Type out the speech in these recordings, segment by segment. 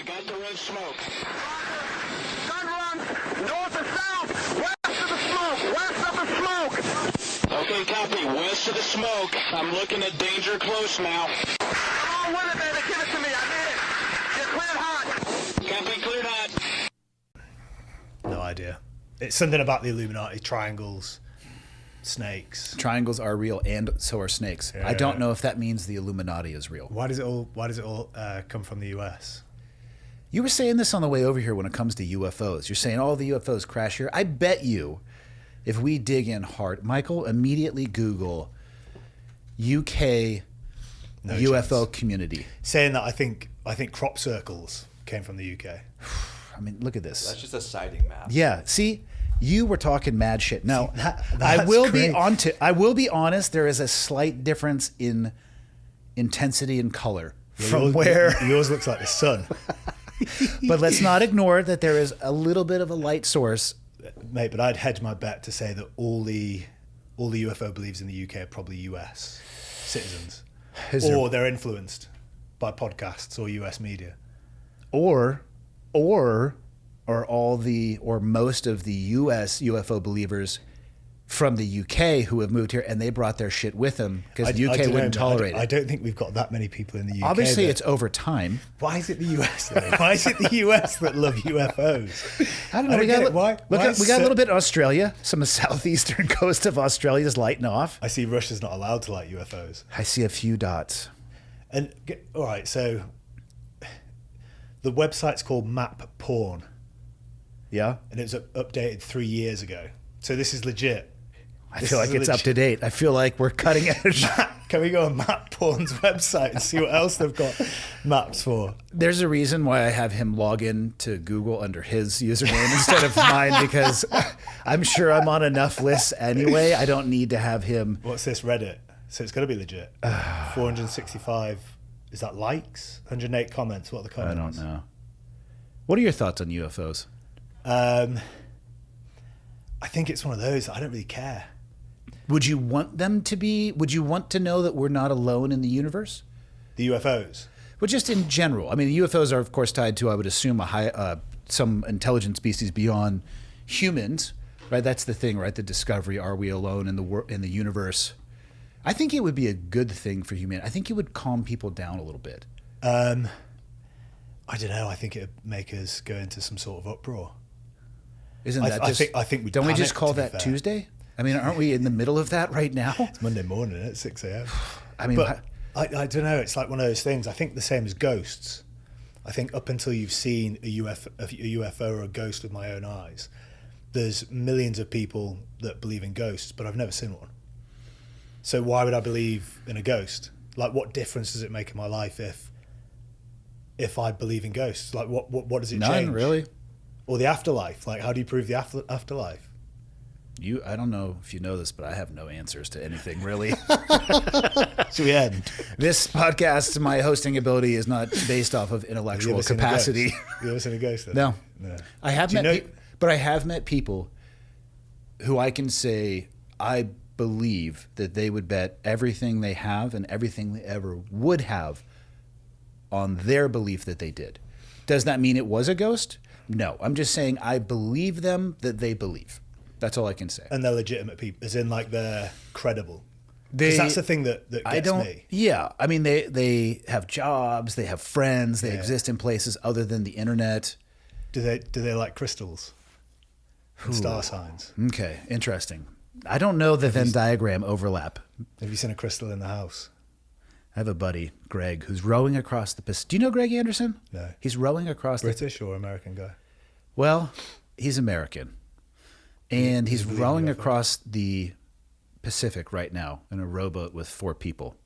I got the red smoke. Gun run! North and south! West of the smoke! West of the smoke! Okay, copy. West of the smoke. I'm looking at danger close now. Come on with it, baby. Give it to me. I need it. You're cleared hot. Copy, cleared hot. No idea. It's something about the Illuminati, triangles, snakes. Triangles are real, and so are snakes. Yeah. I don't know if that means the Illuminati is real. Why does it all come from the US? You were saying this on the way over here when it comes to UFOs. You're saying all the UFOs crash here. I bet you, if we dig in hard, Michael, immediately Google UK UFO community. Saying that I think crop circles came from the UK. I mean, look at this. That's just a sighting map. Yeah, see, you were talking mad shit. Now, that's I will be honest. There is a slight difference in intensity and color from yours looks like the sun. But let's not ignore that there is a little bit of a light source. Mate, but I'd hedge my bet to say that all the UFO believers in the UK are probably US citizens. They're influenced by podcasts or US media. Or most of the US UFO believers from the UK who have moved here, and they brought their shit with them because the UK wouldn't tolerate it. I don't think we've got that many people in the UK. Obviously, it's over time. Why is it the US though? Why is it the US that love UFOs? I don't know. We got a little bit in Australia. Some of the southeastern coast of Australia is lighting off. I see Russia's not allowed to like UFOs. I see a few dots. And all right, so the website's called Map Porn. Yeah, and it was updated 3 years ago. So this is legit. I feel like it's up to date. I feel like we're cutting edge. Can we go on Map Porn's website and see what else they've got maps for? There's a reason why I have him log in to Google under his username instead of mine, because I'm sure I'm on enough lists anyway. I don't need to have him. What's this, Reddit? So it's got to be legit. 465, is that likes? 108 comments. What are the comments? I don't know. What are your thoughts on UFOs? I think it's one of those. I don't really care. Would you want them to be? Would you want to know that we're not alone in the universe? The UFOs? Well, just in general. I mean, the UFOs are, of course, tied to, I would assume, some intelligent species beyond humans, right? That's the thing, right? The discovery: are we alone in the universe? I think it would be a good thing for humanity. I think it would calm people down a little bit. I don't know. I think it would make us go into some sort of uproar. Isn't that I think don't we just call that Tuesday? I mean, aren't we in the middle of that right now? It's Monday morning at 6 a.m. I mean, but I don't know. It's like one of those things. I think the same as ghosts. I think up until you've seen a UFO or a ghost with my own eyes, there's millions of people that believe in ghosts, but I've never seen one. So why would I believe in a ghost? Like, what difference does it make in my life if I believe in ghosts? Like, what does it change? None, really. Or the afterlife? Like, how do you prove the afterlife? I don't know if you know this, but I have no answers to anything, really. Should we end? This podcast, my hosting ability is not based off of intellectual capacity. You ever seen a ghost? Then? No. I have but I have met people who I can say I believe that they would bet everything they have and everything they ever would have on their belief that they did. Does that mean it was a ghost? No. I'm just saying I believe them that they believe. That's all I can say. And they're legitimate people, as in like they're credible. Because that's the thing that gets me. Yeah. I mean, they have jobs, they have friends, they exist in places other than the internet. Do they like crystals? And star signs? Okay, interesting. I don't know the Venn diagram overlap. Have you seen a crystal in the house? I have a buddy, Greg, who's rowing across the Pacific. Do you know Greg Anderson? No. He's rowing across British or American guy? Well, he's American. And he's rowing across the Pacific right now in a rowboat with 4 people.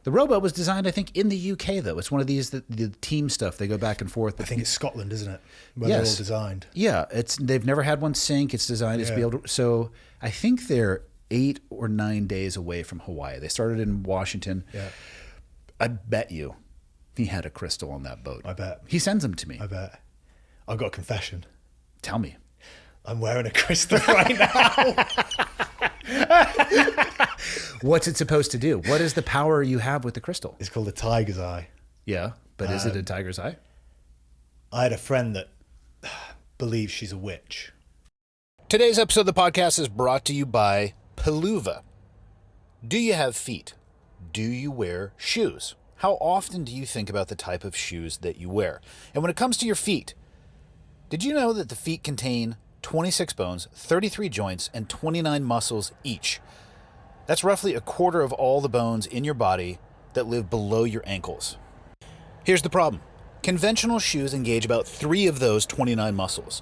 The rowboat was designed, I think, in the UK, though. It's one of these, the team stuff. They go back and forth. I think it's Scotland, isn't it? Where they're all designed. Yeah, they've never had one sink. It's designed to be able to. So I think they're 8 or 9 days away from Hawaii. They started in Washington. Yeah. I bet you he had a crystal on that boat. I bet. He sends them to me. I bet. I've got a confession. Tell me. I'm wearing a crystal right now. What's it supposed to do? What is the power you have with the crystal? It's called a tiger's eye. Yeah, but is it a tiger's eye? I had a friend that believes she's a witch. Today's episode of the podcast is brought to you by Paluva. Do you have feet? Do you wear shoes? How often do you think about the type of shoes that you wear? And when it comes to your feet, did you know that the feet contain 26 bones, 33 joints, and 29 muscles each? That's roughly a quarter of all the bones in your body that live below your ankles. Here's the problem. Conventional shoes engage about 3 of those 29 muscles.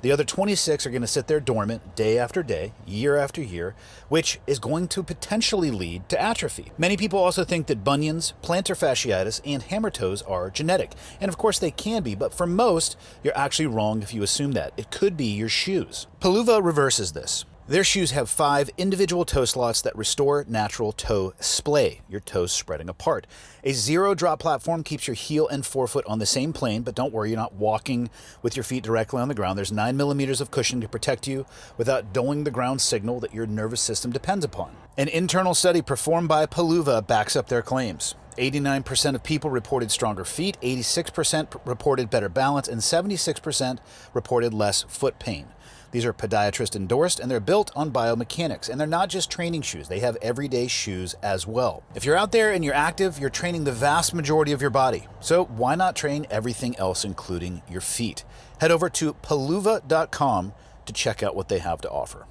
The other 26 are going to sit there dormant day after day, year after year, which is going to potentially lead to atrophy. Many people also think that bunions, plantar fasciitis, and hammer toes are genetic. And of course they can be, but for most, you're actually wrong if you assume that. It could be your shoes. Paluva reverses this. Their shoes have 5 individual toe slots that restore natural toe splay, your toes spreading apart. A zero-drop platform keeps your heel and forefoot on the same plane, but don't worry, you're not walking with your feet directly on the ground. There's 9 millimeters of cushion to protect you without dullling the ground signal that your nervous system depends upon. An internal study performed by Paluva backs up their claims. 89% of people reported stronger feet, 86% reported better balance, and 76% reported less foot pain. These are podiatrist endorsed, and they're built on biomechanics. And they're not just training shoes, they have everyday shoes as well. If you're out there and you're active, you're training the vast majority of your body. So why not train everything else, including your feet? Head over to paluva.com to check out what they have to offer.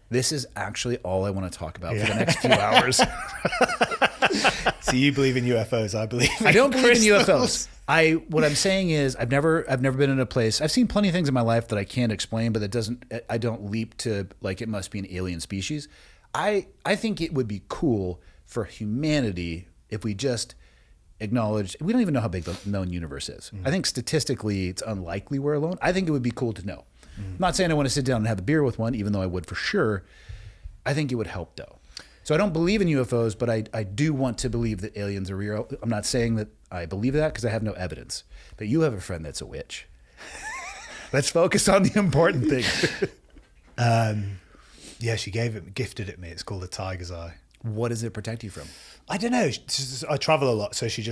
This is actually all I want to talk about for the next few hours. So you believe in UFOs, I believe in I don't believe in crystals. UFOs. What I'm saying is I've never been in a place. I've seen plenty of things in my life that I can't explain, but I don't leap to like it must be an alien species. I think it would be cool for humanity if we just acknowledged we don't even know how big the known universe is. I think statistically it's unlikely we're alone. I think it would be cool to know. I'm not saying I want to sit down and have a beer with one, even though I would for sure. I think it would help though. So I don't believe in UFOs, but I do want to believe that aliens are real. I'm not saying that I believe that because I have no evidence. But you have a friend that's a witch. Let's focus on the important thing. Yeah, she gifted it me. It's called a tiger's eye. What does it protect you from? I don't know. I travel a lot, so she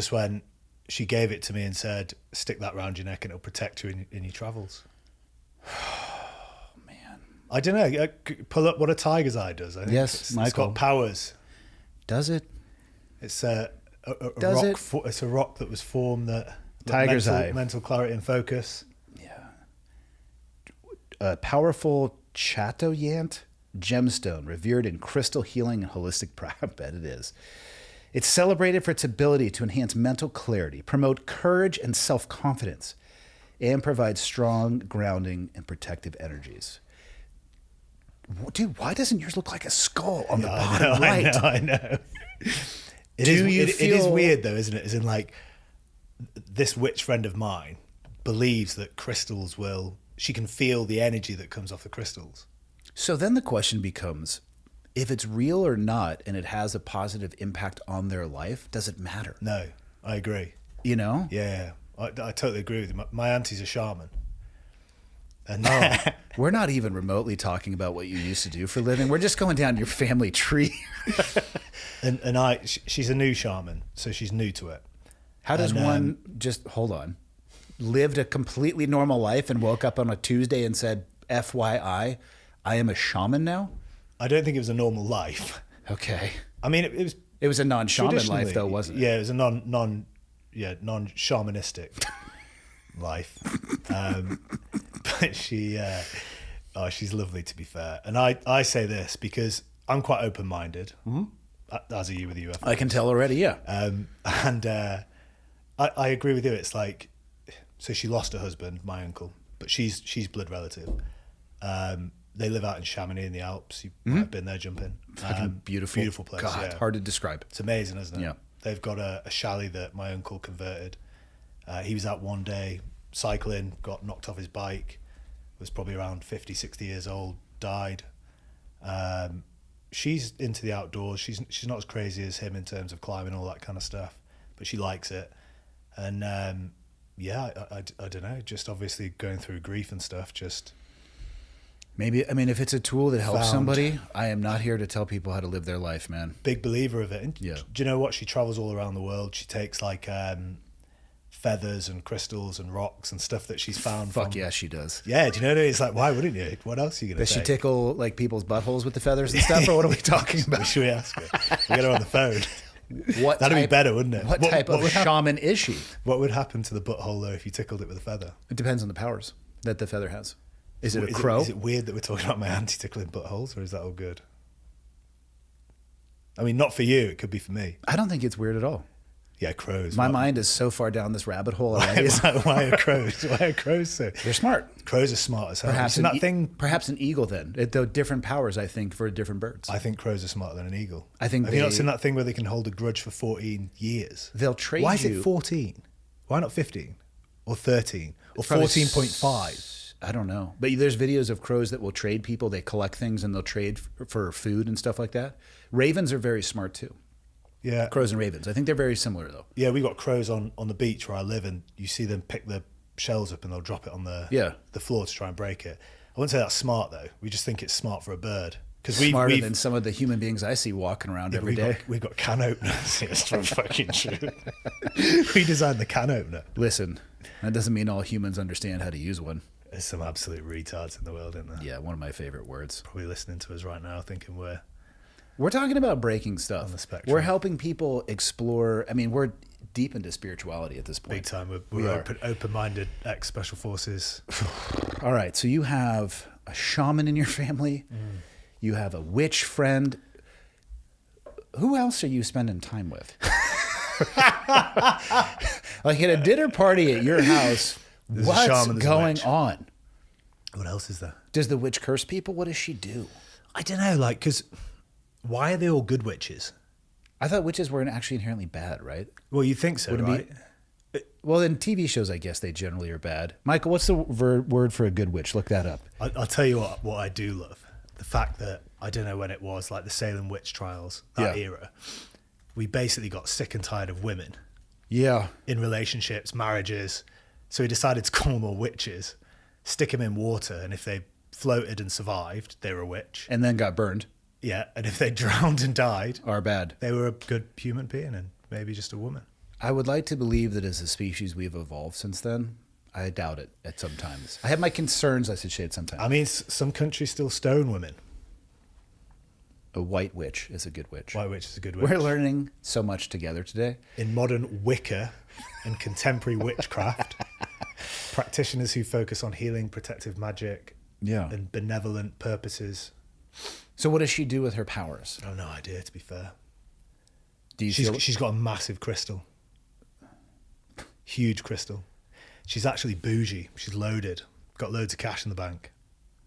gave it to me and said, stick that around your neck and it'll protect you in your travels. I don't know. Pull up what a tiger's eye does. I think yes, it's got powers. Does it? It's a does rock. It's a rock that was formed that tiger's eye, mental clarity and focus. Yeah. A powerful chatoyant gemstone, revered in crystal healing and holistic practice. I bet it is. It's celebrated for its ability to enhance mental clarity, promote courage and self-confidence, and provide strong grounding and protective energies. Dude, why doesn't yours look like a skull on the bottom right? I know. It is weird though, isn't it? As in like, this witch friend of mine believes that crystals she can feel the energy that comes off the crystals. So then the question becomes, if it's real or not, and it has a positive impact on their life, does it matter? No, I agree. You know? Yeah, I totally agree with you. My auntie's a shaman. And we're not even remotely talking about what you used to do for a living. We're just going down your family tree. and she's a new shaman, so she's new to it. How does one just hold on, lived a completely normal life and woke up on a Tuesday and said, FYI, I am a shaman now? I don't think it was a normal life. Okay. I mean, it was a non-shaman life though, wasn't it? Yeah, it was a non-shamanistic life. But she's lovely, to be fair. And I say this because I'm quite open-minded, as are you with UFOs. I can tell already, yeah. And I agree with you. It's like, so she lost her husband, my uncle, but she's blood relative. They live out in Chamonix in the Alps. You might have been there jumping. Fucking beautiful place. God, yeah. hard to describe. It's amazing, isn't it? Yeah. They've got a chalet that my uncle converted. He was out one day cycling, got knocked off his bike, was probably around 50, 60 years old, died. She's into the outdoors. She's not as crazy as him in terms of climbing, all that kind of stuff, but she likes it. And I don't know, just obviously going through grief and stuff, just... Maybe, I mean, if it's a tool that helps somebody, I am not here to tell people how to live their life, man. Big believer of it. And yeah. Do you know what? She travels all around the world. She takes like feathers and crystals and rocks and stuff that she's found. Fuck yeah, she does. Yeah, do you know what I mean? It's like, why wouldn't you? What else are you going to Does say? she tickle like people's buttholes with the feathers and stuff, or what are we talking about? Should we ask her? We get her on the phone. What That'd type, be better, wouldn't it? What type of shaman is she? What would happen to the butthole though if you tickled it with a feather? It depends on the powers that the feather has. Is it a crow? Is it weird that we're talking about my anti-tickling buttholes, or is that all good? I mean, not for you. It could be for me. I don't think it's weird at all. Yeah, crows. My mind is so far down this rabbit hole already. Why are crows? Why are crows so? They're smart. Crows are smart as hell. Perhaps Perhaps an eagle then. Though different powers, I think, for different birds. I think crows are smarter than an eagle. I think Have you not seen that thing where they can hold a grudge for 14 years? They'll trade Why is you. it 14? Why not 15 or 13 or 14.5? I don't know. But there's videos of crows that will trade people. They collect things and they'll trade for food and stuff like that. Ravens are very smart too. Yeah, Crows and ravens. I think they're very similar though. yeah. We got crows on the beach where I live, and you see them pick the shells up and they'll drop it on the floor to try and break it. I wouldn't say that's smart though. We just think it's smart for a bird because Smarter than some of the human beings I see walking around every day. We've got can openers. It's from fucking true. We designed the can opener. Listen, that doesn't mean all humans understand how to use one. There's some absolute retards in the world, isn't there? Yeah, one of my favorite words. Probably listening to us right now, thinking We're talking about breaking stuff. On the spectrum. We're helping people explore. I mean, we're deep into spirituality at this point. big time. We're open-minded ex-special forces. All right, so you have a shaman in your family. You have a witch friend. Who else are you spending time with? Like at a dinner party at your house, There's a what's shaman, there's a going witch. on? What else is there? Does the witch curse people? What does she do? I don't know, like, because why are they all good witches? I thought witches were actually inherently bad, right? Well, you think so, Would it be- right? Well, in TV shows, I guess they generally are bad. Michael, what's the word for a good witch? Look that up. I'll tell you what I do love. The fact that, I don't know when it was, like the Salem witch trials, that era. We basically got sick and tired of women Yeah. in relationships, marriages. So we decided to call them all witches, stick them in water, and if they floated and survived, they were a witch. And then got burned. Yeah, and if they drowned and died, Are bad. they were a good human being and maybe just a woman. I would like to believe that as a species we've evolved since then. I doubt it at some times. I have my concerns, I should say, at some times. I mean, some countries still stone women. A white witch is a good witch. White witch is a good witch. We're learning so much together today. In modern Wicca and contemporary witchcraft, practitioners who focus on healing, protective magic, and benevolent purposes. So what does she do with her powers? I have no idea, to be fair. Do you feel She's got a massive crystal. Huge crystal. She's actually bougie. She's loaded. Got loads of cash in the bank.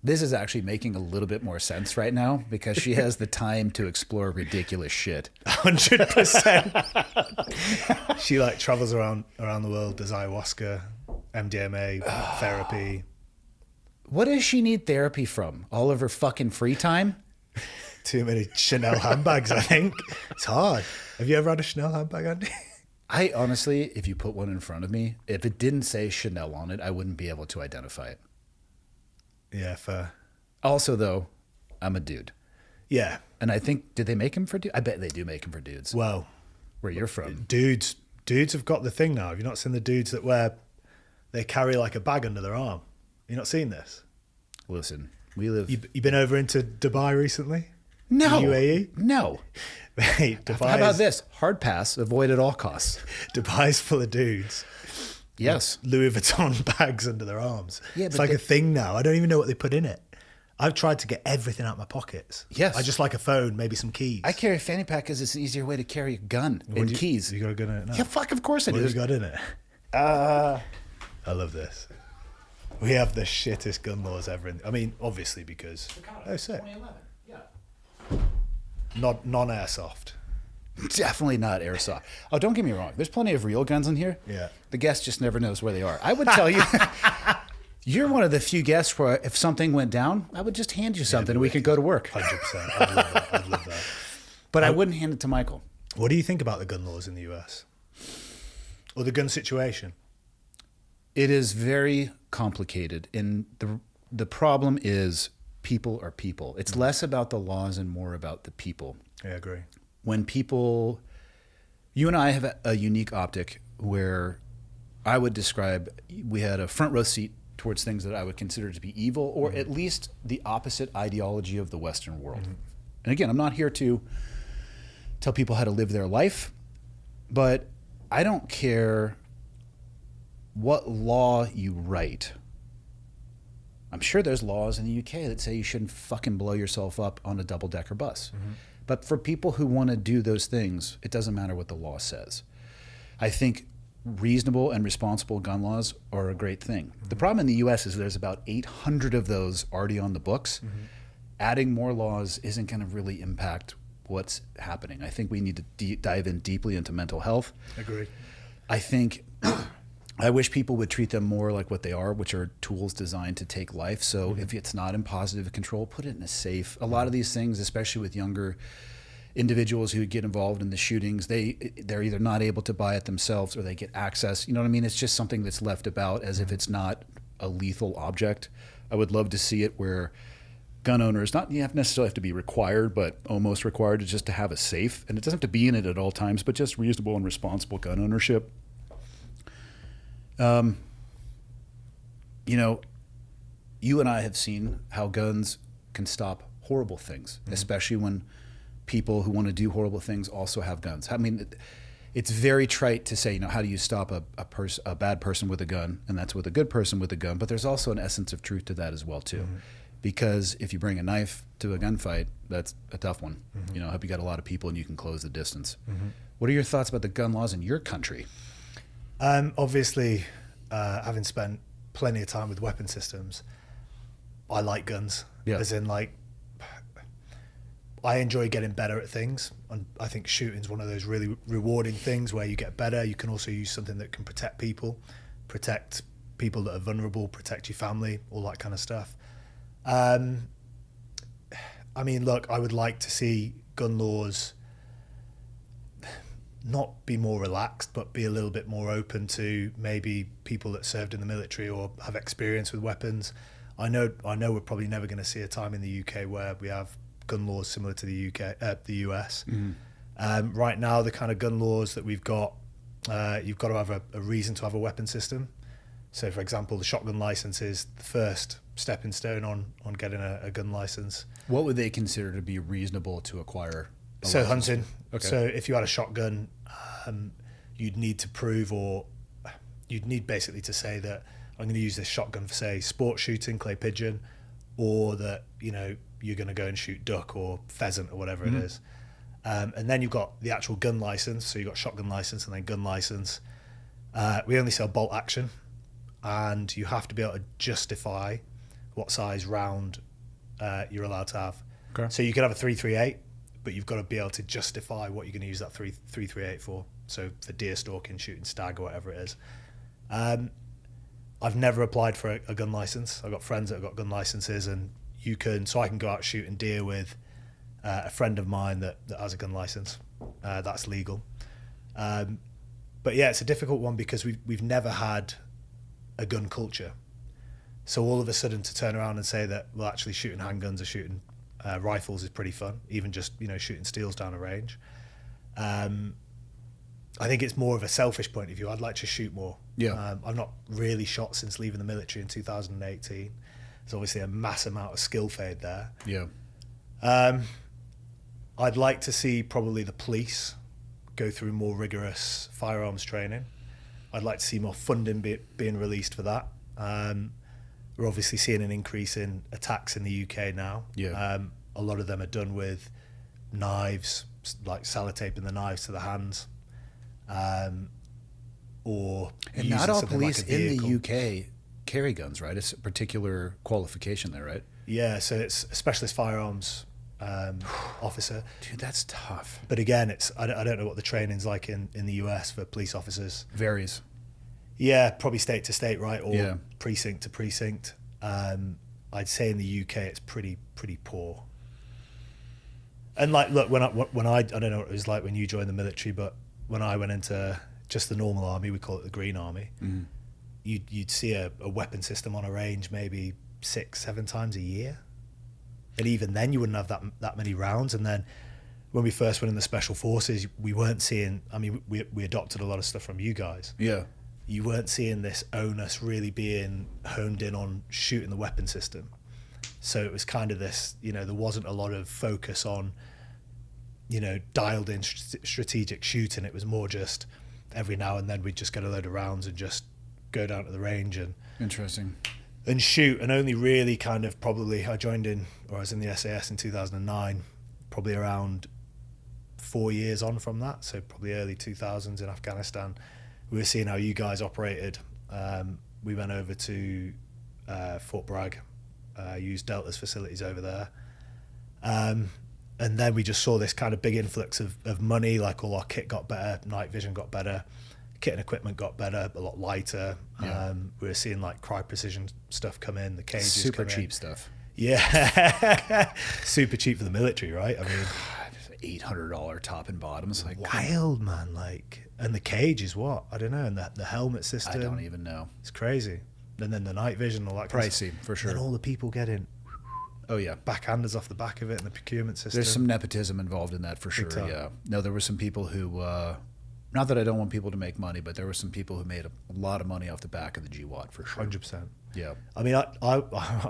This is actually making a little bit more sense right now because she has the time to explore ridiculous shit. 100%. She like travels around the world, does ayahuasca, MDMA, therapy. What does she need therapy from? All of her fucking free time? Too many Chanel handbags, I think. It's hard. Have you ever had a Chanel handbag, Andy? I honestly, if you put one in front of me, if it didn't say Chanel on it, I wouldn't be able to identify it. Yeah, fair. Also, though, I'm a dude. Yeah. And I think, did they make them for dudes? I bet they do make them for dudes. Well, Where you're from. dudes have got the thing now. Have you not seen the dudes that they carry like a bag under their arm? You not seen this? Listen, we live... You been over into Dubai recently? No. UAE? No. Mate, How about this? Hard pass, avoid at all costs. Dubai's full of dudes. Yes. Louis Vuitton bags under their arms. Yeah, it's but like a thing now. I don't even know what they put in it. I've tried to get everything out of my pockets. Yes. I just like a phone, maybe some keys. I carry a fanny pack because it's an easier way to carry a gun and keys. You got a gun in it now? Yeah, fuck, of course I What do. have you got in it? I love this. We have the shittest gun laws ever. I mean, obviously because... Oh, sick. 2011, yeah. Non-airsoft. Definitely not airsoft. Oh, don't get me wrong. There's plenty of real guns in here. Yeah. The guest just never knows where they are. I would tell you, you're one of the few guests where if something went down, I would just hand you something and we could go to work. 100%. I'd love that. I'd love that. But I wouldn't hand it to Michael. What do you think about the gun laws in the US? Or the gun situation? It is very complicated. And the problem is people are people. It's less about the laws and more about the people. Yeah, I agree. When people, you and I have a unique optic where I would describe, we had a front row seat towards things that I would consider to be evil, or at least the opposite ideology of the Western world. And again, I'm not here to tell people how to live their life, but I don't care what law you write. I'm sure there's laws in the UK that say you shouldn't fucking blow yourself up on a double-decker bus. But for people who want to do those things, it doesn't matter what the law says. I think reasonable and responsible gun laws are a great thing. The problem in the US is there's about 800 of those already on the books. Adding more laws isn't going to really impact what's happening. I think we need to dive in deeply into mental health. Agreed. I think I wish people would treat them more like what they are, which are tools designed to take life. So if it's not in positive control, put it in a safe. A lot of these things, especially with younger individuals who get involved in the shootings, they're either not able to buy it themselves or they get access. You know what I mean? It's just something that's left about as if it's not a lethal object. I would love to see it where gun owners, not necessarily have to be required, but almost required to just to have a safe. And it doesn't have to be in it at all times, but just reasonable and responsible gun ownership. You know, you and I have seen how guns can stop horrible things, especially when people who want to do horrible things also have guns. I mean, it's very trite to say, you know, how do you stop a bad person with a gun? And that's with a good person with a gun. But there's also an essence of truth to that as well, too. Because if you bring a knife to a gunfight, that's a tough one. You know, I hope you got a lot of people and you can close the distance. What are your thoughts about the gun laws in your country? Obviously, having spent plenty of time with weapon systems, I like guns. Yeah. As in, like, I enjoy getting better at things, and I think shooting's one of those really rewarding things where you get better. You can also use something that can protect people that are vulnerable, protect your family, all that kind of stuff. I mean, look, I would like to see gun laws not be more relaxed, but be a little bit more open to maybe people that served in the military or have experience with weapons. I know we're probably never going to see a time in the UK where we have gun laws similar to the US. Right now, the kind of gun laws that we've got, you've got to have a reason to have a weapon system. So, for example, the shotgun license is the first stepping stone on getting a gun license. What would they consider to be reasonable to acquire? So hunting. Okay. So if you had a shotgun, you'd need to prove, or you'd need basically to say that I'm going to use this shotgun for, say, sport shooting, clay pigeon, or that, you know, you're going to go and shoot duck or pheasant or whatever it is. And then you've got the actual gun license. So you've got shotgun license and then gun license. We only sell bolt action, and you have to be able to justify what size round you're allowed to have. Okay. So you could have a 338, but you've got to be able to justify what you're going to use that 338 for. So for deer stalking, shooting stag, or whatever it is. I've never applied for a gun license. I've got friends that have got gun licenses, and I can go out shooting deer with a friend of mine that has a gun license. That's legal. But yeah, it's a difficult one because we've never had a gun culture. So all of a sudden to turn around and say that, well, actually shooting handguns or shooting rifles is pretty fun, even just, you know, shooting steels down a range. I think it's more of a selfish point of view. I'd like to shoot more. Yeah. I've not really shot since leaving the military in 2018. There's obviously a mass amount of skill fade there. Yeah. I'd like to see probably the police go through more rigorous firearms training. I'd like to see more funding being released for that. We're obviously seeing an increase in attacks in the UK now. Yeah. A lot of them are done with knives, like sellotaping the knives to the hands. Or and not all police like in the UK carry guns, right? It's a particular qualification there, right? Yeah, so it's a specialist firearms officer. Dude, that's tough. But again, I don't know what the training's like in the US for police officers. Varies. Yeah, probably state to state, right? Or yeah. precinct to precinct. I'd say in the UK it's pretty poor. And like, look, when I don't know what it was like when you joined the military, but when I went into just the normal army, we call it the Green Army, you'd see a weapon system on a range maybe 6-7 times a year. And even then you wouldn't have that many rounds. And then when we first went in the special forces, we weren't seeing, I mean, we adopted a lot of stuff from you guys. Yeah. you weren't seeing this onus really being honed in on shooting the weapon system. So it was kind of this, there wasn't a lot of focus on, dialed in strategic shooting. It was more just every now and then we'd just get a load of rounds and just go down to the range and Interesting. and shoot. And only really kind of probably I was in the SAS in 2009, probably around 4 years on from that. So probably early 2000s in Afghanistan. We were seeing how you guys operated. We went over to Fort Bragg, used Delta's facilities over there. And then we just saw this kind of big influx of money, like all our kit got better, night vision got better, kit and equipment got better, a lot lighter. Yeah. We were seeing like Cry Precision stuff come in, the cages Super come cheap in. stuff. Yeah. Super cheap for the military, right? I mean, $800 top and bottom. It's like, wild, man. Like, and the cage is what? I don't know. And the helmet system. I don't even know. It's crazy. And then the night vision, all that kind of Pricey, stuff. for sure. And all the people getting Oh, yeah. backhanders off the back of it and the procurement system. There's some nepotism involved in that for sure, time. yeah. No, there were some people who, not that I don't want people to make money, but there were some people who made a lot of money off the back of the GWAT for sure. 100%. Yeah. I mean, I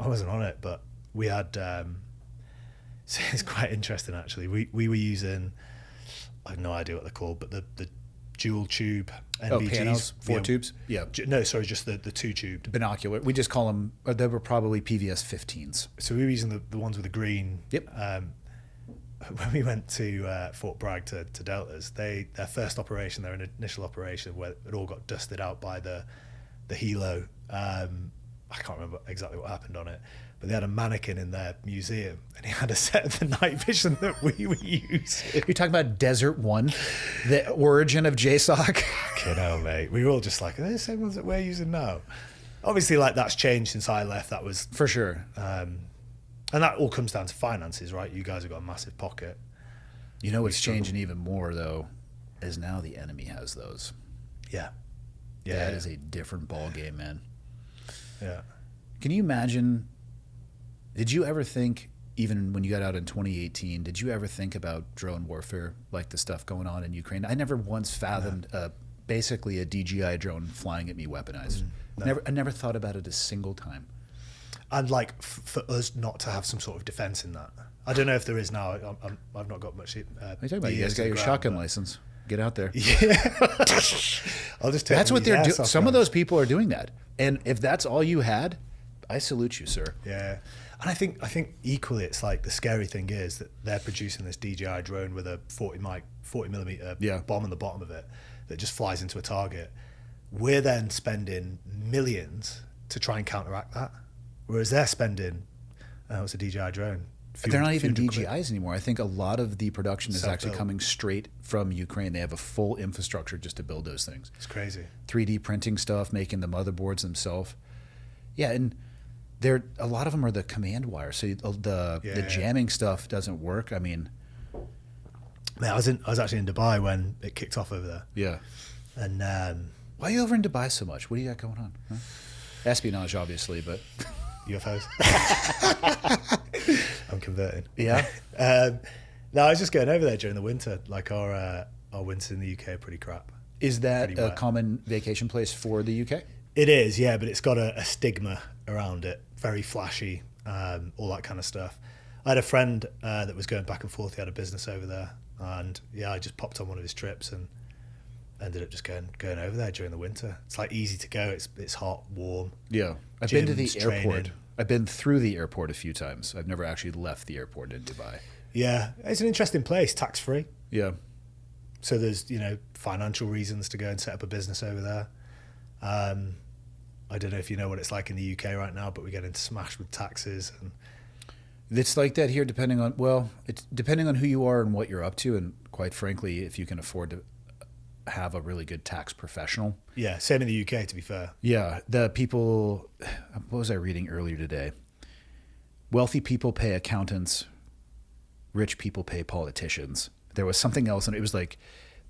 wasn't on it, but we had, so it's quite interesting actually. We were using, I have no idea what they're called, but the dual tube NVGs. Oh, panos, four tubes? Yeah. No, sorry, just the two tubed. Binocular. We just call them, they were probably PVS 15s. So we were using the ones with the green. Yep. When we went to Fort Bragg to Deltas, their first operation, their initial operation, where it all got dusted out by the helo. I can't remember exactly what happened on it, but they had a mannequin in their museum, and he had a set of the night vision that we were using. You're talking about Desert One, the origin of JSOC? Fucking hell, mate. We were all just like, are they the same ones that we're using now? Obviously, like, that's changed since I left. That was For sure. and that all comes down to finances, right? You guys have got a massive pocket. You know what's changing even more, though, is now the enemy has those. Yeah. That is a different ball game, man. Yeah. Can you imagine, did you ever think, even when you got out in 2018, did you ever think about drone warfare, like the stuff going on in Ukraine? I never once fathomed basically a DJI drone flying at me weaponized. No. I never thought about it a single time. And like for us not to have some sort of defense in that. I don't know if there is now. I've not got much. What are you talking about? You guys got your shotgun license. Get out there. Yeah. I'll just take That's what they're doing. Some of those. those people are doing that. And if that's all you had, I salute you, sir. Yeah. And I think equally it's like the scary thing is that they're producing this DJI drone with a 40 millimeter bomb on the bottom of it that just flies into a target. We're then spending millions to try and counteract that. Whereas they're spending, it's a DJI drone. They're not even DJIs anymore. I think a lot of the production is actually Self-built. coming straight from Ukraine. They have a full infrastructure just to build those things. It's crazy. 3D printing stuff, making the motherboards themselves. Yeah, and a lot of them are the command wire, so the jamming stuff doesn't work. I mean, Man, I was actually in Dubai when it kicked off over there. yeah. And Why are you over in Dubai so much? What do you got going on? Huh? Espionage, obviously, but UFOs. I'm converting. yeah. No, I was just going over there during the winter. Like our winters in the UK are pretty crap. Is that Pretty a wet. common vacation place for the UK? It is, yeah, but it's got a stigma around it. Very flashy, all that kind of stuff. I had a friend that was going back and forth. He had a business over there, and yeah, I just popped on one of his trips and ended up just going over there during the winter. It's like easy to go. It's hot, warm. Yeah. I've been to the Gyms, airport. training. I've been through the airport a few times. I've never actually left the airport in Dubai. Yeah, it's an interesting place, tax free. Yeah. So there's financial reasons to go and set up a business over there. I don't know if you know what it's like in the UK right now, but we're getting smashed with taxes and. It's like that here, depending on who you are and what you're up to, and quite frankly, if you can afford to have a really good tax professional. Yeah, same in the UK, to be fair. Yeah, the people. What was I reading earlier today? Wealthy people pay accountants. Rich people pay politicians. There was something else, and it was like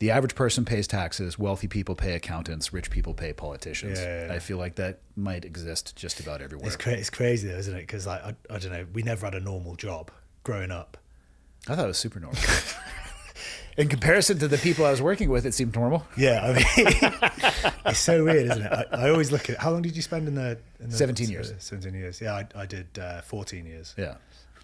the average person pays taxes. Wealthy people pay accountants. Rich people pay politicians. Yeah. I feel like that might exist just about everywhere. It's crazy though, isn't it? Because like I don't know, we never had a normal job growing up. I thought it was super normal. In comparison to the people I was working with, it seemed normal. Yeah, I mean, it's so weird, isn't it? I always look at, how long did you spend in the 17 years. 17 years. Yeah, I did 14 years. Yeah.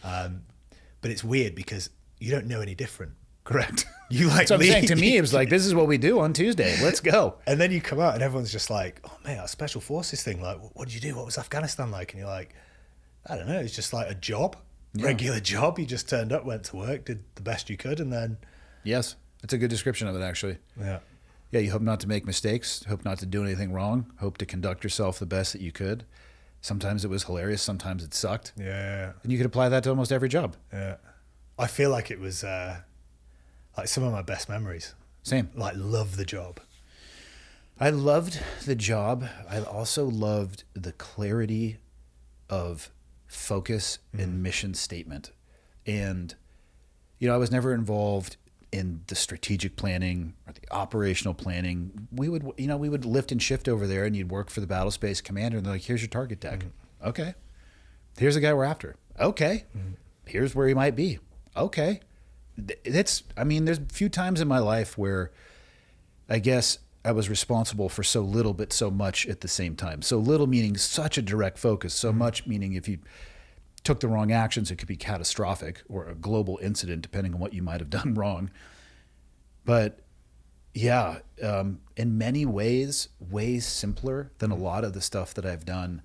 But it's weird because you don't know any different. Correct. You like So I'm saying, to me, it was like, this is what we do on Tuesday. Let's go. And then you come out and everyone's just like, oh, mate, that special forces thing, like, what did you do? What was Afghanistan like? And you're like, I don't know. It's just like a job, regular job. You just turned up, went to work, did the best you could, and then... Yes. That's a good description of it, actually. Yeah. Yeah, you hope not to make mistakes, hope not to do anything wrong, hope to conduct yourself the best that you could. Sometimes it was hilarious, sometimes it sucked. Yeah. And you could apply that to almost every job. Yeah. I feel like it was like some of my best memories. Same. Like, love the job. I loved the job. I also loved the clarity of focus and mission statement. And, you know, I was never involved in the strategic planning or the operational planning. We would lift and shift over there, and you'd work for the battle space commander, and they're like, here's your target deck. Okay. Here's the guy we're after. Okay. Here's where he might be. Okay. There's a few times in my life where I guess I was responsible for so little but so much at the same time. So little meaning such a direct focus, so much meaning if you took the wrong actions, it could be catastrophic or a global incident, depending on what you might have done wrong. But yeah, in many ways, way simpler than a lot of the stuff that I've done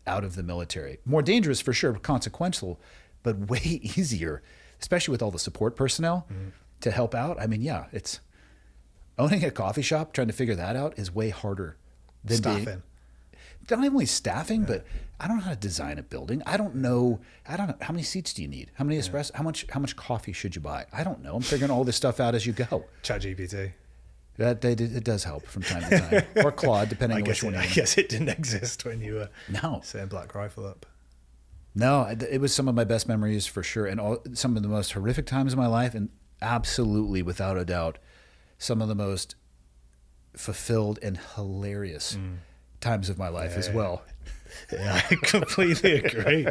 out of the military. More dangerous for sure, consequential, but way easier, especially with all the support personnel to help out. I mean, yeah, it's owning a coffee shop, trying to figure that out is way harder than Staffing. not only staffing, but I don't know how to design a building. I don't know how many seats do you need? How many espresso? How much coffee should you buy? I don't know. I'm figuring all this stuff out as you go. ChatGPT. It does help from time to time. Or Claude, depending on which one. I guess it didn't exist when you were No. setting Black Rifle up. No, it was some of my best memories for sure, and some of the most horrific times of my life, and absolutely, without a doubt, some of the most fulfilled and hilarious times of my life as well. Yeah, I completely agree.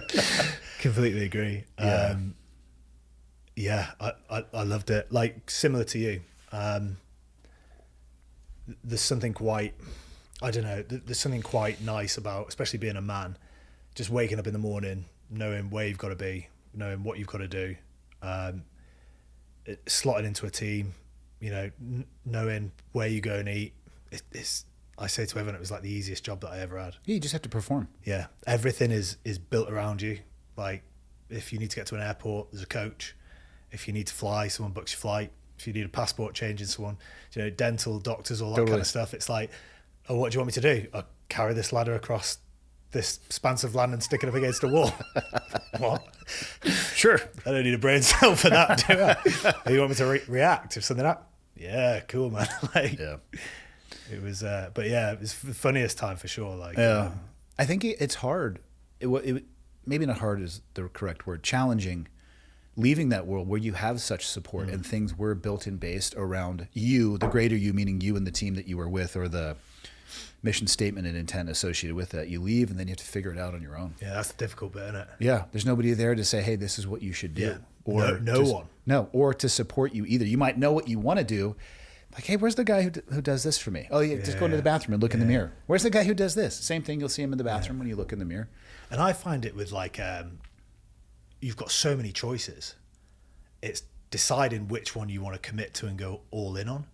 Completely agree. Yeah. I loved it. Like, similar to you. There's something quite, I don't know, there's something quite nice about, especially being a man, just waking up in the morning, knowing where you've got to be, knowing what you've got to do, slotting into a team, you know, knowing where you go and eat. I say to everyone, it was like the easiest job that I ever had. Yeah, you just have to perform. Yeah, everything is built around you. Like, if you need to get to an airport, there's a coach. If you need to fly, someone books your flight. If you need a passport change in someone, you know, dental, doctors, all that kind of stuff. It's like, oh, what do you want me to do? I'll carry this ladder across this expanse of land and stick it up against a wall. What? Sure. I don't need a brain cell for that, do I? Oh, you want me to react if something happens? Yeah, cool, man. Like, Yeah. it was, but yeah, it was the funniest time for sure. Like, I think it's hard. Maybe not hard is the correct word. Challenging, leaving that world where you have such support and things were built and based around you, the greater you, meaning you and the team that you were with, or the mission statement and intent associated with that. You leave and then you have to figure it out on your own. yeah, that's the difficult bit, isn't it? Yeah, there's nobody there to say, hey, this is what you should do. Yeah. Or No one. No, or to support you either. You might know what you want to do. Like, hey, where's the guy who does this for me? Oh, yeah, just go into the bathroom and look in the mirror. Where's the guy who does this? Same thing, you'll see him in the bathroom when you look in the mirror. And I find it with, like, you've got so many choices. It's deciding which one you want to commit to and go all in on.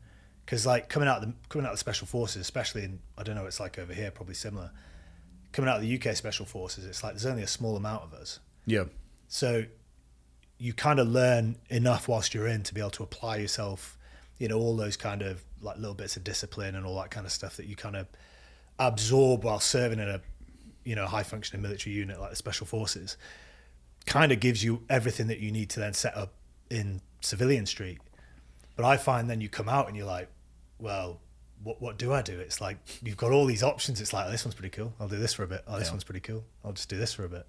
Because, like, coming out of the special forces, especially in, I don't know, it's like over here, probably similar. Coming out of the UK special forces, it's like there's only a small amount of us. Yeah. So you kind of learn enough whilst you're in to be able to apply yourself, you know, all those kind of like little bits of discipline and all that kind of stuff that you kind of absorb while serving in a, you know, high functioning military unit like the special forces. Kind of gives you everything that you need to then set up in civilian street. But I find then you come out and you're like, well, what do I do? It's like you've got all these options. It's like, oh, this one's pretty cool. I'll do this for a bit. Oh, this one's pretty cool. I'll just do this for a bit.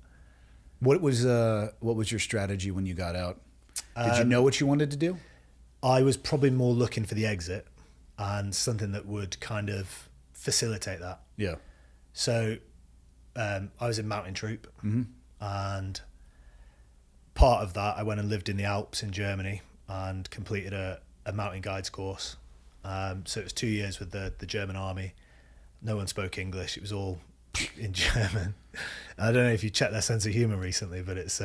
What was your strategy when you got out? Did you know what you wanted to do? I was probably more looking for the exit and something that would kind of facilitate that. Yeah. So I was in mountain troop, and part of that I went and lived in the Alps in Germany and completed a a mountain guides course. So it was 2 years with the German army. No one spoke English. It was all in German. I don't know if you checked their sense of humor recently, but it's...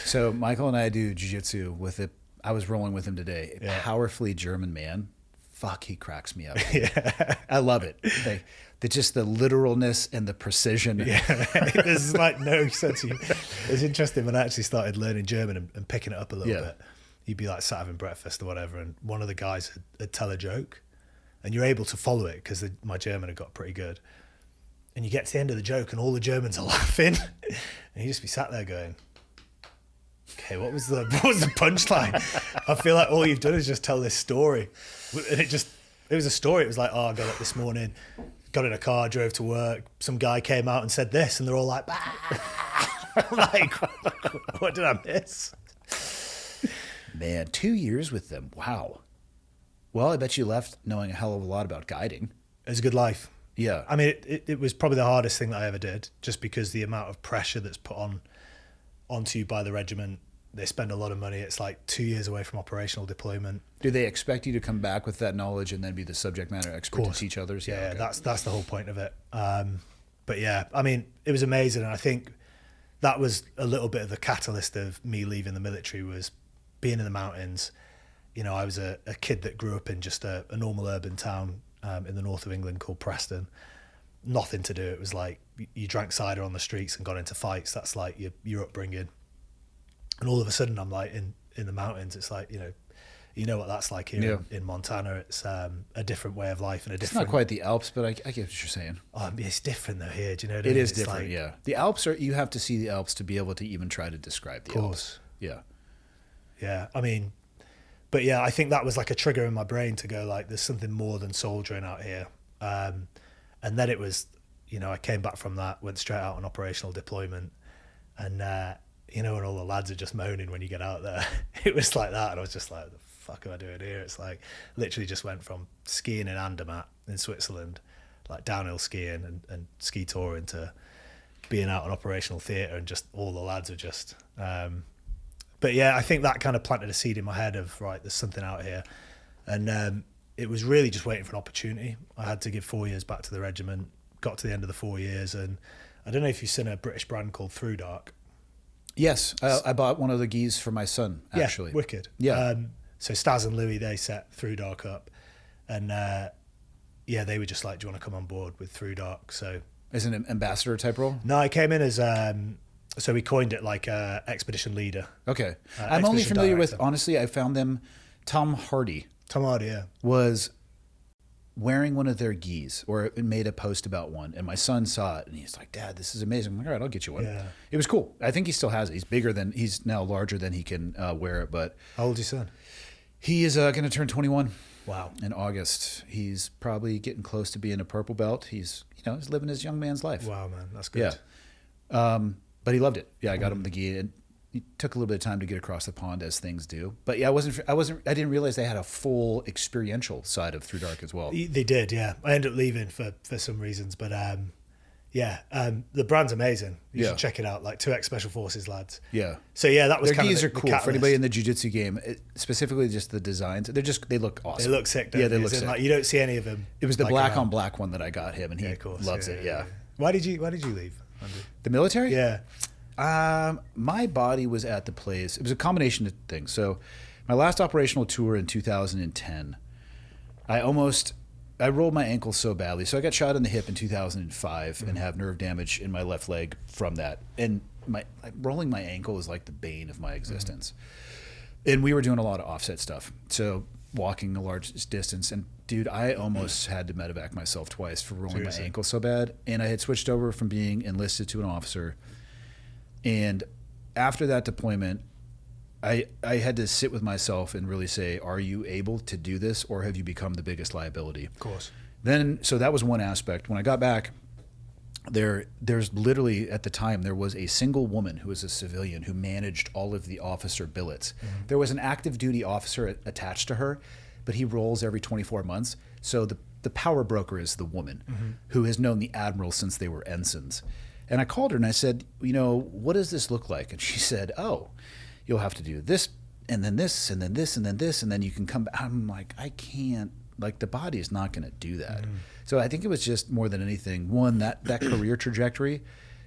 So Michael and I do jiu-jitsu with it. I was rolling with him today. A Yeah. powerfully German man. Fuck, he cracks me up. Yeah. I love it. Just the literalness and the precision. Yeah, there's like no sense of... It's interesting when I actually started learning German and picking it up a little bit. You'd be like sat having breakfast or whatever, and one of the guys would tell a joke, and you're able to follow it because my German had got pretty good. And you get to the end of the joke and all the Germans are laughing, and you just be sat there going, okay, what was the punchline? I feel like all you've done is just tell this story. And it was a story. It was like, oh, I got up this morning, got in a car, drove to work. Some guy came out and said this, and they're all like, like, what did I miss? Man, 2 years with them. Wow. Well, I bet you left knowing a hell of a lot about guiding. It was a good life. Yeah. I mean, it was probably the hardest thing that I ever did, just because the amount of pressure that's put onto you by the regiment. They spend a lot of money. It's like 2 years away from operational deployment. Do they expect you to come back with that knowledge and then be the subject matter expert to teach others? Yeah, okay. that's the whole point of it. But yeah, I mean, it was amazing. And I think that was a little bit of the catalyst of me leaving the military, was being in the mountains. You know, I was a kid that grew up in just a normal urban town in the north of England called Preston. Nothing to do. It was like you drank cider on the streets and got into fights. That's like your upbringing. And all of a sudden I'm like in the mountains. It's like, you know what that's like here in Montana. It's a different way of life and a different... It's not quite the Alps, but I get what you're saying. It's different though here. Do you know what I It mean? is It's different, like, yeah. The Alps you have to see the Alps to be able to even try to describe the Alps. Yeah. Yeah, I mean, but yeah, I think that was like a trigger in my brain to go like, there's something more than soldiering out here. And then it was, I came back from that, went straight out on operational deployment, and and all the lads are just moaning when you get out there. It was like that, and I was just like, the fuck am I doing here? It's like, literally just went from skiing in Andermatt in Switzerland, like downhill skiing and ski touring, to being out on operational theatre, and just all the lads are just... But yeah, I think that kind of planted a seed in my head of, right, there's something out here. And it was really just waiting for an opportunity. I had to give 4 years back to the regiment, got to the end of the 4 years, and I don't know if you've seen a British brand called ThroughDark. Yes, I bought one of the gis for my son, actually. Yeah, wicked. Yeah. So Stas and Louis, they set ThroughDark up, and they were just like, do you want to come on board with ThroughDark? So as an ambassador type role? No, I came in as so we coined it like expedition leader. Okay. I'm only familiar with, honestly, I found them, Tom Hardy. Tom Hardy, yeah. Was wearing one of their gis, or made a post about one, and my son saw it and he's like, Dad, this is amazing. I'm like, all right, I'll get you one. Yeah. It was cool. I think he still has it. He's now larger than he can wear it, but... How old's your son? He is going to turn 21. Wow. In August. He's probably getting close to being a purple belt. He's living his young man's life. Wow, man, that's good. Yeah. But he loved it. Yeah, I got him the gi, and it took a little bit of time to get across the pond, as things do. But yeah, I didn't realize they had a full experiential side of ThroughDark as well. They did, yeah. I ended up leaving for some reasons, but the brand's amazing. You should check it out. Like 2X Special Forces lads. Yeah. So yeah, that was their kind gis of are cool for anybody in the jiu-jitsu game. Specifically, just the designs. They look awesome. They look sick. They look sick. Like, you don't see any of them. It was the black on black one that I got him, and he loves it. Yeah. Why did you leave, Andy? The military? Yeah. My body was at the place. It was a combination of things. So my last operational tour in 2010, I rolled my ankle so badly. So I got shot in the hip in 2005 and have nerve damage in my left leg from that. And rolling my ankle is like the bane of my existence. And we were doing a lot of offset stuff. So walking a large distance. And dude, I almost had to medevac myself twice for rolling my ankle so bad. And I had switched over from being enlisted to an officer. And after that deployment, I had to sit with myself and really say, are you able to do this, or have you become the biggest liability? Of course. So that was one aspect. When I got back, there's literally, at the time, there was a single woman who was a civilian who managed all of the officer billets. Mm-hmm. There was an active duty officer attached to her, but he rolls every 24 months. So the power broker is the woman who has known the admiral since they were ensigns. And I called her and I said, what does this look like? And she said, oh, you'll have to do this and then this, and then this, and then this, and then you can come back. I'm like, I can't, like, the body is not going to do that. So I think it was just more than anything, one, that career trajectory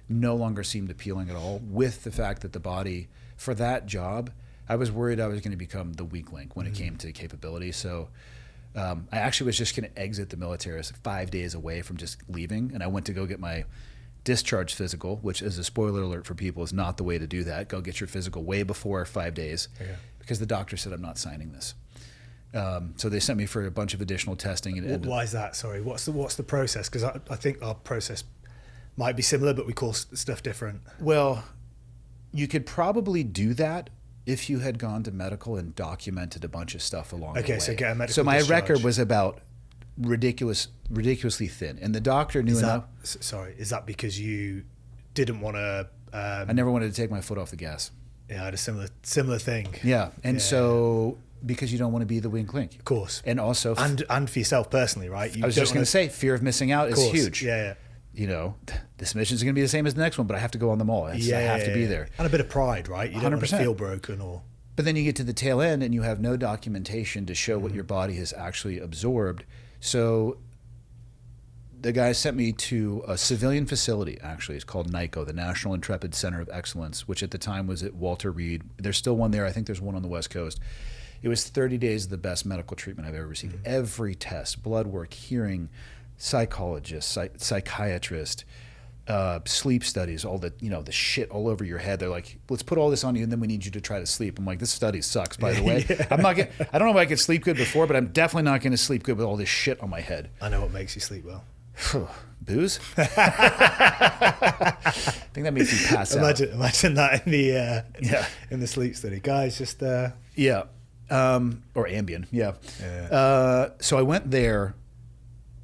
no longer seemed appealing at all, with the fact that the body, for that job, I was worried I was going to become the weak link when it came to capability. So I actually was just going to exit the military. I was 5 days away from just leaving, and I went to go get my discharge physical, which is a spoiler alert for people, is not the way to do that. Go get your physical way before 5 days, because the doctor said I'm not signing this. So they sent me for a bunch of additional testing. And why is that? Sorry, what's the process? Because I think our process might be similar, but we call stuff different. Well, you could probably do that if you had gone to medical and documented a bunch of stuff along the way. Okay, so get a medical So my discharge. record was about ridiculously thin, and the doctor knew enough. Sorry, is that because you didn't want to? I never wanted to take my foot off the gas. Yeah, I had a similar thing. Yeah, and so because you don't want to be the weak link, Of course, and also and for yourself personally, right? I was just going to say, fear of missing out is huge. Yeah. You know, this mission is going to be the same as the next one, but I have to go on them all. I have to be there. And a bit of pride, right? You don't want to 100%. feel broken or. But then you get to the tail end and you have no documentation to show what your body has actually absorbed. So the guy sent me to a civilian facility, actually. It's called NICO, the National Intrepid Center of Excellence, which at the time was at Walter Reed. There's still one there. I think there's one on the West Coast. It was 30 days of the best medical treatment I've ever received. Every test, blood work, hearing, psychologist, psychiatrist, sleep studies, all the the shit all over your head. They're like, let's put all this on you, and then we need you to try to sleep. I'm like, this study sucks, by the way. I don't know if I could sleep good before, but I'm definitely not going to sleep good with all this shit on my head. I know what makes you sleep well. Booze? I think that makes you pass out. Imagine that in the sleep study, guys. Just or Ambien. So I went there.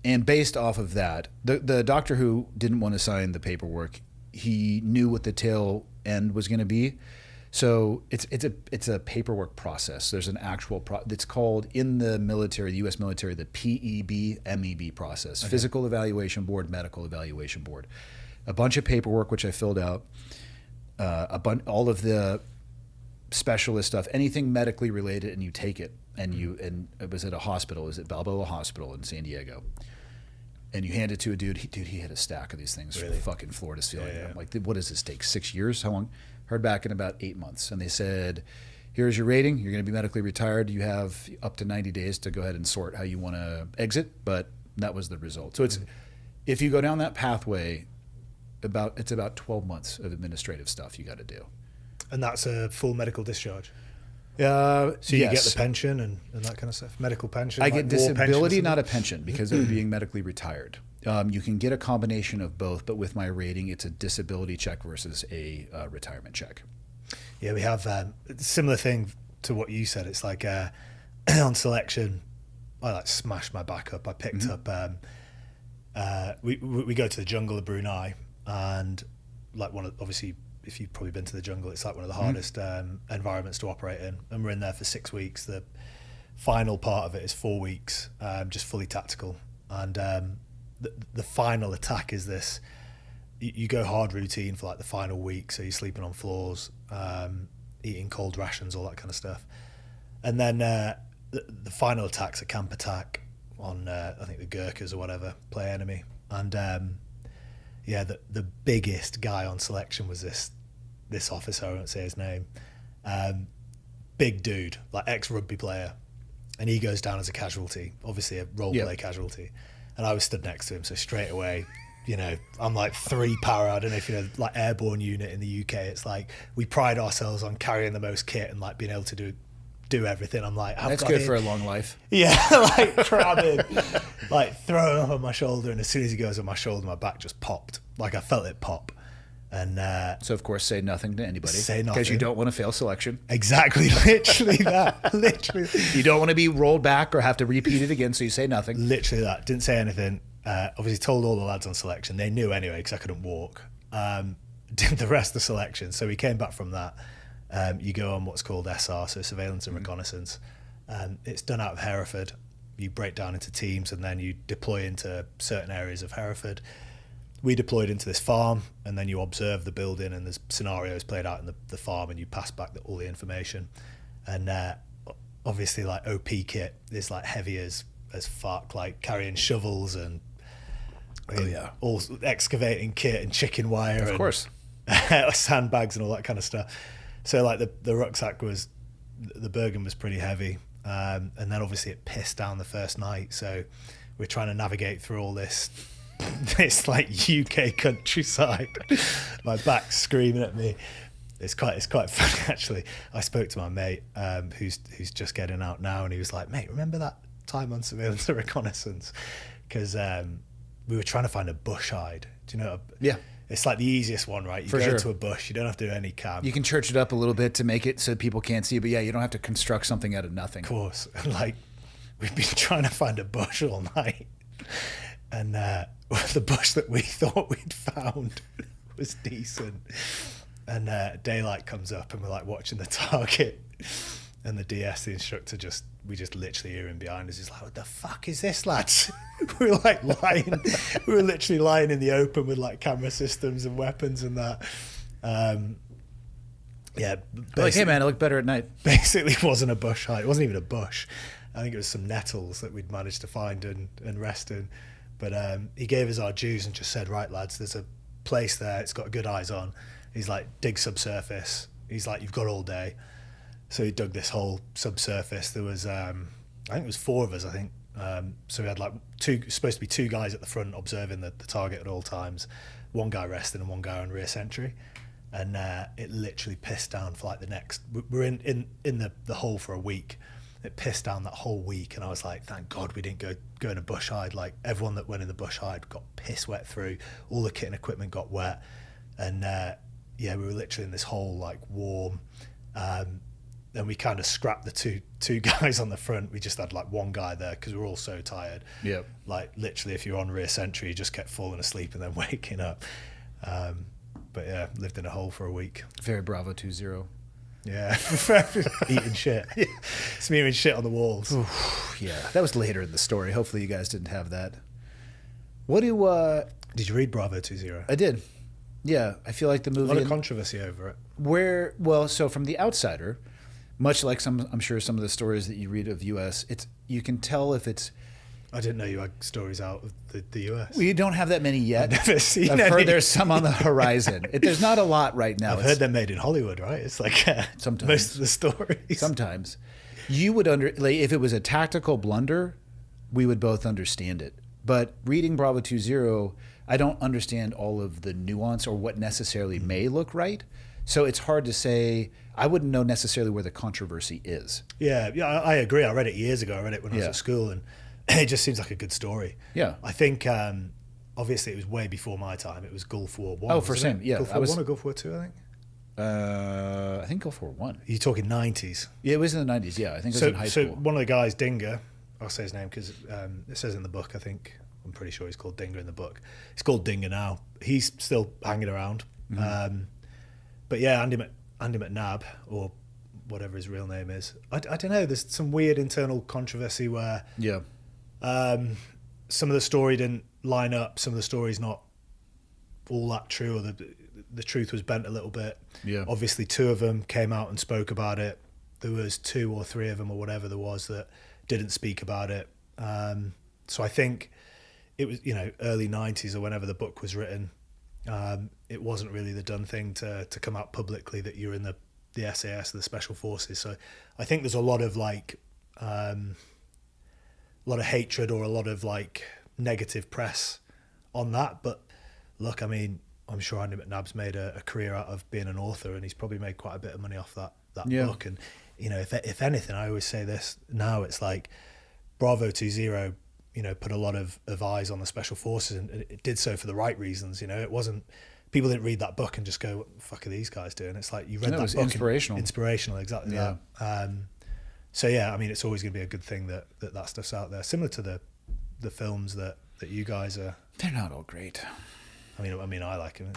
And based off of that, the doctor who didn't want to sign the paperwork, he knew what the tail end was going to be. So it's a paperwork process. There's an actual it's called in the military, the U.S. military, the PEB-MEB process, Physical Evaluation Board, Medical Evaluation Board. A bunch of paperwork which I filled out, all of the specialist stuff, anything medically related, and you take it. And it was at a hospital. It was at Balboa Hospital in San Diego. And you hand it to a dude. He had a stack of these things from the fucking floor to ceiling. Yeah. I'm like, what does this take? 6 years? How long? Heard back in about 8 months. And they said, here's your rating. You're going to be medically retired. You have up to 90 days to go ahead and sort how you want to exit. But that was the result. So it's if you go down that pathway, it's about 12 months of administrative stuff you got to do. And that's a full medical discharge. So you get the pension and that kind of stuff, medical pension. I get disability, not a pension, because of being medically retired. You can get a combination of both, but with my rating, it's a disability check versus a retirement check. Yeah, we have a similar thing to what you said. It's like on selection, I smashed my back up. I picked up. We go to the jungle of Brunei, and obviously, if you've probably been to the jungle, it's like one of the hardest environments to operate in. And we're in there for 6 weeks. The final part of it is 4 weeks, just fully tactical. And the final attack is this. You go hard routine for like the final week. So you're sleeping on floors, eating cold rations, all that kind of stuff. And then the final attack's a camp attack on, I think, the Gurkhas or whatever, play enemy. And the biggest guy on selection was this officer, I won't say his name, big dude, like ex-rugby player, and he goes down as a casualty, obviously a role-play casualty, and I was stood next to him, so straight away, I'm like 3 para, I don't know if you know, like airborne unit in the UK, it's like we pride ourselves on carrying the most kit and like being able to do everything. I'm like, that's good for a long life. Yeah, like crabbing, like throwing him on my shoulder, and as soon as he goes on my shoulder, my back just popped. Like I felt it pop. And so of course, say nothing to anybody. Say nothing. Because you don't want to fail selection. Exactly, literally that. Literally. You don't want to be rolled back or have to repeat it again, so you say nothing. Literally that. Didn't say anything. Obviously told all the lads on selection. They knew anyway because I couldn't walk. Did the rest of the selection. So we came back from that. You go on what's called SR, so surveillance and reconnaissance. It's done out of Hereford. You break down into teams and then you deploy into certain areas of Hereford. We deployed into this farm, and then you observe the building and there's scenarios played out in the farm, and you pass back all the information. and obviously like OP kit is like heavy as fuck, like carrying shovels and all excavating kit and chicken wire, of course, sandbags and all that kind of stuff. So like the rucksack was, the Bergen was pretty heavy, and then obviously it pissed down the first night, so we're trying to navigate through all this like UK countryside. My back's screaming at me. It's quite funny actually. I spoke to my mate who's just getting out now, and he was like, mate, remember that time on surveillance and reconnaissance? Because we were trying to find a bush hide. Do you know? Yeah. It's like the easiest one, right? You go into a bush, you don't have to do any cam. You can church it up a little bit to make it so people can't see, but yeah, you don't have to construct something out of nothing. Of course. And like, we've been trying to find a bush all night, and the bush that we thought we'd found was decent. And daylight comes up, and we're like watching the target, and the DS, the instructor, we just literally hear him behind us. He's like, "What the fuck is this, lads?" we were like lying, we were literally lying in the open with like camera systems and weapons and that. Like, hey man, I look better at night. Basically, it wasn't a bush hide. It wasn't even a bush. I think it was some nettles that we'd managed to find and rest in. But he gave us our dues and just said, "Right, lads, there's a place there. It's got good eyes on." He's like, "Dig subsurface." He's like, "You've got all day." So he dug this whole subsurface. There was, I think it was 4 of us, I think. So we had like supposed to be 2 guys at the front observing the target at all times, 1 guy resting and 1 guy on rear sentry. And it literally pissed down for like the next, we're in the hole for a week. It pissed down that whole week, and I was like, thank God we didn't go in a bush hide. Like, everyone that went in the bush hide got piss wet through, all the kit and equipment got wet. And we were literally in this hole, like warm. Then we kind of scrapped the two guys on the front. We just had like 1 guy there because we were all so tired. Yeah. Like literally, if you're on rear sentry, you just kept falling asleep and then waking up. But yeah, lived in a hole for a week. Very Bravo 2-0. Yeah. Eating shit. Smearing shit on the walls. Oof, yeah. That was later in the story. Hopefully you guys didn't have that. Did you read Bravo 2-0? I did. Yeah. I feel like the movie. A lot of controversy over it. So from the outsider, much like I'm sure some of the stories that you read of US, you can tell if it's. I didn't know you had stories out of the US. We don't have that many yet. I've never seen I've heard there's some on the horizon. There's not a lot right now. I've heard they're made in Hollywood, right? It's like sometimes most of the stories. Sometimes. You would if it was a tactical blunder, we would both understand it. But reading Bravo 2-0, I don't understand all of the nuance or what necessarily may look right. So it's hard to say. I wouldn't know necessarily where the controversy is. Yeah, I agree. I read it years ago. I read it when I was at school, and it just seems like a good story. Yeah. I think, obviously, it was way before my time. It was Gulf War I. Oh, for same. Yeah. Gulf War I or Gulf War II, I think? I think Gulf War I. You're talking 90s? Yeah, it was in the 90s, yeah. I think it was in high school. So one of the guys, Dinger, I'll say his name because it says in the book, I think, I'm pretty sure he's called Dinger in the book. He's called Dinger now. He's still hanging around. Mm-hmm. But yeah, Andy McNabb, or whatever his real name is. I don't know. There's some weird internal controversy where some of the story didn't line up. Some of the story's not all that true, or the truth was bent a little bit. Yeah. Obviously, 2 of them came out and spoke about it. There was 2 or 3 of them, or whatever there was, that didn't speak about it. So I think it was, early 90s or whenever the book was written. It wasn't really the done thing to come out publicly that you're in the SAS, the Special Forces. So I think there's a lot of hatred or a lot of like negative press on that. But look, I mean, I'm sure Andy McNabb's made a career out of being an author, and he's probably made quite a bit of money off that book. And if anything, I always say this now, it's like Bravo 2-0. Put a lot of eyes on the Special Forces, and it did so for the right reasons. It wasn't, people didn't read that book and just go, what the fuck are these guys doing? It's like, you read that book. It was inspirational. Inspirational, exactly that. So yeah, I mean, it's always going to be a good thing that stuff's out there. Similar to the films that you guys are. They're not all great. I mean, I like them.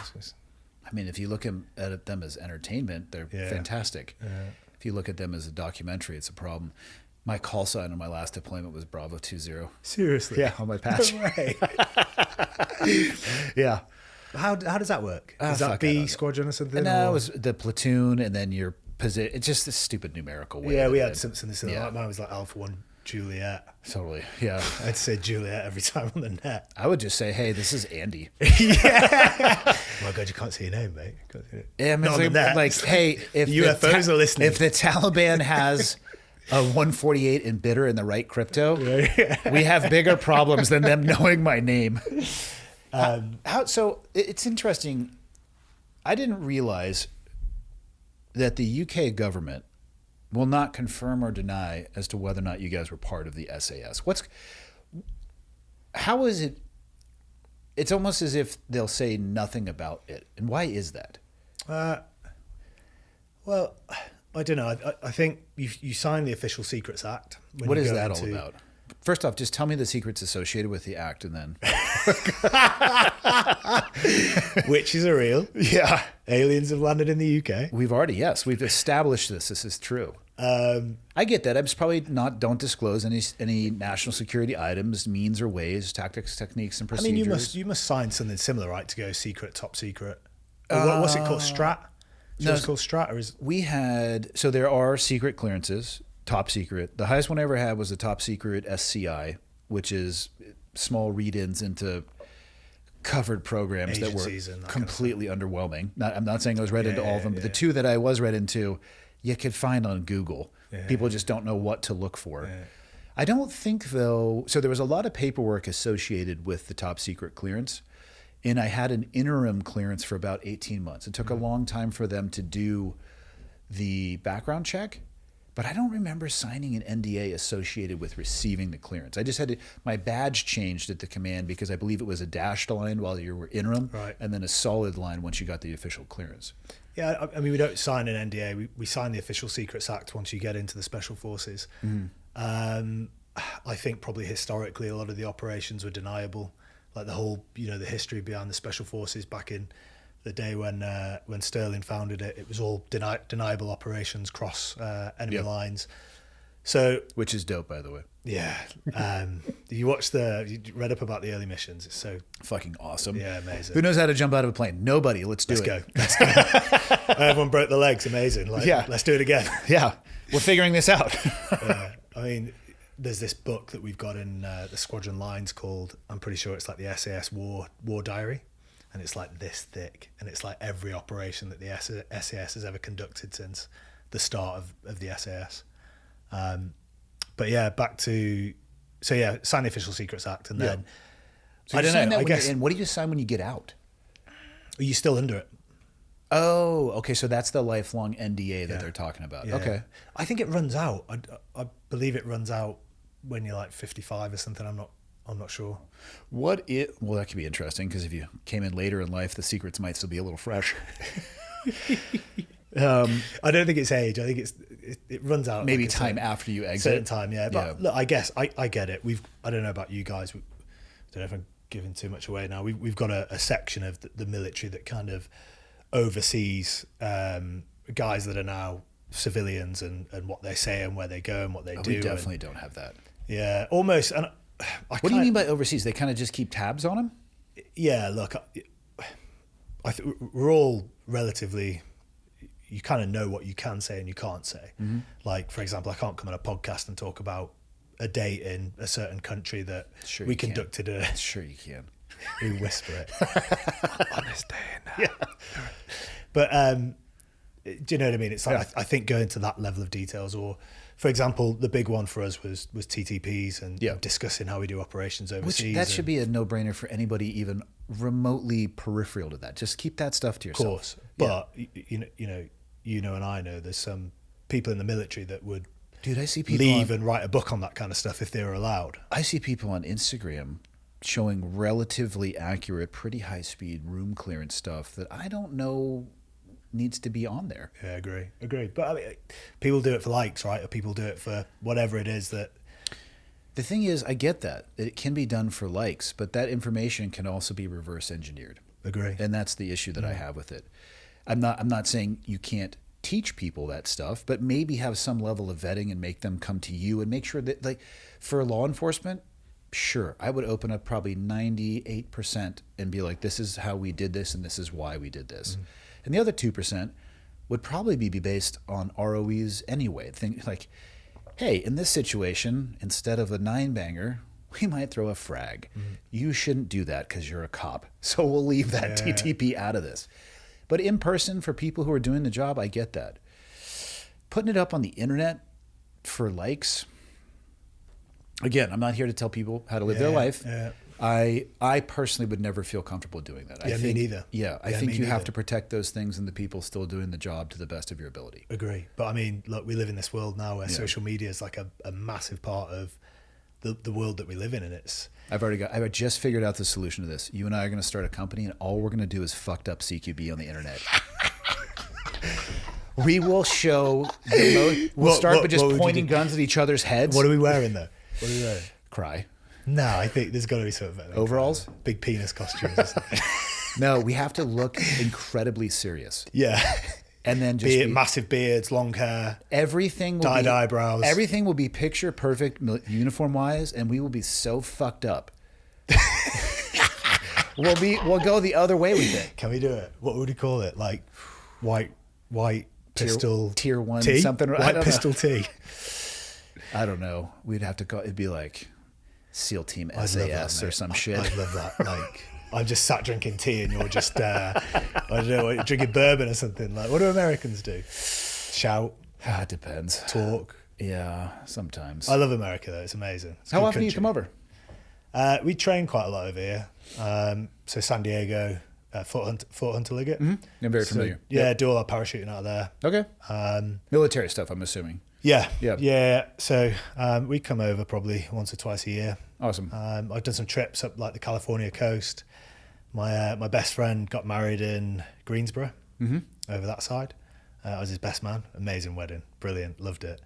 If you look at them as entertainment, they're fantastic. Yeah. If you look at them as a documentary, it's a problem. My call sign on my last deployment was Bravo 2-0. Seriously? Yeah, on my patch. No way. Yeah. How does that work? Is that B squadron or something? No, it was the platoon, and then your position. It's just a stupid numerical way. Yeah, we had something this. Yeah. Like mine was like Alpha 1 Juliet. Totally. Yeah. I'd say Juliet every time on the net. I would just say, hey, this is Andy. Oh my God, you can't see your name, mate. Can't see it. Yeah, I mean, Not on the net. like, hey, if UFOs are listening. If the Taliban has a 148 in bidder in the right crypto, we have bigger problems than them knowing my name. So it's interesting. I didn't realize that the UK government will not confirm or deny as to whether or not you guys were part of the SAS. How is it? It's almost as if they'll say nothing about it. And why is that? Well, I don't know. I think you sign the Official Secrets Act. What is that all about? First off, just tell me the secrets associated with the act, and then Witches are real. yeah, Aliens have landed in the UK. we've established this. This is true. I get that. I'm just probably don't disclose any national security items, means or ways, tactics, techniques, and I procedures. mean, you must sign something similar, right, to go secret, top secret. Or what's it called? Strat? No, It's called Strat, or is We had, so there are secret clearances, top secret. The highest one I ever had was the top secret SCI, which is small read-ins into covered programs that were Agencies and that completely underwhelming. I'm not saying I was read into all of them, but the two that I was read into, you could find on Google. People just don't know what to look for. I don't think, though, so there was a lot of paperwork associated with the top secret clearance. And I had an interim clearance for about 18 months. It took a long time for them to do the background check, but I don't remember signing an NDA associated with receiving the clearance. I just had my badge changed at the command because I believe it was a dashed line while you were interim, Right. and then a solid line once you got the official clearance. Yeah, I mean, we don't sign an NDA. We sign the Official Secrets Act once you get into the Special Forces. I think probably historically a lot of the operations were deniable. Like the whole, the history behind the Special Forces back in the day when Sterling founded it, it was all deniable operations cross enemy lines. So, Which is dope, by the way. yeah, you read up about the early missions. It's so Fucking awesome. Yeah, amazing. Who knows how to jump out of a plane? Nobody. Let's do it. go. Everyone broke their legs. Amazing. Like, Yeah. let's do it again. Yeah, we're figuring this out. I mean, there's this book that we've got in the squadron lines called, I'm pretty sure it's like the SAS War Diary, and it's like this thick, and it's like every operation that the SAS has ever conducted since the start of the SAS. But yeah, sign the Official Secrets Act, and then So I don't know. I guess And what do you sign when you get out? are you still under it? Oh, okay. So that's the lifelong NDA that they're talking about. Yeah. Okay. I think it runs out. I believe it runs out when you're like 55 or something. I'm not sure. Well, that could be interesting because if you came in later in life, the secrets might still be a little fresh. I don't think it's age. I think it runs out. Maybe like a time after you exit. certain time. Yeah, but look, I guess I get it. I don't know about you guys. I don't know if I'm giving too much away now. We've got a section of the military that kind of oversees guys that are now civilians and what they say and where they go and what they do. We definitely don't have that. Yeah, almost. And What do you mean by overseas? They kind of just keep tabs on them? Yeah, look, we're all relatively. You kind of know what you can say and you can't say. Mm-hmm. Like, for example, I can't come on a podcast and talk about a date in a certain country that we conducted Sure you can. We whisper it. On this day and yeah. But do you know what I mean? It's like I think going to that level of details, or for example, the big one for us was TTPs and discussing how we do operations overseas. That should be a no-brainer for anybody even remotely peripheral to that. Just keep that stuff to yourself. Of course, but you know, and I know there's some people in the military that would I see people leave and write a book on that kind of stuff if they were allowed. I see people on Instagram showing relatively accurate, pretty high-speed room clearance stuff that I don't know needs to be on there. Yeah, agree. But I mean, people do it for likes, right? Or people do it for whatever it is that. The thing is, I get that it can be done for likes, but that information can also be reverse engineered. Agree. And that's the issue that I have with it. I'm not saying you can't teach people that stuff, but maybe have some level of vetting and make them come to you and make sure that, like, for law enforcement, sure, I would open up probably 98% and be like, this is how we did this and this is why we did this. Mm-hmm. And the other 2%, would probably be based on ROEs anyway. Think like, hey, in this situation, instead of a 9-banger, we might throw a frag. You shouldn't do that because you're a cop. So we'll leave that TTP out of this. But in person, for people who are doing the job, I get that. Putting it up on the internet for likes, again, I'm not here to tell people how to live their life. Yeah. I personally would never feel comfortable doing that. Yeah, me neither. Yeah, I think you have to protect those things and the people still doing the job to the best of your ability. Agree. But I mean, look, we live in this world now where social media is like a massive part of the world that we live in, and it's... I've just figured out the solution to this. You and I are going to start a company, and all we're going to do is fucked up CQB on the internet. We will show... We'll start by just pointing guns at each other's heads. What are we wearing, though? What are we wearing? Cry. No, I think there's got to be something better. Overalls? Big penis costumes or something. No, we have to look incredibly serious. Yeah. And then just massive beards, long hair, everything will dyed eyebrows. Everything will be picture perfect uniform wise, and we will be so fucked up. We'll go the other way with it. Can we do it? What would we call it? Like white pistol tier 1 tea? something. White pistol tea. I don't know. We'd have to call. It'd be like SEAL Team SAS or some shit. I'd love that. Like, I'm just sat drinking tea and you're just, I don't know, drinking bourbon or something. Like, what do Americans do? Shout? It depends. Talk? Yeah, sometimes. I love America though. It's amazing. It's How often do you come over? We train quite a lot over here. So San Diego, Fort Hunter Liggett. I'm very familiar. Yeah, do all our parachuting out of there. Okay. Military stuff, I'm assuming. Yeah. So we come over probably once or twice a year. Awesome. I've done some trips up like the California coast. My best friend got married in Greensboro, over that side. I was his best man. Amazing wedding, brilliant, loved it.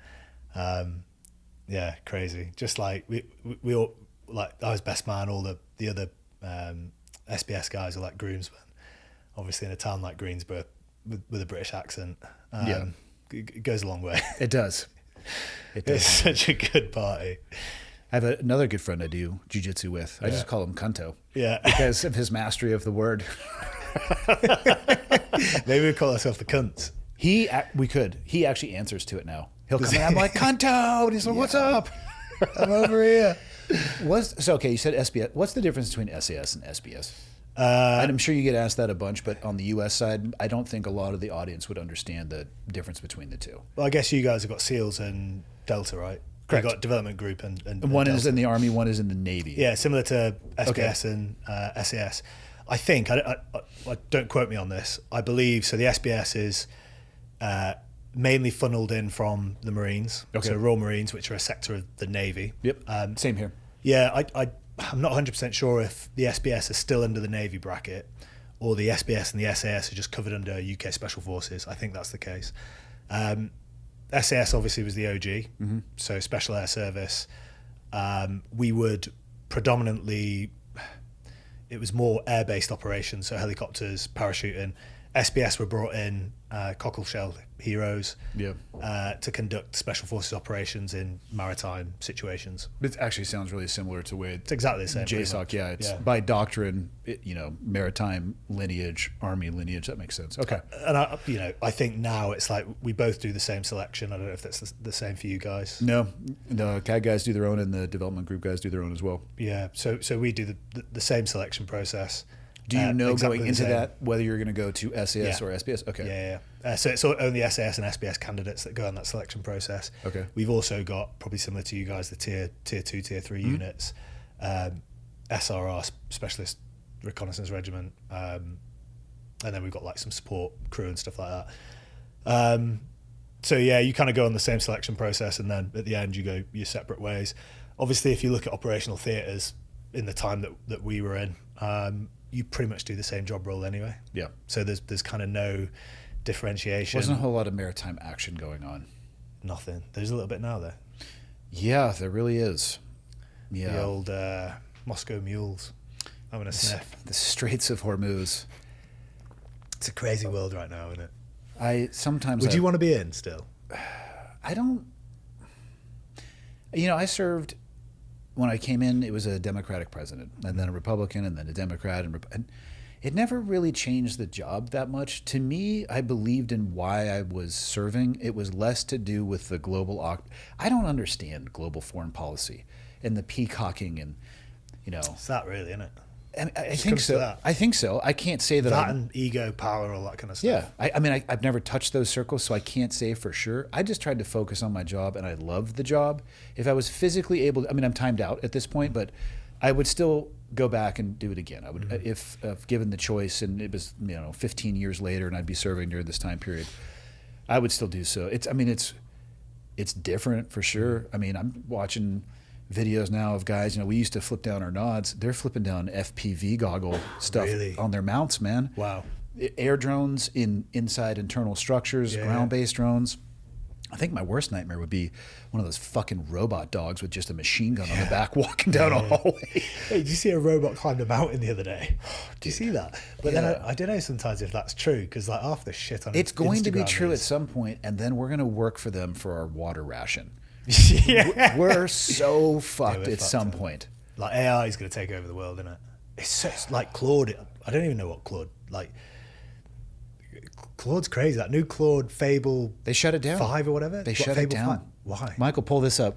Yeah, crazy. Just like we all, like I was best man. All the other SBS guys are like groomsmen. Obviously, in a town like Greensboro with a British accent, it goes a long way. It does. It's such a good party. I have another good friend I do jiu-jitsu with. I just call him Kunto. Yeah. Because of his mastery of the word. Maybe we call ourselves the cunts. We could. He actually answers to it now. He'll come in, I'm like, Kunto! And he's like, what's up? I'm over here. Okay, you said SBS. What's the difference between SAS and SBS? And I'm sure you get asked that a bunch, but on the U.S. side, I don't think a lot of the audience would understand the difference between the two. Well, I guess you guys have got SEALs and Delta, right? Correct. You've got development group and one Delta. is in the Army, one is in the Navy. Yeah, similar to SBS and SAS. I think, I don't quote me on this, I believe, so the SBS is mainly funneled in from the Marines. Okay. So Royal Marines, which are a sector of the Navy. Yep, same here. Yeah, I'm not 100% sure if the SBS is still under the Navy bracket or the SBS and the SAS are just covered under UK Special Forces. I think that's the case. SAS obviously was the OG, so Special Air Service. We would predominantly, it was more air-based operations, so helicopters, parachuting. SBS were brought in, cockle shell heroes, to conduct special forces operations in maritime situations. It actually sounds really similar to where it's exactly the same. JSOC, it's by doctrine, maritime lineage, Army lineage. That makes sense. Okay. And I think now it's like we both do the same selection. I don't know if that's the same for you guys. No, the CAD guys do their own, and the development group guys do their own as well. Yeah. So we do the same selection process. Do you know exactly going into that whether you're going to go to SAS or SBS? Okay. Yeah. So it's only SAS and SBS candidates that go on that selection process. Okay. We've also got, probably similar to you guys, the tier 2, tier 3 units, SRR, Specialist Reconnaissance Regiment, and then we've got like some support crew and stuff like that. So yeah, you kind of go on the same selection process, and then at the end you go your separate ways. Obviously, if you look at operational theatres in the time that we were in, you pretty much do the same job role anyway. Yeah. So there's kind of no differentiation. Wasn't a whole lot of maritime action going on. Nothing. There's a little bit now though. Yeah, there really is. Yeah. The old Moscow mules having a sniff. The Straits of Hormuz. It's a crazy world right now, isn't it? Would you want to be in still? I don't. I served. When I came in, it was a Democratic president, and then a Republican, and then a Democrat, and it never really changed the job that much. To me, I believed in why I was serving. It was less to do with the global. I don't understand global foreign policy and the peacocking and, It's that really, isn't it? And I think so. I think so. I can't say that. And ego, power, all that kind of stuff. Yeah. I mean, I've never touched those circles, so I can't say for sure. I just tried to focus on my job, and I loved the job. If I was physically able to, I mean, I'm timed out at this point, but I would still go back and do it again. I would, if given the choice, and it was 15 years later, and I'd be serving during this time period, I would still do so. It's different for sure. I mean, I'm watching videos now of guys, we used to flip down our nods. They're flipping down FPV goggle stuff on their mounts, man. Wow. Air drones inside internal structures, ground-based drones. I think my worst nightmare would be one of those fucking robot dogs with just a machine gun on the back walking down a hallway. Hey, did you see a robot climb a mountain the other day? Do you see that? But then I don't know sometimes if that's true, because like half the shit on it's going Instagram to be true at some point, and then we're going to work for them for our water ration. We're so fucked at some point. Like AI is going to take over the world, isn't it? It's like Claude. I don't even know what Claude Claude's crazy. That new Claude Fable. They shut it down. 5 or whatever. They shut it down. 5? Why? Michael, pull this up.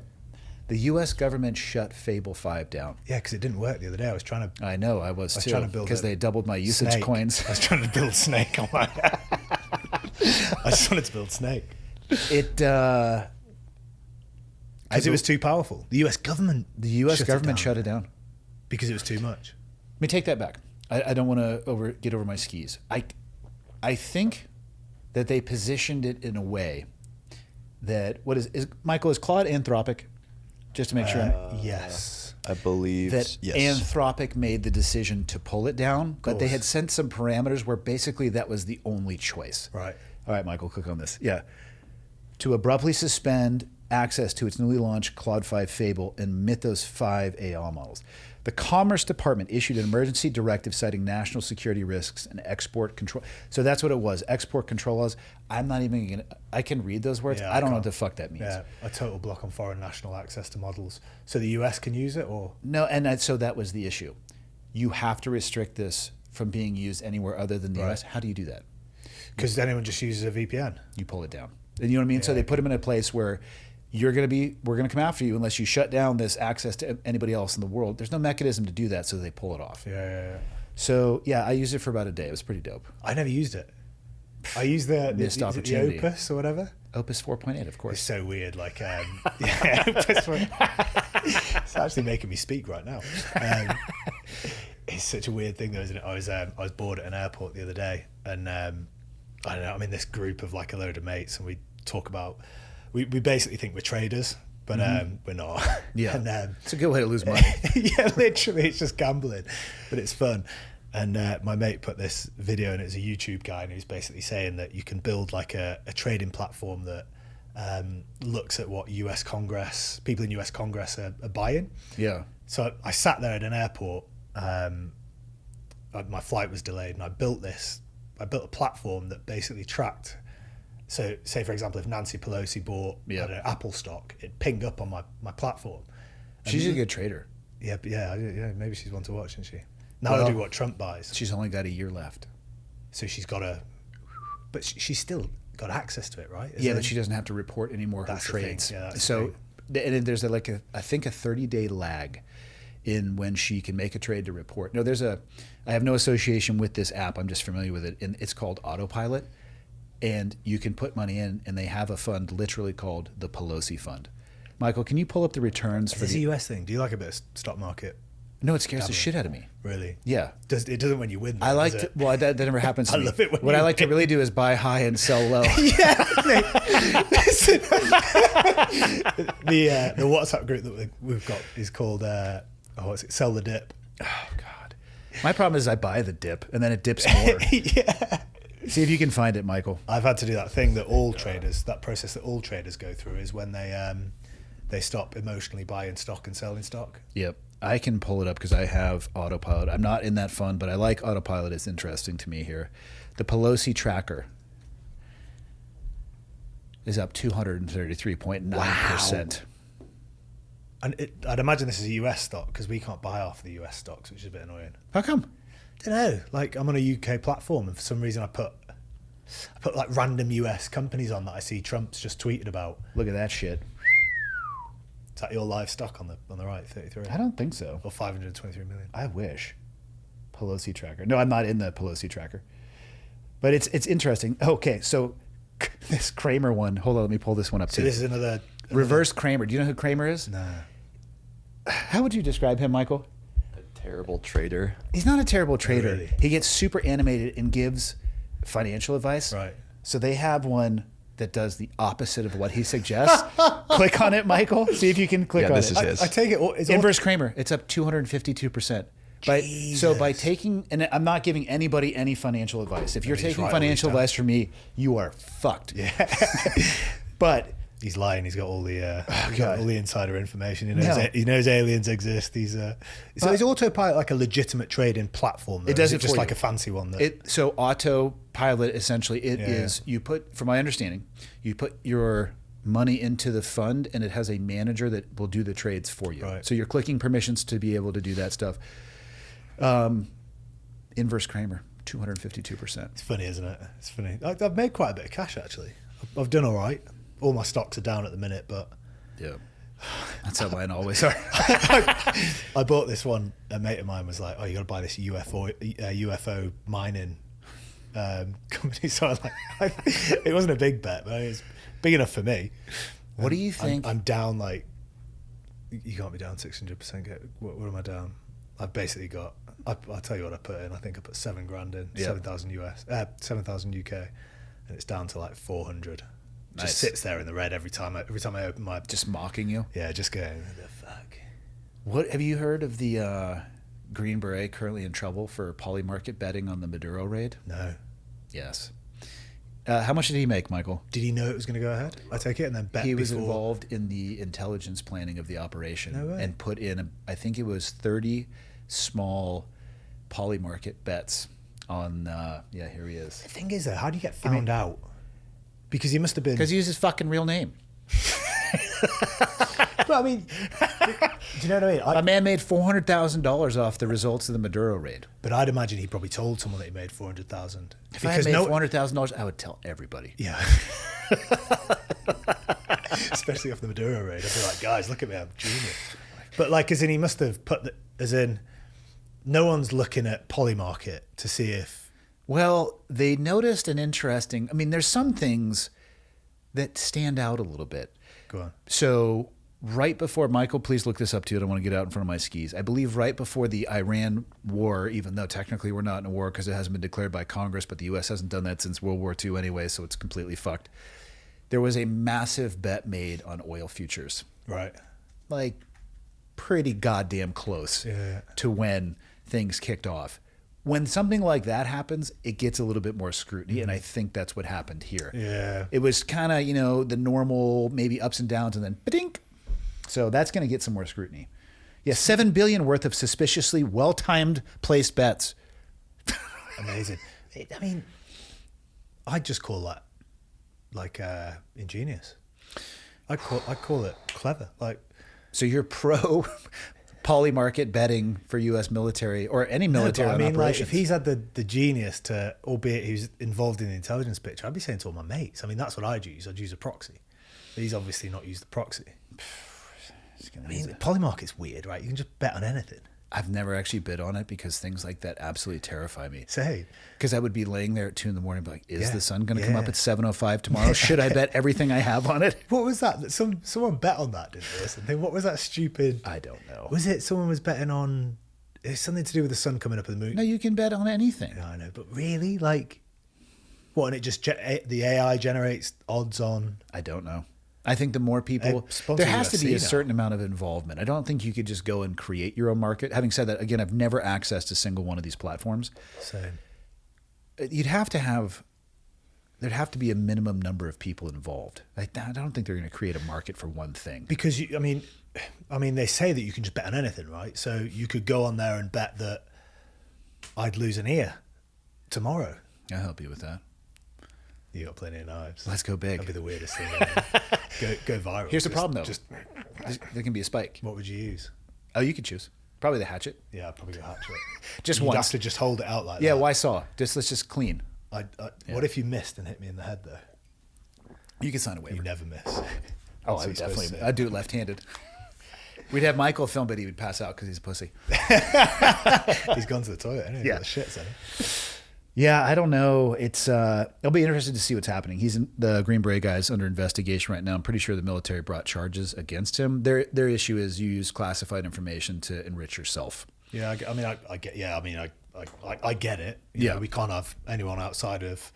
The U.S. government shut Fable 5 down. Yeah, because it didn't work the other day. I was trying to. I know, I was too. Trying to build because they doubled my usage Snake. coins. I was trying to build Snake on my. I just wanted to build Snake. It. Because it was too powerful. The U.S. government. The U.S. government shut it down because it was too much. Let me take that back. I don't want to get over my skis. I think that they positioned it in a way that Michael, is Claude Anthropic? Just to make sure. Yes. I believe that yes. Anthropic made the decision to pull it down, but they had sent some parameters where basically that was the only choice. Right. All right, Michael, click on this. Yeah. To abruptly suspend access to its newly launched Claude 5 Fable and Mythos 5 AI models. The Commerce Department issued an emergency directive citing national security risks and export control. So that's what it was, export control laws. I'm not even going to, I can read those words. Yeah, I don't know what the fuck that means. Yeah, a total block on foreign national access to models. So the US can use it or? No, and so that was the issue. You have to restrict this from being used anywhere other than the US. How do you do that? Because anyone just uses a VPN. You pull it down. And you know what I mean? So they put them in a place where we're going to come after you unless you shut down this access to anybody else in the world. There's no mechanism to do that, so they pull it off. Yeah. So, I used it for about a day. It was pretty dope. I never used it. I used the opportunity. Opus or whatever. Opus 4.8, of course. It's so weird. Like, Opus 4. It's actually making me speak right now. It's such a weird thing, though, isn't it? I was bored at an airport the other day, and I don't know. I'm in this group of like a load of mates, and we talk about. We basically think we're traders, but we're not. Yeah, and, it's a good way to lose money. Yeah, literally, it's just gambling, but it's fun. And my mate put this video, and it's a YouTube guy, and he's basically saying that you can build like a trading platform that looks at what US Congress, people in US Congress are buying. Yeah. So I sat there at an airport. My flight was delayed, and I built a platform that basically tracked. So, say for example, if Nancy Pelosi bought Apple stock, it'd ping up on my platform. She's a good trader. Yeah, maybe she's one to watch, isn't she? Now I do what Trump buys. She's only got a year left, so she's got but she's still got access to it, right? But she doesn't have to report any more her trades. Yeah, so, and there's I think a 30-day lag in when she can make a trade to report. No, I have no association with this app. I'm just familiar with it, and it's called Autopilot. And you can put money in, and they have a fund literally called the Pelosi Fund. Michael, can you pull up the returns for the US thing? Do you like a bit of stock market? No, it scares the shit out of me. Really? Yeah. It doesn't when you win. Though, I like to. Well, that never happens to me. I love it when what I like to really do is buy high and sell low. Yeah. Listen, the WhatsApp group that we've got is called Sell the Dip. Oh God. My problem is I buy the dip and then it dips more. Yeah. See if you can find it, Michael. I've had to do that thing that that process that all traders go through is when they stop emotionally buying stock and selling stock. Yep. I can pull it up because I have Autopilot. I'm not in that fund, but I like Autopilot. It's interesting to me here. The Pelosi tracker is up 233.9%. Wow. And I'd imagine this is a US stock because we can't buy off the US stocks, which is a bit annoying. How come? don't know. Like I'm on a UK platform, and for some reason I put like random US companies on that I see Trump's just tweeted about. Look at that shit. Is that your live stock on the right, 33? I don't think so. Or 523 million. I wish. Pelosi tracker. No, I'm not in the Pelosi tracker. But it's interesting. Okay, so this Kramer one. Hold on, let me pull this one up So too. this is another Reverse Kramer. Do you know who Kramer is? Nah. How would you describe him, Michael? A terrible trader. He's not a terrible trader. really? He gets super animated and gives financial advice. Right. So they have one that does the opposite of what he suggests. Click on it, Michael. See if you can click on this it. is his. I take it. It's Inverse Kramer. It's up 252%. So by Jesus. taking, and I'm not giving anybody any financial advice. If you're he's taking right all financial the time. advice from me, you are fucked. Yeah. But He's lying. He's got all the God. all the insider information. No. He knows aliens exist. So is Autopilot like a legitimate trading platform? Though? It does Is it just for like you. a fancy one. That, so Autopilot essentially is you put, from my understanding, you put your money into the fund and it has a manager that will do the trades for you. Right. So you're clicking permissions to be able to do that stuff. Inverse Kramer, 252%. It's funny, isn't it? It's funny. I've made quite a bit of cash actually. I've done all right. All my stocks are down at the minute, but Yeah. That's how mine always are. I bought this one. A mate of mine was like, "Oh, you got to buy this UFO mining company." So I was like, it wasn't a big bet, but it was big enough for me. What do you think? I'm down like you can't be down 600%. What am I down? I've basically got. I'll tell you what I put in. I think I put $7,000 in, Yeah. 7,000 UK, and it's down to like 400. Nice. Just sits there in the red every time I open my. Just mocking you? Yeah, just going, what the fuck. What have you heard of the Green Beret currently in trouble for polymarket betting on the Maduro raid? No. Yes. How much did he make, Michael? Did he know it was going to go ahead? I take it and then bet He was before. involved in the intelligence planning of the operation No way. and put in, I think it was 30 small polymarket bets on, yeah, here he is. The thing is, though, how do you get found out? Because he must have been. Because he used his fucking real name. But I mean, do you know what I mean? A man made $400,000 off the results of the Maduro raid. But I'd imagine he probably told someone that he made 400,000. If I had made $400,000, I would tell everybody. Yeah. Especially off the Maduro raid. I'd be like, guys, look at me, I'm genius. But like, as in, he must have put, as in, no one's looking at Polymarket to see if. Well, they noticed an interesting, I mean, there's some things that stand out a little bit. Go on. So right before, Michael, please look this up too. I don't want to get out in front of my skis. I believe right before the Iran war, even though technically we're not in a war because it hasn't been declared by Congress, but the U.S. hasn't done that since World War II anyway, so it's completely fucked. There was a massive bet made on oil futures. Right. Like pretty goddamn close to when things kicked off. When something like that happens, it gets a little bit more scrutiny, and I think that's what happened here. Yeah. It was kind of, the normal maybe ups and downs, and then ba-dink. So that's going to get some more scrutiny. Yeah, $7 billion worth of suspiciously well-timed placed bets. Amazing. I mean, I'd just call that like ingenious. I'd call it clever. Like, So you're pro polymarket betting for U.S. military or any military I mean, like, operations. if he's had the genius to, albeit he's involved in the intelligence picture, I'd be saying to all my mates. I mean, that's what I'd use. I'd use a proxy. But he's obviously not used the proxy. I mean, Polymarket's weird, right? You can just bet on anything. I've never actually bid on it because things like that absolutely terrify me. Say, Because I would be laying there at 2 a.m. and be like, is the sun going to come Yeah. up at 7:05 tomorrow? Should I bet everything I have on it? what was that? Someone bet on that, didn't they? Or something. What was that stupid? I don't know. Was it someone was betting on? It's something to do with the sun coming up at the moon. No, you can bet on anything. Yeah, I know, but really, like, what? And it just the AI generates odds on. I don't know. I think the more people, sponsor there has to be UFC a now. certain amount of involvement. I don't think you could just go and create your own market. Having said that, again, I've never accessed a single one of these platforms. Same. There'd have to be a minimum number of people involved. I don't think they're going to create a market for one thing. Because I mean, they say that you can just bet on anything, right? So you could go on there and bet that I'd lose an ear tomorrow. I'll help you with that. You got plenty of knives. Let's go big. That'd be the weirdest thing. Go viral. Here's the problem, though. Just There can be a spike. what would you use? Oh, you could choose. Probably the hatchet. Yeah, I'd probably go hatchet. Just You'd once. have to just hold it out like Yeah, that. why saw? Let's just clean. What if you missed and hit me in the head, though? You can sign a waiver. You never miss. Oh, That's I would what you're supposed to definitely. say. I'd do it left-handed. We'd have Michael film, but he would pass out because he's a pussy. He's gone to the toilet, hasn't he? Yeah. Got the shits, hasn't he? Yeah, I don't know. It's I'll be interested to see what's happening. He's in the Green Beret guy's under investigation right now. I'm pretty sure the military brought charges against him. Their issue is you use classified information to enrich yourself. Yeah, I get. Yeah, I get it. You know, we can't have anyone outside of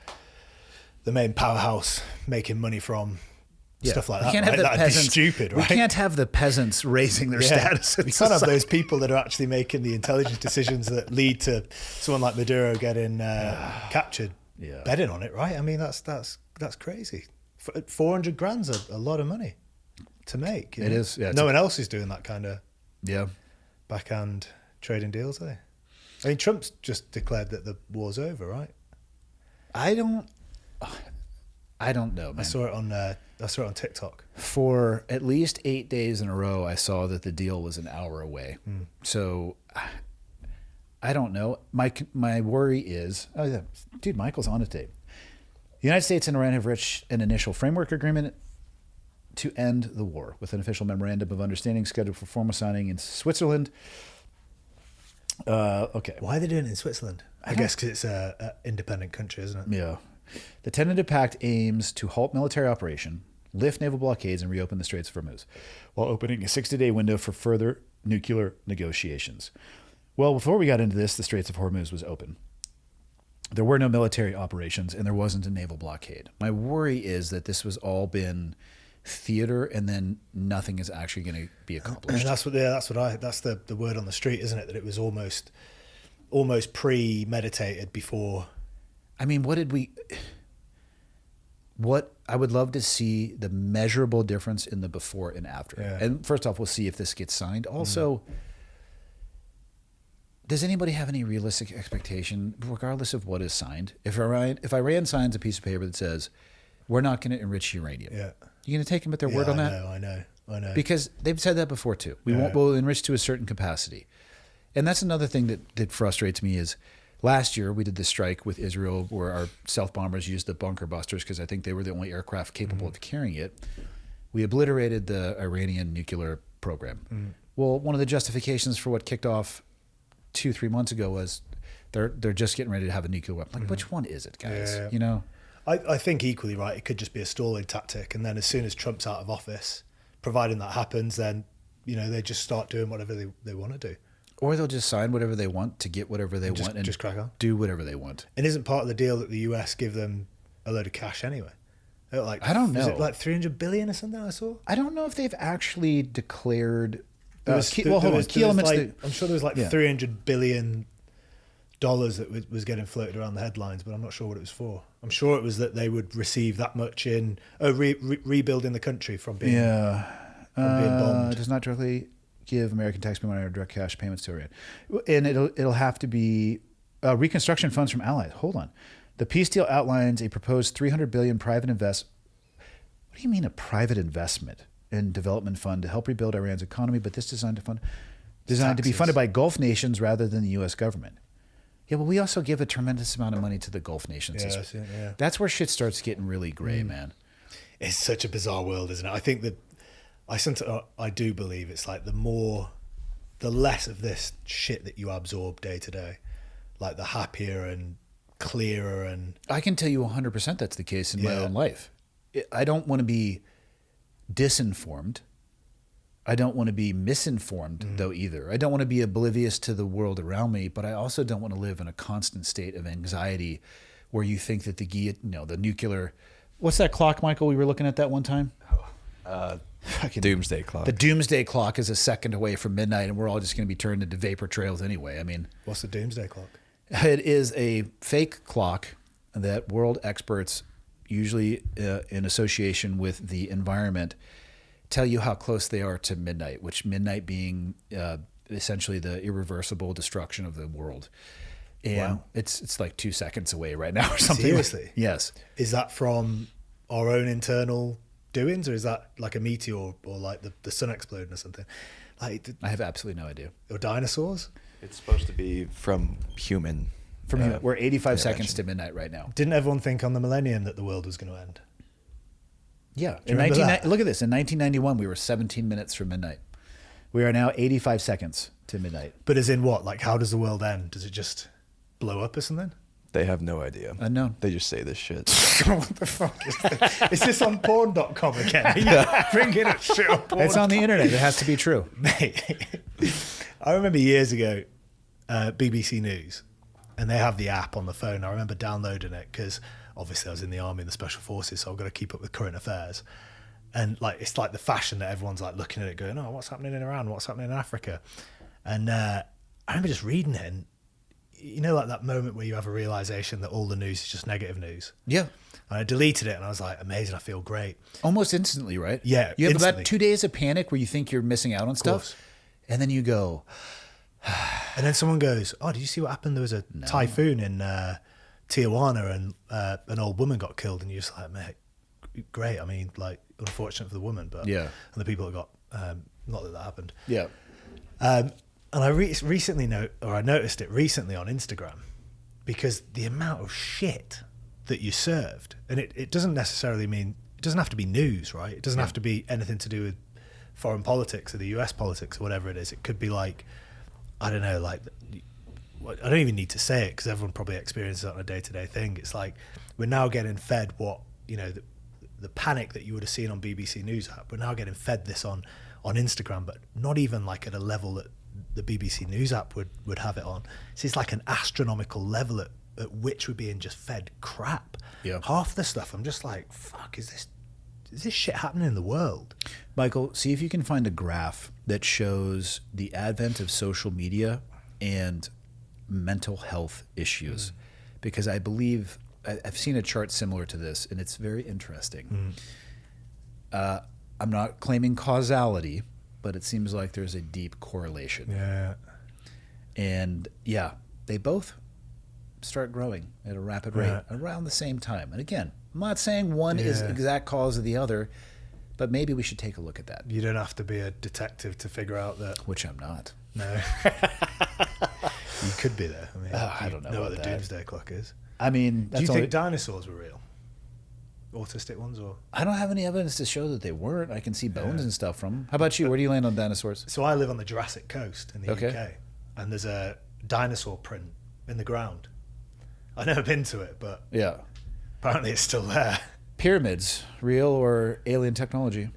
the main powerhouse making money from stuff like that. Can't right? have the That'd peasants. be stupid, right? We can't have the peasants raising their status. We can't have those people that are actually making the intelligence decisions that lead to someone like Maduro getting captured, betting on it, right? I mean, that's crazy. 400 grand's a lot of money to make. It is. Yeah, no one else is doing that kind of Yeah. backhand trading deals, are they? I mean, Trump's just declared that the war's over, right? I don't know, man. I saw it on TikTok. For at least 8 days in a row, I saw that the deal was an hour away. So I don't know. My worry is, oh yeah, dude, Michael's on it, Dave. The United States and Iran have reached an initial framework agreement to end the war, with an official memorandum of understanding scheduled for formal signing in Switzerland. Okay. Why are they doing it in Switzerland? I guess because it's an independent country, isn't it? Yeah. The tentative pact aims to halt military operation, lift naval blockades, and reopen the Straits of Hormuz, while opening a 60-day window for further nuclear negotiations. Well, before we got into this, the Straits of Hormuz was open. There were no military operations, and there wasn't a naval blockade. My worry is that this was all been theater, and then nothing is actually going to be accomplished. And that's the word on the street, isn't it? That it was almost premeditated before. I mean, what I would love to see the measurable difference in the before and after. Yeah. And first off, we'll see if this gets signed. Also, does anybody have any realistic expectation, regardless of what is signed? If Iran signs a piece of paper that says, we're not going to enrich uranium, you going to take them at their word on that? I know. Because they've said that before too. We'll enrich to a certain capacity. And that's another thing that frustrates me is last year we did this strike with Israel where our stealth bombers used the bunker busters because I think they were the only aircraft capable of carrying it. We obliterated the Iranian nuclear program. Well, one of the justifications for what kicked off 2-3 months ago was they're just getting ready to have a nuclear weapon. Like, which one is it, guys? Yeah. You know? I think equally, right, it could just be a stalling tactic, and then as soon as Trump's out of office, providing that happens, then, you know, they just start doing whatever they want to do. Or they'll just sign whatever they want to get whatever they want and just crack on. Do whatever they want. And isn't part of the deal that the US give them a load of cash anyway? Like, I don't know. Is it like 300 billion or something I saw? I don't know if they've actually declared. I'm sure there was like Yeah. $300 billion that was getting floated around the headlines, but I'm not sure what it was for. I'm sure it was that they would receive that much in rebuilding the country from being bombed. Does not directly give American taxpayer money or direct cash payments to Iran, and it'll have to be reconstruction funds from allies. Hold on, the peace deal outlines a proposed $300 billion private invest. What do you mean a private investment and development fund to help rebuild Iran's economy? But this designed to be funded by Gulf nations rather than the U.S. government. Yeah, well, we also give a tremendous amount of money to the Gulf nations. Yeah. That's where shit starts getting really gray, man. It's such a bizarre world, isn't it? I think that I do believe it's like the less of this shit that you absorb day to day, like the happier and clearer. And I can tell you 100% that's the case in my own life. I don't want to be disinformed. I don't want to be misinformed, though, either. I don't want to be oblivious to the world around me, but I also don't want to live in a constant state of anxiety where you think that the nuclear... What's that clock, Michael, we were looking at that one time? Doomsday clock. The doomsday clock is a second away from midnight, and we're all just going to be turned into vapor trails anyway. I mean... What's the doomsday clock? It is a fake clock that world experts, usually in association with the environment, tell you how close they are to midnight, which midnight being essentially the irreversible destruction of the world. And it's like 2 seconds away right now or something. Seriously? Yes. Is that from our own internal doings, or is that like a meteor or like the sun exploding or something? Like, I have absolutely no idea. or dinosaurs? It's supposed to be from human. We're 85 seconds to midnight right now. Didn't everyone think on the millennium that the world was going to end? Yeah. you remember that? Look at this. In 1991, we were 17 minutes from midnight. We are now 85 seconds to midnight. But as in what? Like, how does the world end? Does it just blow up or something? They have no idea. Unknown. They just say this shit. What the fuck is this? Is this on porn.com again? Are you bringing a shit on porn? It's on the internet. It has to be true. Mate, I remember years ago, BBC News, and they have the app on the phone. I remember downloading it because obviously I was in the army and the special forces, so I've got to keep up with current affairs. And like, it's like the fashion that everyone's like looking at it going, oh, what's happening in Iran? What's happening in Africa? And I remember just reading it, and you know, like that moment where you have a realization that all the news is just negative news. Yeah. And I deleted it and I was like, amazing, I feel great. Almost instantly, right? Yeah, You have instantly. about 2 days of panic where you think you're missing out on course. stuff. And then you go, And then someone goes, oh, did you see what happened? There was a typhoon in Tijuana and an old woman got killed. And you're just like, mate, great. I mean, like, unfortunate for the woman, but Yeah. and the people that got, not that happened. yeah. And I I noticed it recently on Instagram, because the amount of shit that you served, and it doesn't necessarily mean, it doesn't have to be news, right? It doesn't have to be anything to do with foreign politics or the US politics or whatever it is. It could be like, I don't know, like, I don't even need to say it because everyone probably experiences it on a day-to-day thing. It's like we're now getting fed what, you know, the panic that you would have seen on BBC News app. We're now getting fed this on Instagram, but not even like at a level that the BBC News app would have it on. So it's like an astronomical level at which we're being just fed crap. Yeah. Half the stuff I'm just like, fuck, is this shit happening in the world? Michael, see if you can find a graph that shows the advent of social media and mental health issues. Because I believe I've seen a chart similar to this, and it's very interesting. I'm not claiming causality, but it seems like there's a deep correlation. Yeah. And yeah, they both start growing at a rapid rate around the same time. And again, I'm not saying one is exact cause of the other, but maybe we should take a look at that. You don't have to be a detective to figure out that. Which I'm not. No. You could be there. I mean, I don't know what about the that. doomsday clock is. I mean, Do you think dinosaurs were real? Autistic ones, or? I don't have any evidence to show that they weren't. I can see bones and stuff from them. How about you? Where do you land on dinosaurs? So I live on the Jurassic coast in the Okay. UK, and there's a dinosaur print in the ground. I've never been to it, but Yeah. apparently it's still there. Pyramids, real or alien technology?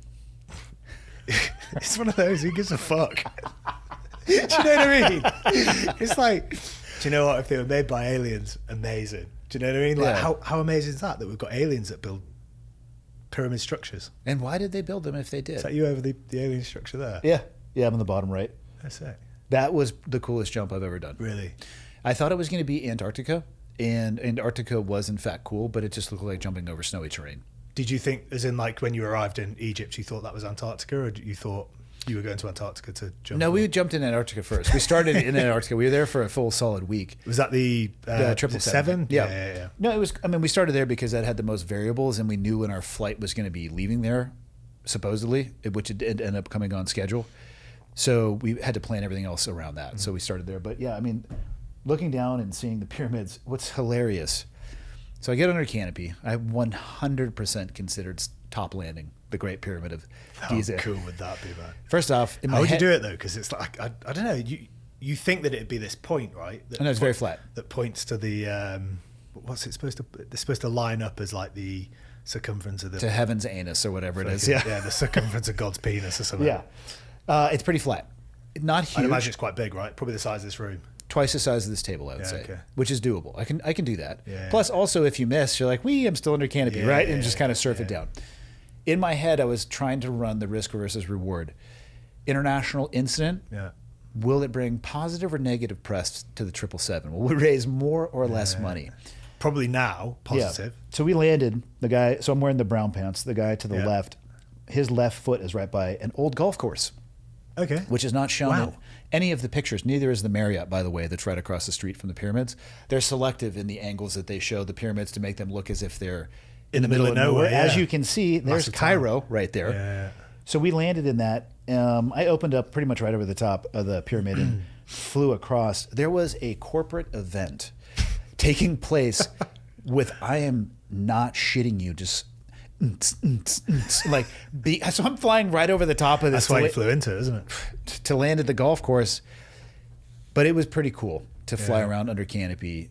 It's one of those, who gives a fuck? Do you know what I mean? It's like, do you know what, if they were made by aliens, amazing. Do you know what I mean? Like, Yeah. how amazing is that we've got aliens that build pyramid structures? And why did they build them if they did? Is that you over the alien structure there? Yeah. Yeah, I'm on the bottom right. That's it. That was the coolest jump I've ever done. Really? I thought it was going to be Antarctica, and Antarctica was in fact cool, but it just looked like jumping over snowy terrain. Did you think, as in like when you arrived in Egypt, you thought that was Antarctica, or you thought you were going to Antarctica to jump? No, we jumped in Antarctica first. We started in Antarctica. We were there for a full solid week. Was that the Triple was it seven? Yeah. No, it was. I mean, we started there because that had the most variables, and we knew when our flight was going to be leaving there, supposedly, which it did end up coming on schedule. So we had to plan everything else around that. So we started there. But yeah, I mean, looking down and seeing the pyramids, what's hilarious. So I get under canopy. I 100% considered top landing the Great Pyramid of Giza. How cool would that be, man? First off, in How my would you head, do it though? Because it's like I don't know. You think that it'd be this point, right? That I know it's very flat. That points to the what's it supposed to? It's supposed to line up as like the circumference of the to heaven's anus or whatever it is. Yeah, yeah, the circumference of God's penis or something. yeah. It's pretty flat. Not huge. I'd imagine it's quite big, right? Probably the size of this room. Twice the size of this table, I would Yeah, say, okay. which is doable. I can do that. Yeah. Plus, also, if you miss, you're like, I'm still under canopy, Yeah, right? And yeah, just kind of surf it down. In my head, I was trying to run the risk versus reward. International incident, Yeah. will it bring positive or negative press to the 777? Will we raise more or less money? Probably now positive. Yeah. So we landed, the guy, so I'm wearing the brown pants, the guy to the Yeah. left, his left foot is right by an old golf course, Okay. which is not shown Wow. in any of the pictures. Neither is the Marriott, by the way, that's right across the street from the pyramids. They're selective in the angles that they show the pyramids to make them look as if they're in the middle of nowhere. yeah. As you can see, there's Massive Cairo right there. Yeah. So we landed in that. I opened up pretty much right over the top of the pyramid and flew across. There was a corporate event taking place with, I am not shitting you, just like, so I'm flying right over the top of this. That's why you flew into it, isn't it? To land at the golf course. But it was pretty cool to fly around under canopy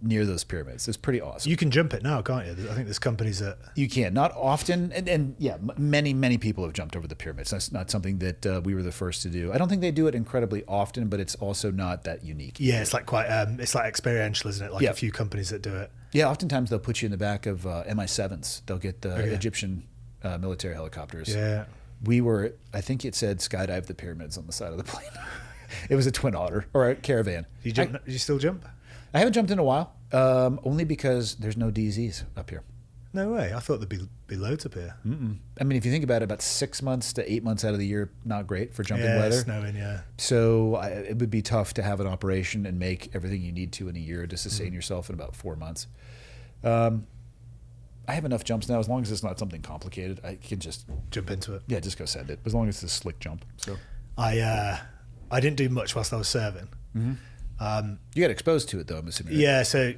near those pyramids. It's pretty awesome. You can jump it now, can't you? I think there's companies that... You can. Not often. And yeah, many people have jumped over the pyramids. That's not something that we were the first to do. I don't think they do it incredibly often, but it's also not that unique. Yeah, it's like quite... it's like experiential, isn't it? Like a few companies that do it. Yeah, oftentimes they'll put you in the back of Mi-7s. They'll get the Egyptian military helicopters. Yeah. We were, I think it said skydive the pyramids on the side of the plane. It was a Twin Otter or a Caravan. Do you still jump? I haven't jumped in a while, only because there's no DZs up here. No way. I thought there'd be loads up here. Mm-mm. I mean, if you think about it, about 6 months to 8 months out of the year, not great for jumping weather. Snowing, yeah. So it would be tough to have an operation and make everything you need to in a year to sustain yourself in about 4 months. I have enough jumps now. As long as it's not something complicated, I can just jump into it. Yeah, just go send it. As long as it's a slick jump. So I didn't do much whilst I was serving. Mm-hmm. You got exposed to it though, I'm assuming. Right? Yeah, so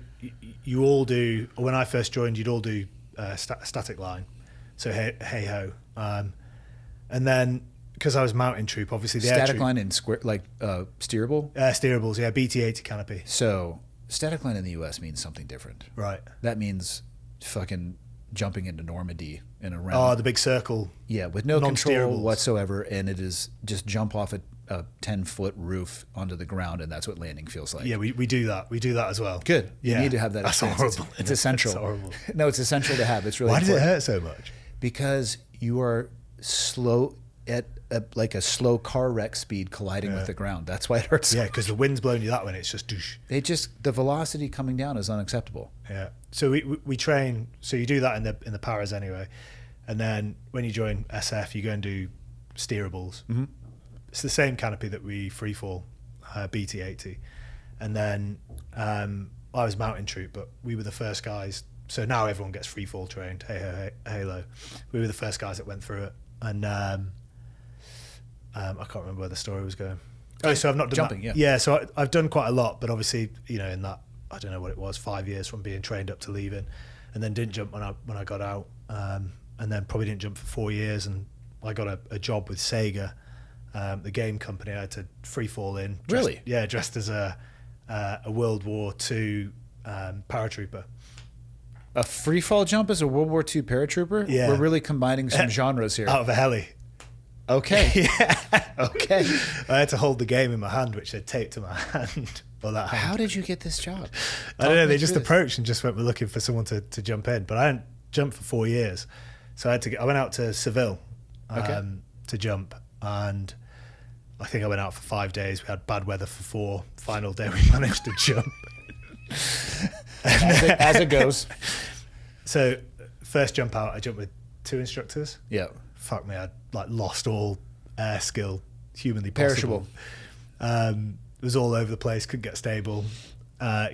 you all do. When I first joined, you'd all do static line. So hey ho, and then because I was mountain troop, obviously the static line in square like steerable. Steerables, yeah, BT-80 canopy. So static line in the U.S. means something different. Right. That means fucking jumping into Normandy in a round. Oh, the big circle. Yeah, with no control whatsoever, and it is just jump off a 10-foot roof onto the ground, and that's what landing feels like. Yeah, we do that. We do that as well. Good. Yeah. You need to have that. That's experience. horrible. It's essential. It's horrible. No, it's essential to have. It's really Why important. does it hurt so much? Because you are slow at like a slow car wreck speed colliding with the ground. That's why it hurts. Yeah, because the wind's blowing you that way, and it's just douche. The velocity coming down is unacceptable. Yeah. So we train. So you do that in the paras anyway, and then when you join SF, you go and do steerables. Mm-hmm. It's the same canopy that we freefall, BT-80, and then I was mountain troop, but we were the first guys. So now everyone gets freefall trained. Halo. We were the first guys that went through it, and I can't remember where the story was going. Oh, so I've not done jumping. That. Yeah. Yeah. So I've done quite a lot, but obviously, in that I don't know what it was, 5 years from being trained up to leaving, and then didn't jump when I got out, and then probably didn't jump for 4 years, and I got a job with Sega. The game company. I had to free fall in. Really? Yeah, dressed as a World War II paratrooper. A free fall jump as a World War II paratrooper? Yeah. We're really combining some genres here. Out of a heli. Okay. Yeah. Okay. I had to hold the game in my hand, which they'd taped to my hand. Or that hand. How did you get this job? I don't know. They just approached and just went, we're looking for someone to jump in. But I hadn't jumped for 4 years. So I went out to Seville to jump. And I think I went out for 5 days. We had bad weather for 4. Final day we managed to jump. As it goes. So first jump out, I jumped with 2 instructors. Yeah. Fuck me, I'd lost all air skill humanly possible. Perishable. It was all over the place, couldn't get stable.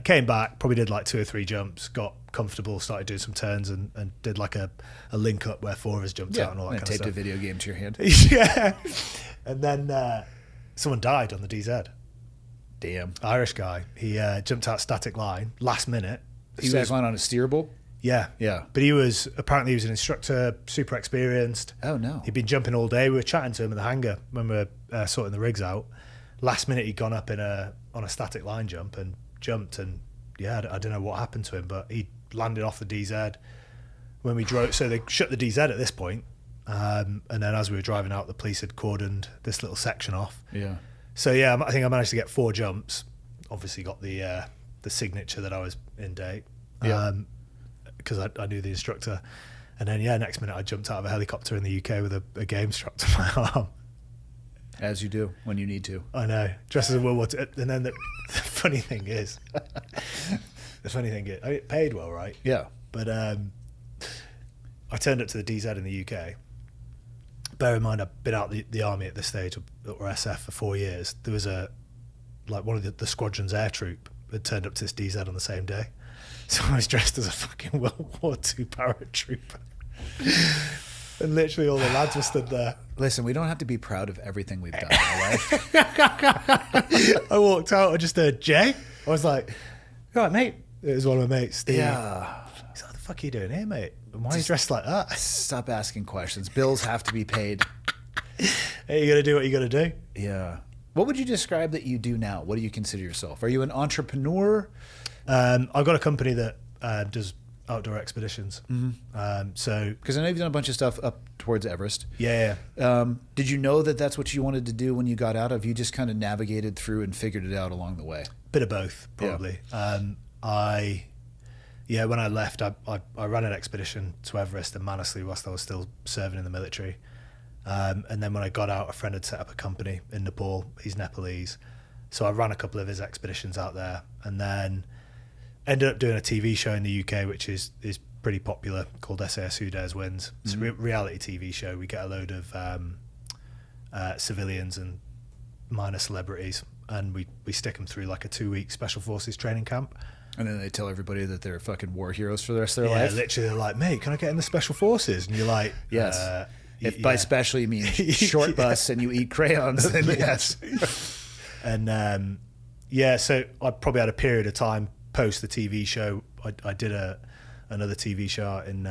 Came back, probably did 2 or 3 jumps, got comfortable, started doing some turns and did a link up where 4 of us jumped out and all that kind of taped stuff. a video game to your hand. Yeah. And then someone died on the DZ. Damn. Irish guy. He jumped out static line last minute. Static line on a steerable? Yeah. Yeah. But he was an instructor, super experienced. Oh, no. He'd been jumping all day. We were chatting to him in the hangar when we were sorting the rigs out. Last minute, he'd gone up on a static line jump and jumped. And yeah, I don't know what happened to him, but he landed off the DZ when we drove. So they shut the DZ at this point. And then as we were driving out, the police had cordoned this little section off. Yeah. So yeah, I think I managed to get 4 jumps. Obviously got the signature that I was in date. Yeah. Because I knew the instructor. And then, next minute I jumped out of a helicopter in the UK with a game strapped to my arm. As you do when you need to. I know. Dressed as a World War II. And then the funny thing is, it paid well, right? Yeah. But I turned up to the DZ in the UK. Bear in mind, I've been out the army at this stage, or SF, for 4 years. There was one of the squadron's air troop that turned up to this DZ on the same day. So I was dressed as a fucking World War II paratrooper. And literally all the lads were stood there. Listen, we don't have to be proud of everything we've done in our life. I walked out, I just heard Jay. I was like, all right, mate. It was one of my mates, Steve. Yeah. He's like, what the fuck are you doing here, mate? And why are you dressed like that? Stop asking questions. Bills have to be paid. Hey, you got to do what you got to do. Yeah. What would you describe that you do now? What do you consider yourself? Are you an entrepreneur? I've got a company that does outdoor expeditions. So, Because I know you've done a bunch of stuff up towards Everest. yeah. Did you know that that's what you wanted to do when you got out? Have you just kind of navigated through and figured it out along the way? Bit of both, probably. When I left, I ran an expedition to Everest and Manaslu whilst I was still serving in the military. And then when I got out, a friend had set up a company in Nepal. He's Nepalese. So I ran a couple of his expeditions out there and then ended up doing a TV show in the UK, which is pretty popular, called SAS Who Dares Wins. It's a reality TV show. We get a load of civilians and minor celebrities, and we stick them through like a 2-week special forces training camp. And then they tell everybody that they're fucking war heroes for the rest of their Yeah, life? literally, they're like, mate, can I get in the special forces? And you're like, Yes. If by yeah. special you mean short bus and you eat crayons, then yes. And so I probably had a period of time post the TV show. I did another TV show in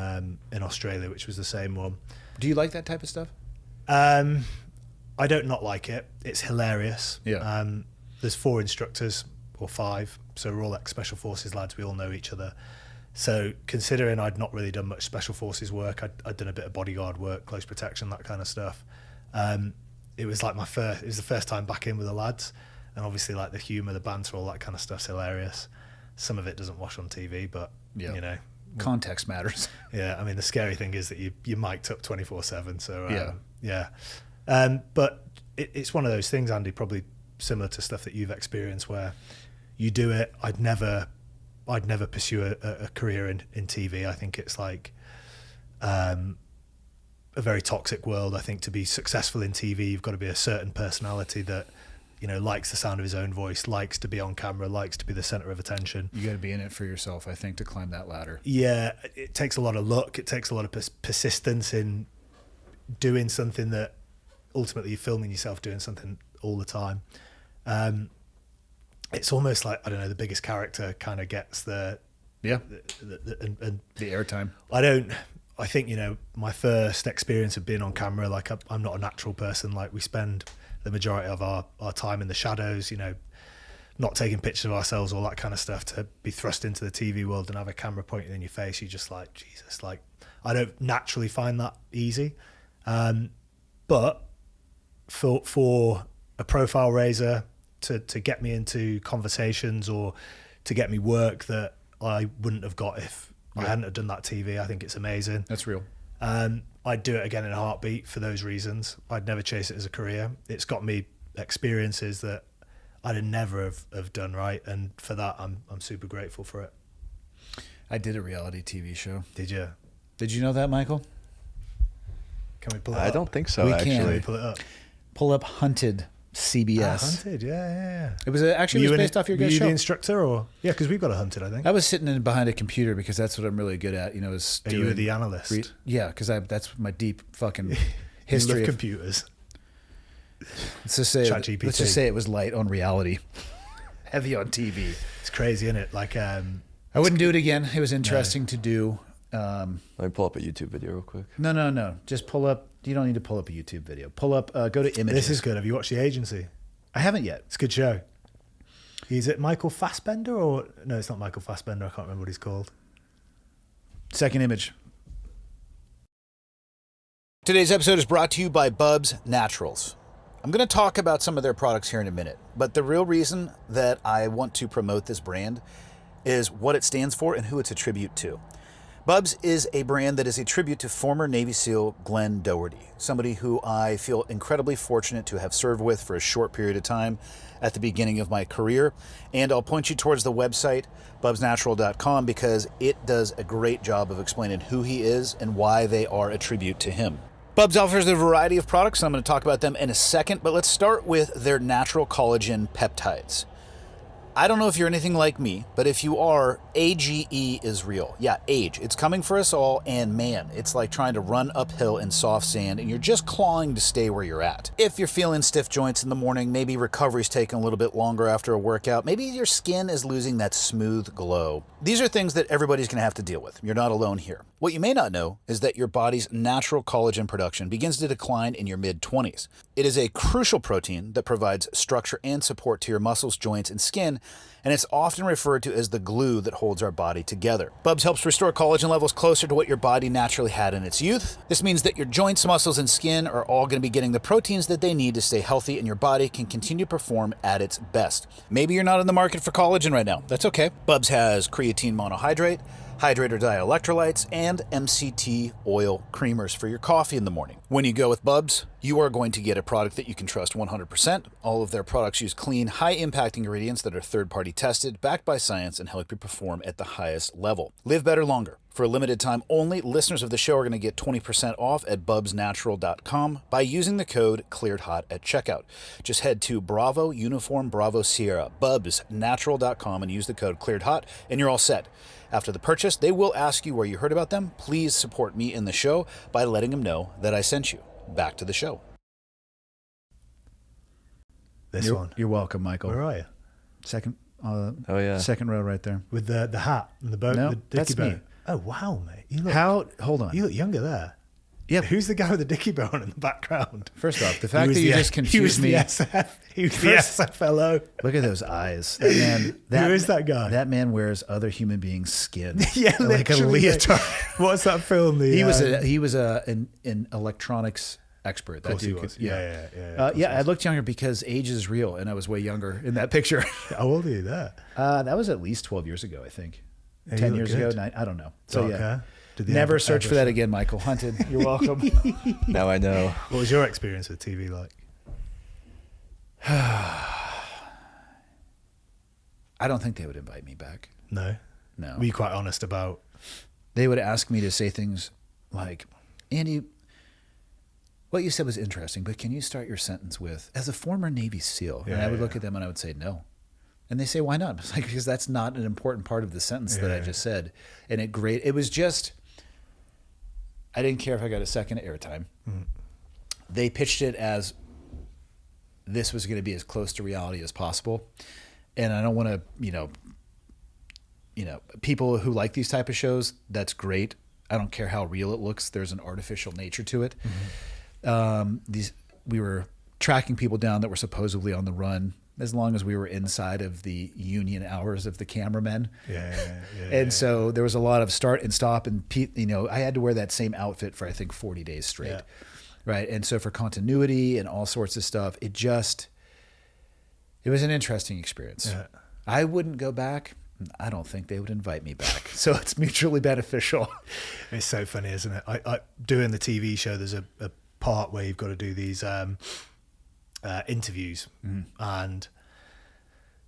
Australia, which was the same one. Do you like that type of stuff? I don't not like it. It's hilarious. Yeah. There's 4 instructors or 5, so we're all ex-special forces lads. We all know each other. So considering I'd not really done much special forces work, I'd done a bit of bodyguard work, close protection, that kind of stuff. It was like it was the first time back in with the lads, and obviously like the humour, the banter, all that kind of stuff's hilarious. Some of it doesn't wash on TV, but Yeah. you know, Context matters. yeah. I mean, the scary thing is that you're mic'd up 24/7. So Yeah. But it's one of those things, Andy, probably similar to stuff that you've experienced, where you do it. I'd never pursue a career in TV. I think it's like a very toxic world. I think to be successful in TV, you've got to be a certain personality that, you know, likes the sound of his own voice, likes to be on camera, likes to be the center of attention. You got to be in it for yourself, I think, to climb that ladder. Yeah, it takes a lot of luck. It takes a lot of persistence in doing something that ultimately you're filming yourself doing something all the time. It's almost like, I don't know, the biggest character kind of gets the airtime. I think, you know, my first experience of being on camera, like I'm not a natural person. Like we spend the majority of our time in the shadows, you know, not taking pictures of ourselves, all that kind of stuff, to be thrust into the TV world and have a camera pointing in your face. You're just like, Jesus, like I don't naturally find that easy. But for a profile raiser to get me into conversations or to get me work that I wouldn't have got if I hadn't have done that TV, I think it's amazing. That's real. I'd do it again in a heartbeat for those reasons. I'd never chase it as a career. It's got me experiences that I'd never have done, right? And for that, I'm super grateful for it. I did a reality TV show. Did you? Did you know that, Michael? Can we pull it up? I don't think so, We actually. can. Can we pull it up? Pull up Hunted CBS. Hunted, yeah. It was actually it was based off your were guys' you show. the instructor, or yeah? Because we've got a Hunted, I think. I was sitting in behind a computer because that's what I'm really good at. You know, is Are you doing the analyst? yeah, because that's my deep fucking You history. love Of, computers. let's just say ChatGPT. let's just say it was light on reality, heavy on TV. It's crazy, isn't it? Like, I wouldn't do it again. It was interesting to do. Let me pull up a YouTube video real quick. No. Just pull up. You don't need to pull up a YouTube video. Pull up. Go to images. this is good. Have you watched The Agency? I haven't yet. It's a good show. Is it Michael Fassbender or no? It's not Michael Fassbender. I can't remember what he's called. Second image. Today's episode is brought to you by Bubs Naturals. I'm going to talk about some of their products here in a minute, but the real reason that I want to promote this brand is what it stands for and who it's a tribute to. Bubs is a brand that is a tribute to former Navy SEAL Glenn Doherty, somebody who I feel incredibly fortunate to have served with for a short period of time at the beginning of my career. And I'll point you towards the website, bubsnatural.com, because it does a great job of explaining who he is and why they are a tribute to him. Bubs offers a variety of products, and I'm going to talk about them in a second, but let's start with their natural collagen peptides. I don't know if you're anything like me, but if you are, AGE is real. Yeah, age. It's coming for us all, and man, it's like trying to run uphill in soft sand, and you're just clawing to stay where you're at. If you're feeling stiff joints in the morning, maybe recovery's taking a little bit longer after a workout, maybe your skin is losing that smooth glow. These are things that everybody's going to have to deal with. You're not alone here. What you may not know is that your body's natural collagen production begins to decline in your mid-20s. It is a crucial protein that provides structure and support to your muscles, joints, and skin, and it's often referred to as the glue that holds our body together. Bubs helps restore collagen levels closer to what your body naturally had in its youth. This means that your joints, muscles, and skin are all going to be getting the proteins that they need to stay healthy, and your body can continue to perform at its best. Maybe you're not in the market for collagen right now. That's okay. Bubs has creatine monohydrate, hydrate or dye electrolytes, and MCT oil creamers for your coffee in the morning. When you go with Bubs, you are going to get a product that you can trust 100%. All of their products use clean, high-impact ingredients that are third-party tested, backed by science, and help you perform at the highest level. Live better longer. For a limited time only, listeners of the show are going to get 20% off at bubsnatural.com by using the code ClearedHot at checkout. Just head to Bravo Uniform Bravo Sierra, bubsnatural.com, and use the code ClearedHot, and you're all set. After the purchase, they will ask you where you heard about them. Please support me in the show by letting them know that I sent you. Back to the show. You're welcome, Michael. Where are you? Second. Oh yeah. Second row right there. With the hat and the boat. No, the dicky that's boat. me. Oh wow, mate! You look, Hold on. You look younger there. Yep. Who's the guy with the dicky boat on in the background? First off, the fact that you just confused me. He was the SFLO. Look at those eyes. That man. Who is that guy? That man wears other human beings' skin. Yeah, like a literally, leotard. What's that film? He was an electronics expert. Of course he was. Yeah. I looked younger because age is real, and I was way younger in that picture. How old are you there? That was at least 12 years ago, I think. Yeah, 10 years ago, I don't know. So Dark hair? Did the never Everest search for that again, Michael. Hunted. You're welcome. Now I know. What was your experience with TV like? I don't think they would invite me back. No. Were you quite honest about? They would ask me to say things like, Andy, what you said was interesting, but can you start your sentence with, as a former Navy SEAL? And I would look at them and I would say, no. And they say, why not? It's like, because that's not an important part of the sentence that I just said. And it was just, I didn't care if I got a second airtime. Mm. They pitched it as this was going to be as close to reality as possible. And I don't want to, people who like these type of shows, that's great. I don't care how real it looks. There's an artificial nature to it. Mm-hmm. We were tracking people down that were supposedly on the run, as long as we were inside of the union hours of the cameramen. So there was a lot of start and stop, and I had to wear that same outfit for I think 40 days straight, right? And so for continuity and all sorts of stuff, it was an interesting experience. Yeah. I wouldn't go back. I don't think they would invite me back. So it's mutually beneficial. It's so funny, isn't it? I doing the TV show, there's a part where you've got to do these interviews, and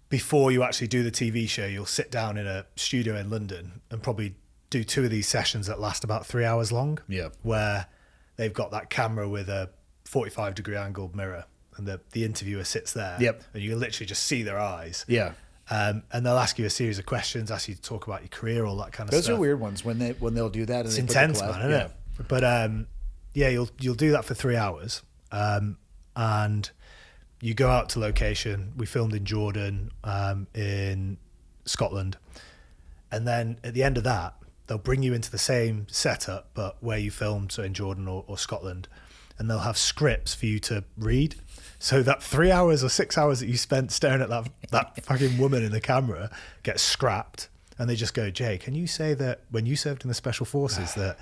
before you actually do the TV show, you'll sit down in a studio in London and probably do 2 of these sessions that last about 3 hours long. Yeah, where they've got that camera with a 45-degree angled mirror, and the interviewer sits there. Yep, and you can literally just see their eyes. Yeah. And they'll ask you a series of questions, ask you to talk about your career, all that kind of stuff. Those are weird ones when they'll do that. And it's intense, man, isn't it? But you'll do that for 3 hours, and you go out to location. We filmed in Jordan, in Scotland, and then at the end of that, they'll bring you into the same setup, but where you filmed, so in Jordan or Scotland, and they'll have scripts for you to read. So that 3 hours or 6 hours that you spent staring at that fucking woman in the camera gets scrapped, and they just go, Jay, can you say that when you served in the Special Forces that,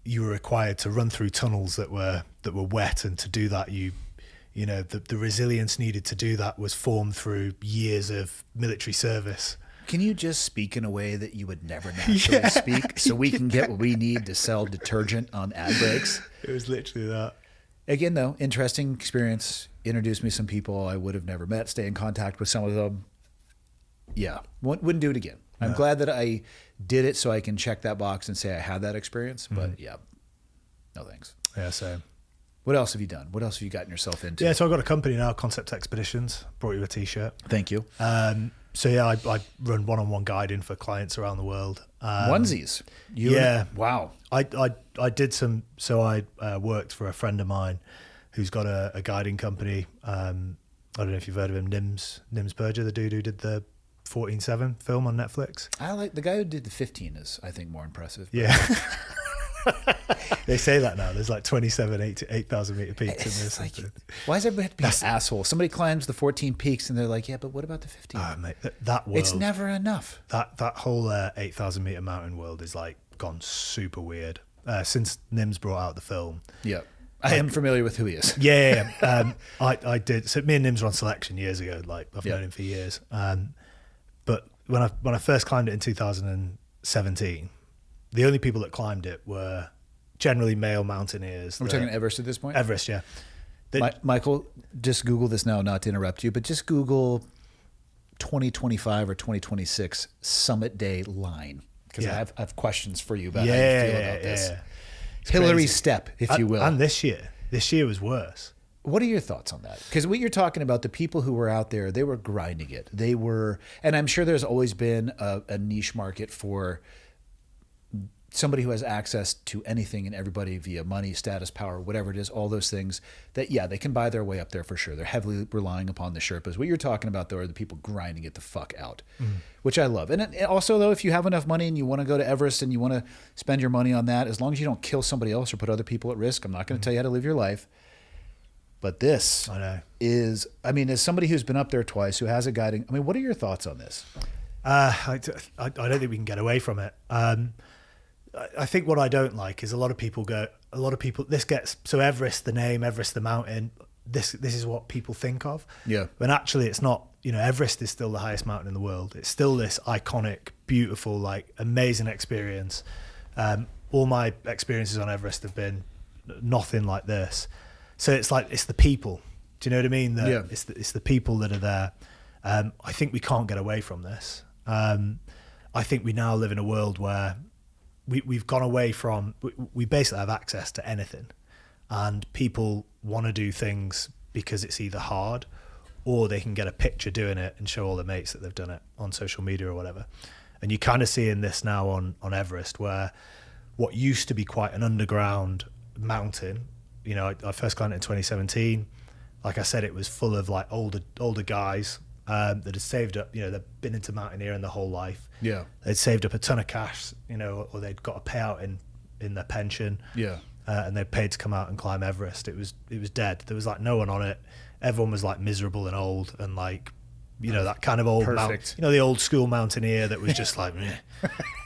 you were required to run through tunnels that were wet, and to do that the resilience needed to do that was formed through years of military service. Can you just speak in a way that you would never naturally speak, so we can get what we need to sell detergent on ad breaks? It was literally that. Again, though, interesting experience. Introduced me to some people I would have never met. Stay in contact with some of them. Yeah, wouldn't do it again. I'm glad that I did it so I can check that box and say I had that experience. But yeah, no thanks. Yeah, same. What else have you done? What else have you gotten yourself into? Yeah, so I've got a company now, Concept Expeditions. Brought you a T-shirt. Thank you. So yeah, I run one-on-one guiding for clients around the world. Onesies. Wow. I did some. So I worked for a friend of mine who's got a guiding company. I don't know if you've heard of him, Nims Berger, the dude who did the 14/7 film on Netflix. I like the guy who did the 15 is, I think, more impressive. Yeah. They say that now. There's like 27, 8,000 meter peaks in this. Like, why does everybody have to be an asshole? Somebody climbs the 14 peaks and they're like, yeah, but what about the 15? Oh, mate, that world. It's never enough. That whole 8,000 meter mountain world is like gone super weird since Nims brought out the film. Yeah. I am familiar with who he is. Yeah. I did. So me and Nims were on Selection years ago. Like I've known him for years. But when I first climbed it in 2017, the only people that climbed it were generally male mountaineers. We're talking Everest at this point? Everest, yeah. Michael, just Google this now, not to interrupt you, but just Google 2025 or 2026 Summit Day line. Because I have questions for you about how you feel about this. Hillary crazy. Step, if you will. And this year was worse. What are your thoughts on that? Because what you're talking about, the people who were out there, they were grinding it. They were, and I'm sure there's always been a niche market for somebody who has access to anything and everybody via money, status, power, whatever it is, all those things that, yeah, they can buy their way up there for sure. They're heavily relying upon the Sherpas. What you're talking about, though, are the people grinding it the fuck out, which I love. And also, though, if you have enough money and you want to go to Everest and you want to spend your money on that, as long as you don't kill somebody else or put other people at risk, I'm not going to tell you how to live your life. But this is, I mean, as somebody who's been up there twice, who has a guiding, I mean, what are your thoughts on this? I don't think we can get away from it. I think what I don't like is a lot of people, this gets, so Everest, the name, Everest, the mountain, this is what people think of. Yeah. When actually it's not, Everest is still the highest mountain in the world. It's still this iconic, beautiful, like amazing experience. All my experiences on Everest have been nothing like this. So it's like, it's the people. Do you know what I mean? It's the people that are there. I think we can't get away from this. I think we now live in a world where we've gone away from, we basically have access to anything, and people want to do things because it's either hard or they can get a picture doing it and show all their mates that they've done it on social media or whatever. And you kind of see in this now on Everest, where what used to be quite an underground mountain, I first climbed it in 2017. Like I said, it was full of like older guys that had saved up, they'd been into mountaineering their whole life. Yeah. They'd saved up a ton of cash, or they'd got a payout in their pension. Yeah. And they paid to come out and climb Everest. It was dead. There was like no one on it. Everyone was like miserable and old and like, that kind of old the old school mountaineer that was just like, meh.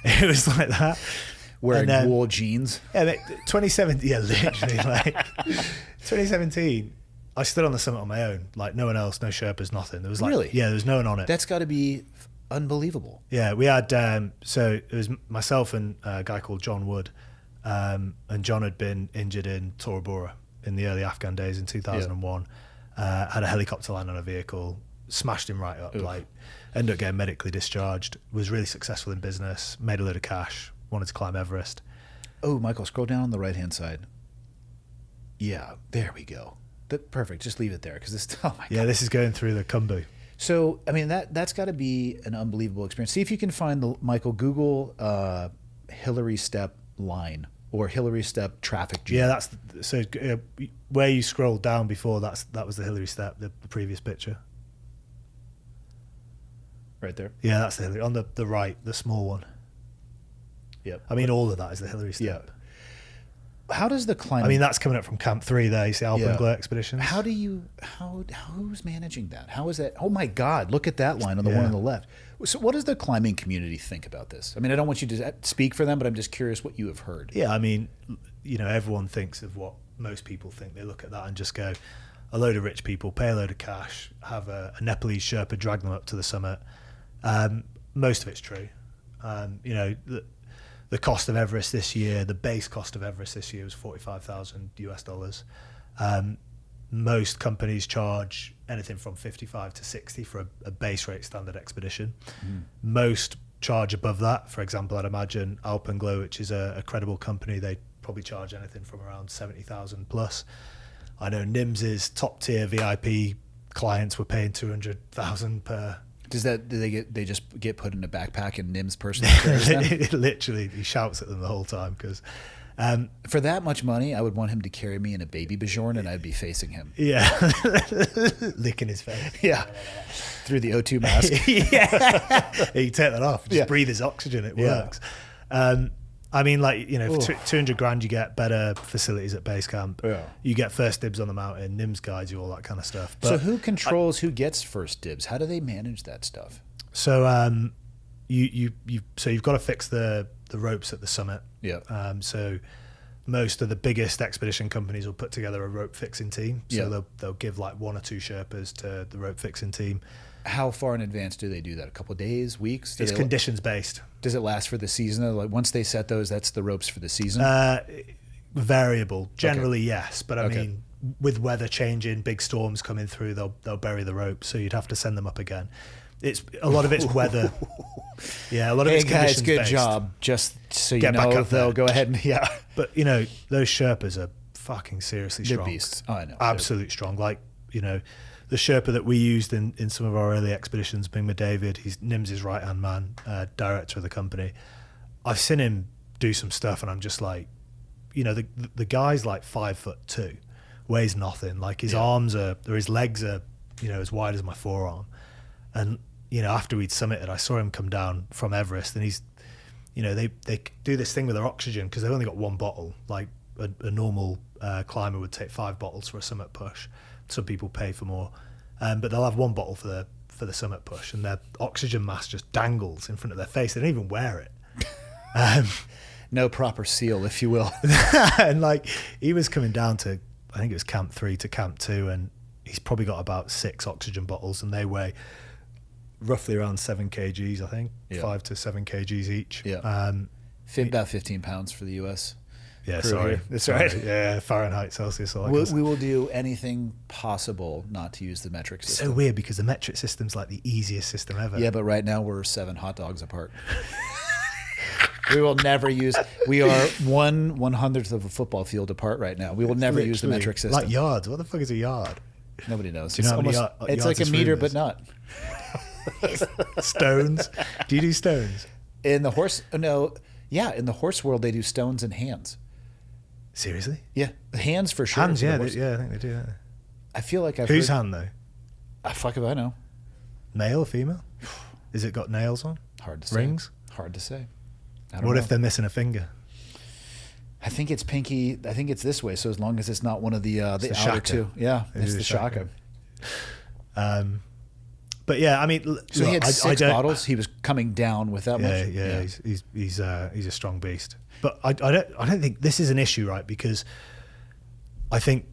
It was like that. Wearing wool jeans. Yeah, 2017. Yeah, literally. Like 2017. I stood on the summit on my own, like no one else, no Sherpas, nothing. There was like, really? Yeah, there was no one on it. That's got to be unbelievable. Yeah, we had, so it was myself and a guy called John Wood, and John had been injured in Tora Bora in the early Afghan days in 2001, had a helicopter land on a vehicle, smashed him right up, like ended up getting medically discharged, was really successful in business, made a load of cash, wanted to climb Everest. Oh, Michael, scroll down on the right-hand side. Yeah, there we go. Perfect. Just leave it there because this. Oh my God. Yeah, this is going through the Kumbu. So I mean that's got to be an unbelievable experience. See if you can find Google Hillary Step line or Hillary Step traffic jam. Yeah, that's so where you scrolled down before. That was the Hillary Step, the previous picture. Right there. Yeah, that's the Hillary on the right, the small one. Yep. I mean, all of that is the Hillary Step. Yeah. How does the climate? I mean, that's coming up from Camp 3 there. You see Alpenglow expeditions. Who's managing that? How is that? Oh my God, look at that line on the one on the left. So what does the climbing community think about this? I mean, I don't want you to speak for them, but I'm just curious what you have heard. Yeah, I mean, everyone thinks of what most people think. They look at that and just go, a load of rich people, pay a load of cash, have a Nepalese Sherpa drag them up to the summit. Most of it's true. The cost of Everest this year, the base cost of Everest this year was $45,000. Most companies charge anything from 55 to 60 for a base rate standard expedition. Most charge above that. For example, I'd imagine Alpenglow, which is a credible company, they probably charge anything from around 70,000 plus. I know NIMS's top tier VIP clients were paying 200,000 per. Do they just get put in a backpack and NIMS personally carries them? Literally, he shouts at them the whole time because. For that much money, I would want him to carry me in a baby Bajorn, and I'd be facing him. Yeah, licking his face. Yeah, through the O2 mask. Yeah, you take that off. Just Yeah. breathe his oxygen. It Yeah. works. I mean, like, you know, for 200 grand, you get better facilities at base camp. Yeah. You get first dibs on the mountain. NIMS guides you, all that kind of stuff. But So who controls who gets first dibs? How do they manage that stuff? So you've got to fix the ropes at the summit. Yeah. So most of the biggest expedition companies will put together a rope fixing team. So Yeah. they'll give like 1 or 2 Sherpas to the rope fixing team. How far in advance do they do that? A couple of days, weeks? It's conditions based. Does it last for the season? Like once they set those, that's the ropes for the season? Variable. Generally, yes. But I Okay. mean, with weather changing, big storms coming through, they'll bury the rope. So you'd have to send them up again. A lot of it's weather. Yeah, a lot of Hey it's guys, conditions good based. job. Just so you Get back know, up they'll there. go ahead and But you know, those Sherpas are fucking seriously They're strong. beasts. Oh, I know. Absolute strong. Like, you know, the Sherpa that we used in some of our early expeditions, Bingma David, he's NIMS's right hand man, director of the company. I've seen him do some stuff, and I'm just like, you know, the guy's like 5'2", weighs nothing. Like his arms are, or his legs are, you know, as wide as my forearm. And you know, after we'd summited, I saw him come down from Everest, and he's, you know, they do this thing with their oxygen because they've only got 1 bottle. Like a normal climber would take 5 bottles for a summit push. Some people pay for more, but they'll have 1 bottle for the summit push, and their oxygen mask just dangles in front of their face. They don't even wear it. No proper seal, if you will. And like, he was coming down to, I think it was Camp 3 to Camp 2, and he's probably got about 6 oxygen bottles, and they weigh roughly around 7 kgs, I think. Yeah. 5 to 7 kgs each. Yeah. About 15 pounds for the U.S. Yeah, crew sorry. here. That's Sorry. right. Yeah, Fahrenheit, Celsius. All that We will do anything possible not to use the metric system. so weird because the metric system's like the easiest system ever. Yeah, but right now we're 7 hot dogs apart. We will never use. We are 1/100th of a football field apart right now. We will never use the Literally, metric system. Like yards. What the fuck is a yard? Nobody knows. Do you know how many It's yards like a this meter, room but is? not. Stones. Do you do stones? In the horse, no, yeah, in the horse world they do stones and hands. Seriously? Yeah, hands for sure. Hands, for the yeah. horse. I think they do that. I feel like I've Whose heard, hand, though? Fuck if I know. Male or female? Is it got nails on? Hard to say. Rings? Hard to say. I don't What know. if they're missing a finger? I think it's pinky. I think it's this way. So as long as it's not one of the the outer shaka. 2, yeah, It it's is the a shaka. shaka. But yeah, I mean, So he had I 6 don't- bottles. He was coming down with that Yeah, much. yeah, he's a strong beast. But I don't think this is an issue, right? Because I think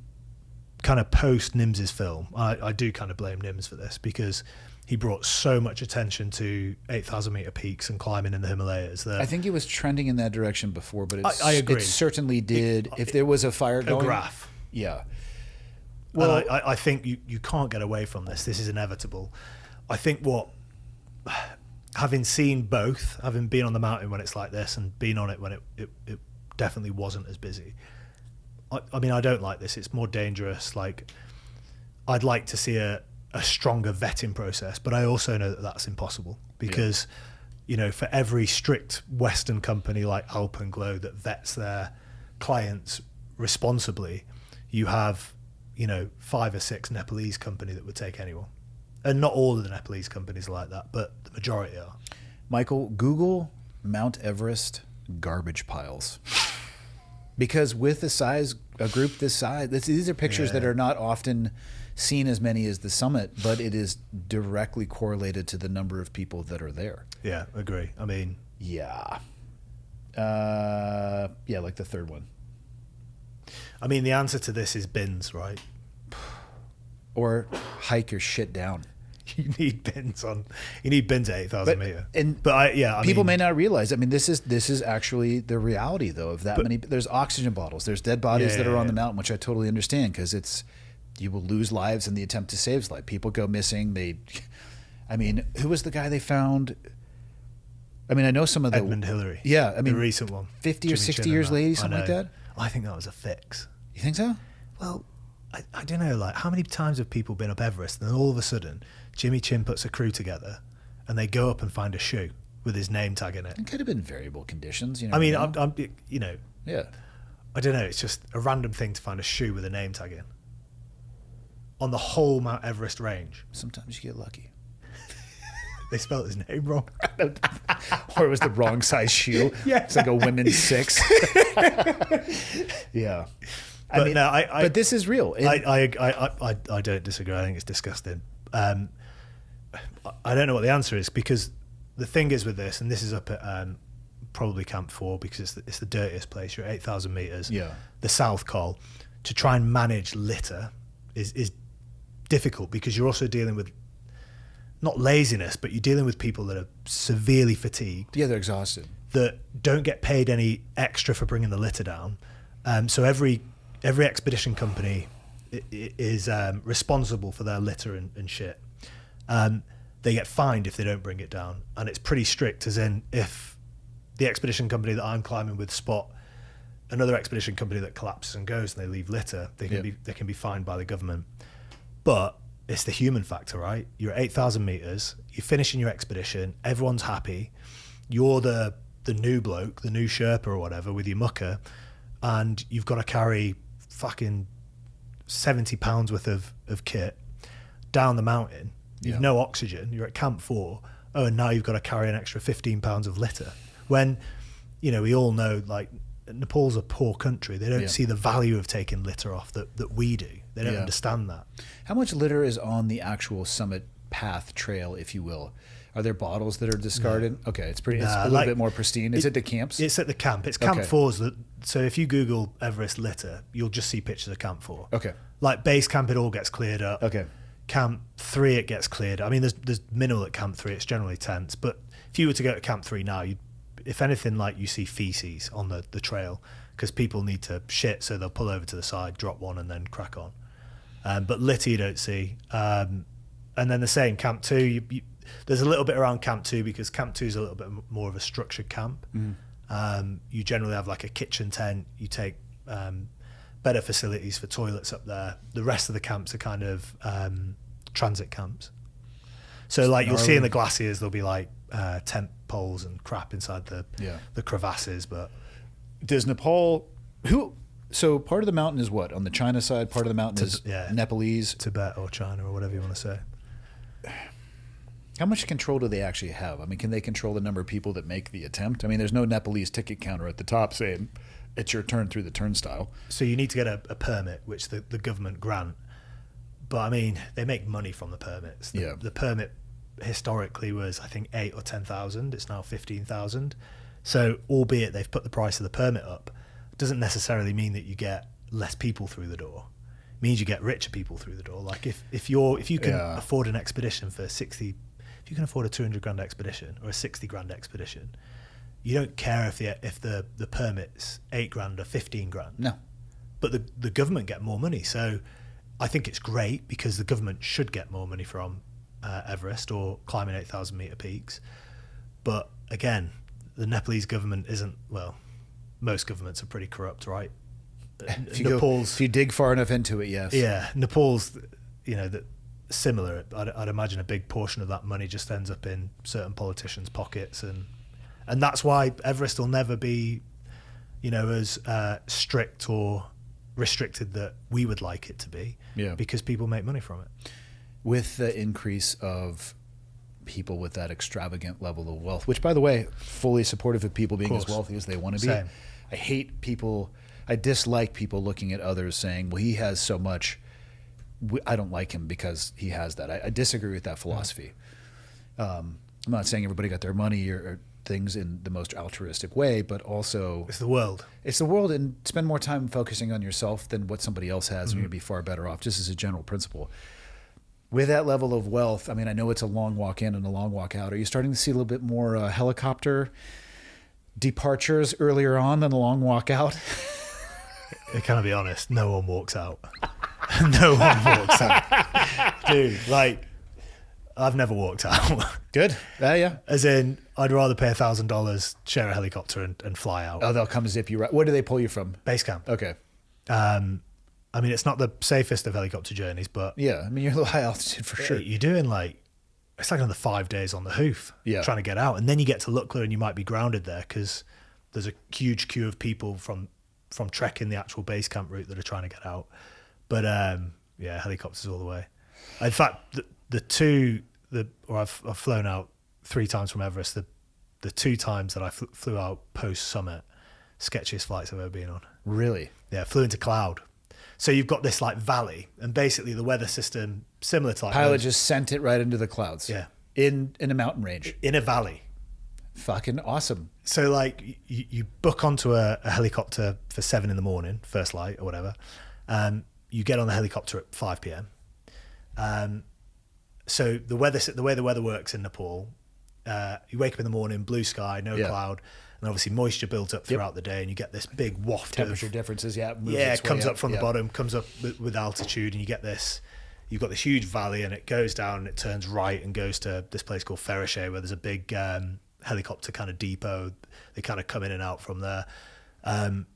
kind of post NIMS's film, I do kind of blame NIMS for this because he brought so much attention to 8,000 meter peaks and climbing in the Himalayas. That I think he was trending in that direction before, but it's, I agree. It certainly did. If there was a fire a going, graph. yeah. Well, Well, I think you can't get away from this. This is inevitable. I think having seen both, having been on the mountain when it's like this and been on it when it definitely wasn't as busy. I mean, I don't like this. It's more dangerous. Like, I'd like to see a stronger vetting process, but I also know that that's impossible because, you know, for every strict Western company like Alpenglow that vets their clients responsibly, you have, you know, 5 or 6 Nepalese company that would take anyone. And not all of the Nepalese companies are like that, but the majority are. Michael, Google Mount Everest garbage piles. Because with a group this size, these are pictures that are not often seen as many as the summit, but it is directly correlated to the number of people that are there. Yeah, agree. I mean, Yeah. Like the third one. I mean, the answer to this is bins, right? Or hike your shit down. You need bins at 8,000 meter. But I People mean, may not realize. I mean, this is actually the reality, though, of that many. There's oxygen bottles. There's dead bodies that are on the mountain, which I totally understand because you will lose lives in the attempt to save life. People go missing. I mean, who was the guy they found? I mean, I know some of the Edmund Hillary. Yeah, I mean, the recent one. 50 or Jimmy 60 Chin years and that. later, I something like know. that. I think that was a fix. You think so? Well, I don't know, like, how many times have people been up Everest and then all of a sudden Jimmy Chin puts a crew together and they go up and find a shoe with his name tag in it? It could have been variable conditions. You know. I mean, what I'm you know, yeah. I don't know. It's just a random thing to find a shoe with a name tag in on the whole Mount Everest range. Sometimes you get lucky. They spelled his name wrong. Or it was the wrong size shoe. Yeah. It's like a women's 6. Yeah. But but this is real. I don't disagree. I think it's disgusting. I don't know what the answer is, because the thing is with this, and this is up at probably Camp 4, because it's the dirtiest place. You're at 8,000 meters. Yeah. The South Col. To try and manage litter is difficult, because you're also dealing with not laziness, but you're dealing with people that are severely fatigued. Yeah, they're exhausted. That don't get paid any extra for bringing the litter down. So every expedition company is responsible for their litter and shit. They get fined if they don't bring it down, and it's pretty strict. As in, if the expedition company that I'm climbing with spot another expedition company that collapses and goes and they leave litter, they can be fined by the government. But it's the human factor, right? You're at 8,000 meters, you're finishing your expedition, everyone's happy, you're the new bloke, the new Sherpa or whatever with your mucker, and you've got to carry fucking 70 pounds worth of kit down the mountain. You've no oxygen, you're at Camp 4, and now you've got to carry an extra 15 pounds of litter. When, you know, we all know, like, Nepal's a poor country. They don't see the value of taking litter off that we do. They don't understand that. How much litter is on the actual summit path trail, if you will? Are there bottles that are discarded? No. Okay, it's a little bit more pristine. Is it the camps? It's at the camp. It's Camp 4's. So if you Google Everest litter, you'll just see pictures of Camp 4. Okay. Like base camp, it all gets cleared up. Okay. Camp 3, it gets cleared. I mean, there's minimal at Camp 3. It's generally tents. But if you were to go to Camp 3 now, if anything, like, you see feces on the trail, because people need to shit, so they'll pull over to the side, drop one, and then crack on. But litter you don't see. And then the same, Camp 2, there's a little bit around Camp 2, because Camp 2 is a little bit more of a structured camp. You generally have like a kitchen tent. You take better facilities for toilets up there. The rest of the camps are kind of transit camps. So like you'll see in the glaciers, there'll be like tent poles and crap inside the crevasses. But does Nepal, so part of the mountain is what? On the China side, part of the mountain is Nepalese? Tibet or China or whatever you want to say. How much control do they actually have? I mean, can they control the number of people that make the attempt? I mean, there's no Nepalese ticket counter at the top saying it's your turn through the turnstile. So you need to get a permit, which the government grant. But I mean, they make money from the permits. The permit historically was, I think, 8 or 10,000. It's now 15,000. So albeit they've put the price of the permit up, doesn't necessarily mean that you get less people through the door. It means you get richer people through the door. Like if you can afford an expedition for 60, if you can afford a 200 grand expedition or a 60 grand expedition, you don't care if the permit's 8 grand or 15 grand. No. But the government get more money. So I think it's great, because the government should get more money from Everest or climbing 8,000 meter peaks. But again, the Nepalese government isn't, well, most governments are pretty corrupt, right? If you dig far enough into it, yes. Yeah, Nepal's, similar. I'd imagine a big portion of that money just ends up in certain politicians' pockets, and that's why Everest will never be, as strict or restricted that we would like it to be. Yeah. Because people make money from it. With the increase of people with that extravagant level of wealth, which, by the way, fully supportive of people being as wealthy as they want to be. Same. I dislike people looking at others saying, well, he has so much, I don't like him because he has that. I disagree with that philosophy. I'm not saying everybody got their money or things in the most altruistic way, but also it's the world, and spend more time focusing on yourself than what somebody else has, and you're gonna be far better off, just as a general principle. With that level of wealth, I mean, I know it's a long walk in and a long walk out. Are you starting to see a little bit more helicopter departures earlier on than the long walk out? Can I be honest? No one walks out. No one walks out. Dude, like, I've never walked out. Good. Yeah. As in, I'd rather pay $1,000, share a helicopter and fly out. Oh, they'll come zip you right. Where do they pull you from? Base camp. Okay. I mean, it's not the safest of helicopter journeys, but Yeah, I mean, you're a little high altitude for sure. you're doing like, it's like another 5 days on the hoof trying to get out. And then you get to Lukla and you might be grounded there because there's a huge queue of people from trekking the actual base camp route that are trying to get out. But helicopters all the way. In fact, I've flown out 3 times from Everest. The 2 times that I flew out post summit, sketchiest flights I've ever been on. Really? Yeah, flew into cloud. So you've got this like valley, and basically the weather system similar to like Pilot just sent it right into the clouds. Yeah. In a mountain range. in a valley. Fucking awesome. So like you book onto a helicopter for 7 in the morning, first light or whatever. You get on the helicopter at 5 p.m. So the way the weather works in Nepal, you wake up in the morning, blue sky, no cloud, and obviously moisture builds up throughout the day, and you get this big waft Temperature of differences, moves it its way comes up from the yeah. bottom, comes up with altitude, and you get this. You've got this huge valley, and it goes down, and it turns right, and goes to this place called Parachute, where there's a big helicopter kind of depot. They kind of come in and out from there, and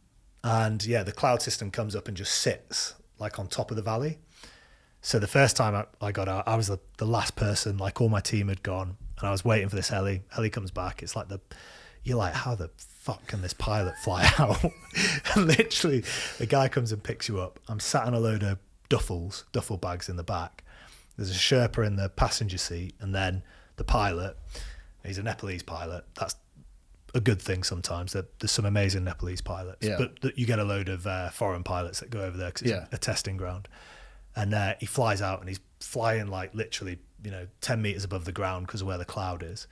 the cloud system comes up and just sits like on top of the valley. So the first time I got out, I was the last person. Like all my team had gone, and I was waiting for this heli. Heli comes back. It's like you're like, how the fuck can this pilot fly out? And literally, the guy comes and picks you up. I'm sat on a load of duffel bags in the back. There's a Sherpa in the passenger seat, and then the pilot. He's a Nepalese pilot. That's a good thing sometimes. There's some amazing Nepalese pilots, but you get a load of foreign pilots that go over there because it's a testing ground. And he flies out, and he's flying like literally, 10 meters above the ground because of where the cloud is.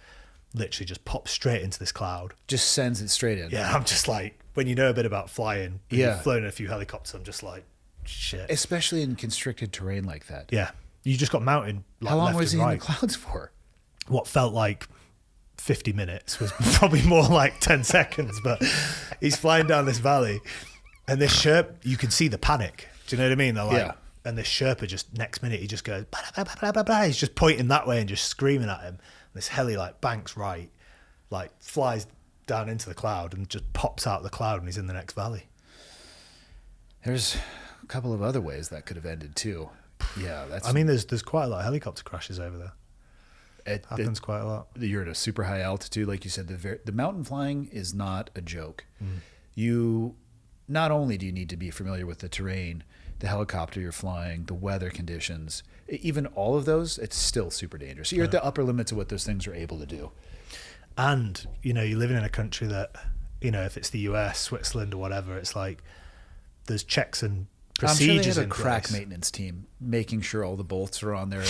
Literally just pops straight into this cloud. Just sends it straight in. Yeah, I'm just like, when you know a bit about flying, you've flown a few helicopters, I'm just like, shit. Especially in constricted terrain like that. Yeah. You just got mounted like, How long left was and he right. in the clouds for? What felt like 50 minutes was probably more like 10 seconds, but he's flying down this valley, and this Sherpa, you can see the panic. Do you know what I mean? They're like, and this Sherpa just next minute, he just goes, blah, blah, blah, blah, blah. He's just pointing that way and just screaming at him. And this heli like banks right, like flies down into the cloud and just pops out of the cloud, and he's in the next valley. There's a couple of other ways that could have ended too. Yeah, there's quite a lot of helicopter crashes over there. It happens quite a lot. You're at a super high altitude, like you said. The mountain flying is not a joke. You not only do you need to be familiar with the terrain, the helicopter you're flying, the weather conditions, even all of those, it's still super dangerous. You're at the upper limits of what those things are able to do. And you're living in a country that, if it's the US, Switzerland, or whatever, it's like there's checks and procedures. I'm sure they have a in crack place. maintenance team making sure all the bolts are on there.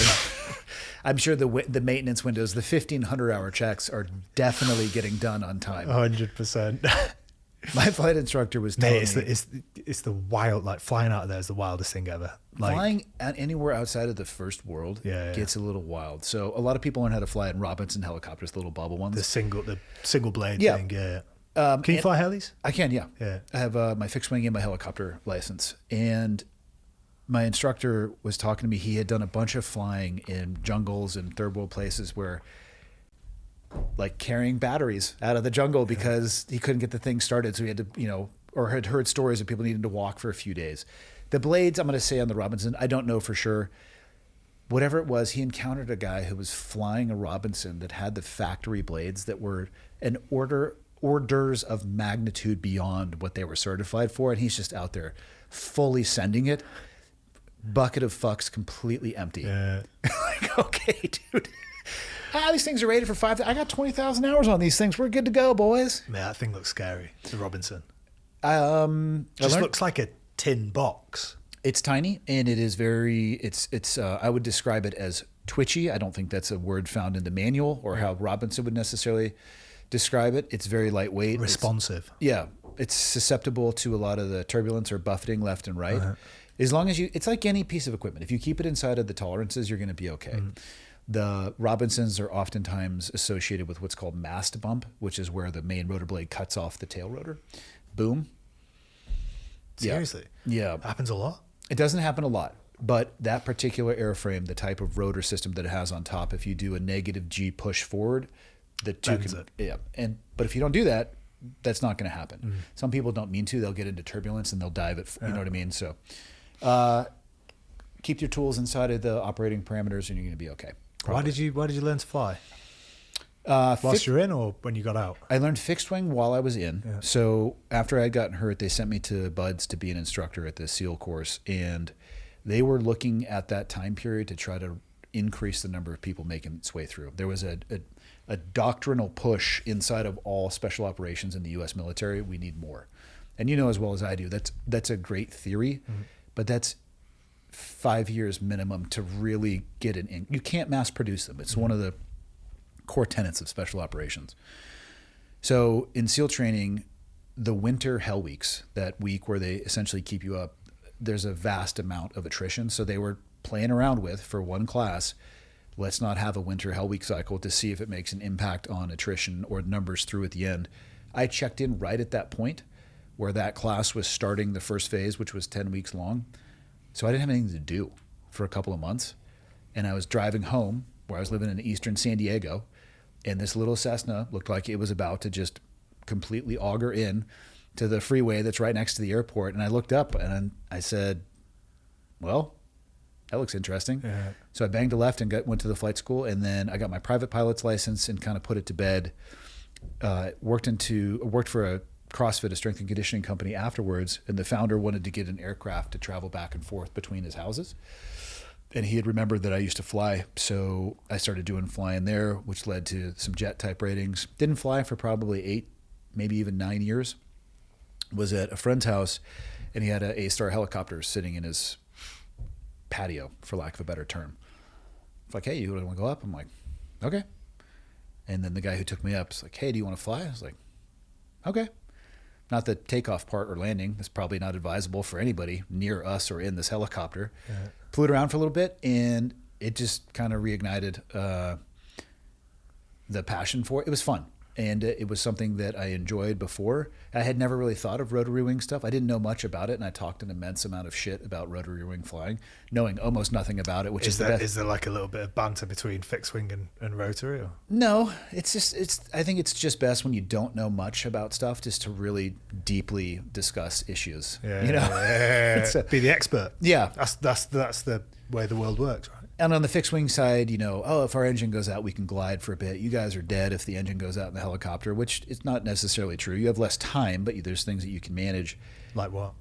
I'm sure the maintenance windows, the 1,500-hour checks, are definitely getting done on time. 100%. My flight instructor was telling me, it's the wild, like flying out of there is the wildest thing ever. Like, flying anywhere outside of the first world gets a little wild. So a lot of people learn how to fly in Robinson helicopters, the little bubble ones. the single blade thing. Yeah. Can you fly helis? I can, yeah. Yeah. I have my fixed wing and my helicopter license. And my instructor was talking to me. He had done a bunch of flying in jungles and third world places where, like, carrying batteries out of the jungle because he couldn't get the thing started. So he had to, or had heard stories of people needing to walk for a few days. The blades, I'm going to say on the Robinson, I don't know for sure. Whatever it was, he encountered a guy who was flying a Robinson that had the factory blades that were an orders of magnitude beyond what they were certified for. And he's just out there fully sending it. Bucket of fucks completely empty. Yeah. Like, okay, dude. These things are rated for 5. I got 20,000 hours on these things. We're good to go, boys. Man, that thing looks scary. The Robinson. Just looks like a tin box. It's tiny, and it is very. It's. I would describe it as twitchy. I don't think that's a word found in the manual or how Robinson would necessarily describe it. It's very lightweight, Responsive. It's susceptible to a lot of the turbulence or buffeting left and right. As long as it's like any piece of equipment. If you keep it inside of the tolerances, you're going to be okay. The Robinsons are oftentimes associated with what's called mast bump, which is where the main rotor blade cuts off the tail rotor. Boom. Seriously? Yeah. Happens a lot? It doesn't happen a lot, but that particular airframe, the type of rotor system that it has on top, if you do a negative G push forward, the two Bends can, it. but if you don't do that, that's not going to happen. Some people don't mean to. They'll get into turbulence and they'll dive it. You know what I mean? So Keep your tools inside of the operating parameters, and you're going to be okay. Why did you learn to fly? Whilst you're in, or when you got out? I learned fixed wing while I was in. Yeah. So after I had gotten hurt, they sent me to Buds to be an instructor at the SEAL course, and they were looking at that time period to try to increase the number of people making its way through. There was a doctrinal push inside of all special operations in the U.S. military. We need more, and you know as well as I do that's a great theory, but that's 5 years minimum to really get it in. You can't mass produce them. It's one of the core tenets of special operations. So in SEAL training, the winter hell weeks, that week where they essentially keep you up, there's a vast amount of attrition. So they were playing around with, for one class, let's not have a winter hell week cycle to see if it makes an impact on attrition or numbers through at the end. I checked in right at that point where that class was starting the first phase, which was 10 weeks long. So I didn't have anything to do for a couple of months. And I was driving home, where I was living in eastern San Diego, and this little Cessna looked like it was about to just completely auger in to the freeway that's right next to the airport. And I looked up and I said, well, that looks interesting. Yeah. So I banged a left and went to the flight school, and then I got my private pilot's license and kind of put it to bed. Worked for a CrossFit, a strength and conditioning company afterwards, and the founder wanted to get an aircraft to travel back and forth between his houses. And he had remembered that I used to fly, so I started doing flying there, which led to some jet type ratings. Didn't fly for probably 8, maybe even 9 years. Was at a friend's house, and he had a A-Star helicopter sitting in his patio, for lack of a better term. It's like, hey, you want to go up? I'm like, okay. And then the guy who took me up is like, hey, do you want to fly? I was like, okay. Not the takeoff part or landing. It's probably not advisable for anybody near us or in this helicopter. Yeah. Flew it around for a little bit, and it just kind of reignited the passion for it. It was fun, and it was something that I enjoyed before. I had never really thought of rotary wing stuff. I didn't know much about it, and I talked an immense amount of shit about rotary wing flying, knowing almost nothing about it, which is the best. Is there like a little bit of banter between fixed wing and rotary? Or? No, I think it's just best when you don't know much about stuff, just to really deeply discuss issues. Yeah, you know, be the expert. Yeah, that's the way the world works, right? And on the fixed wing side, you know, if our engine goes out, we can glide for a bit. You guys are dead if the engine goes out in the helicopter, which is not necessarily true. You have less time, but there's things that you can manage. Like what?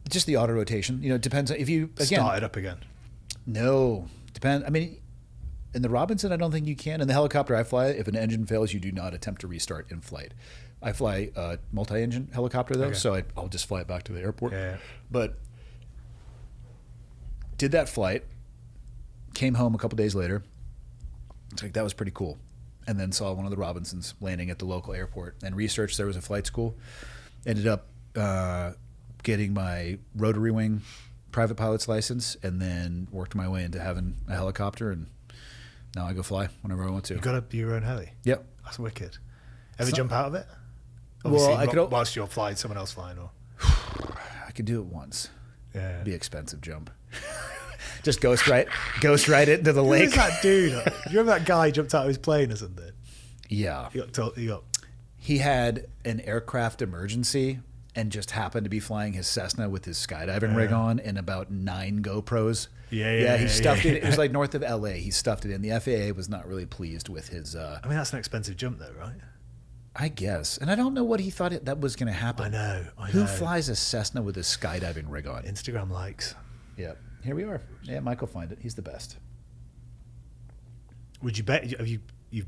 Just the auto rotation. You know, it depends if you start it up again. No, depends. I mean, in the Robinson, I don't think you can. In the helicopter I fly, if an engine fails, you do not attempt to restart in flight. I fly a multi-engine helicopter though, so I'll just fly it back to the airport. Yeah. But did that flight. Came home a couple days later. It's like, that was pretty cool. And then saw one of the Robinsons landing at the local airport and researched there was a flight school. Ended up getting my rotary wing private pilot's license, and then worked my way into having a helicopter, and now I go fly whenever I want to. You got your own heli? Yep. That's wicked. Ever jump out of it? Obviously, well, I could whilst you're flying, someone else flying, or I could do it once. Yeah. It'd be an expensive jump. Just ghost right it into the lake. Who's that dude? You remember that guy jumped out of his plane or something? Yeah. He had an aircraft emergency and just happened to be flying his Cessna with his skydiving rig on and about 9 GoPros. Yeah. He stuffed it. It was like north of LA. He stuffed it in. The FAA was not really pleased with his. I mean, that's an expensive jump though, right? I guess. And I don't know what he thought that was going to happen. I know. Who flies a Cessna with a skydiving rig on? Instagram likes. Yeah. Here we are. Yeah, Mike will find it. He's the best. Would you bet? Have you've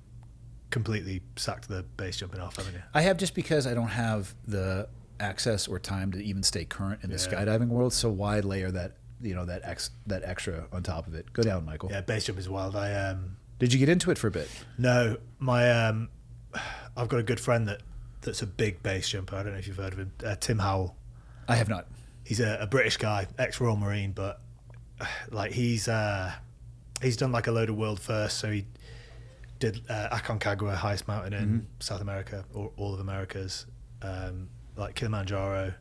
completely sacked the base jumping off, haven't you? I have, just because I don't have the access or time to even stay current in the skydiving world. So why layer that that extra on top of it? Go down, Michael. Yeah, base jump is wild. Did you get into it for a bit? No, my I've got a good friend that's a big base jumper. I don't know if you've heard of him, Tim Howell. I have not. He's a British guy, ex-Royal Marine, but like he's done like a load of world firsts. So he did Aconcagua, highest mountain in South America, or all of Americas, like Kilimanjaro.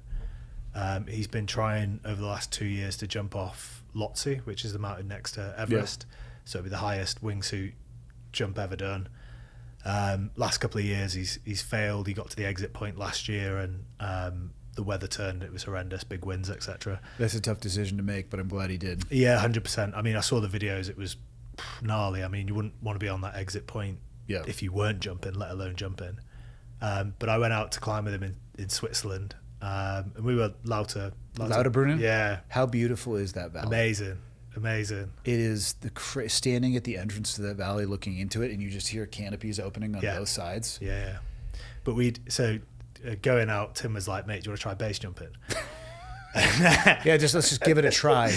He's been trying over the last 2 years to jump off Lhotse, which is the mountain next to Everest. Yeah. So it'll be the highest wingsuit jump ever done. Last couple of years he's failed. He got to the exit point last year and the weather turned. It was horrendous, big winds, etc. That's a tough decision to make, but I'm glad he did. Yeah, 100%. I mean, I saw the videos. It was gnarly. I mean, you wouldn't want to be on that exit point if you weren't jumping, let alone jumping. But I went out to climb with him in Switzerland, and we were Lauterbrunnen? Yeah. How beautiful is that valley? Amazing. It is standing at the entrance to that valley, looking into it, and you just hear canopies opening on both sides. Yeah. But going out, Tim was like, "Mate, do you want to try base jumping?" Yeah, let's just give it a try.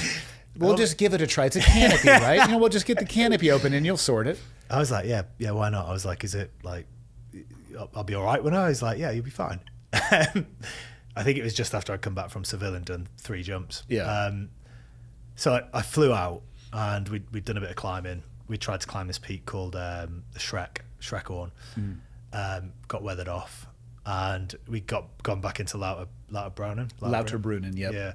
We'll just give it a try. It's a canopy, right? We'll just get the canopy open and you'll sort it. I was like, yeah, why not? I was like, is it like, I'll be all right when I was like, yeah, you'll be fine. I think it was just after I'd come back from Seville and done 3 jumps. Yeah. So I flew out and we'd done a bit of climbing. We tried to climb this peak called the Schreckhorn. Got weathered off, and we gone back into Lauterbrunnen. Yeah.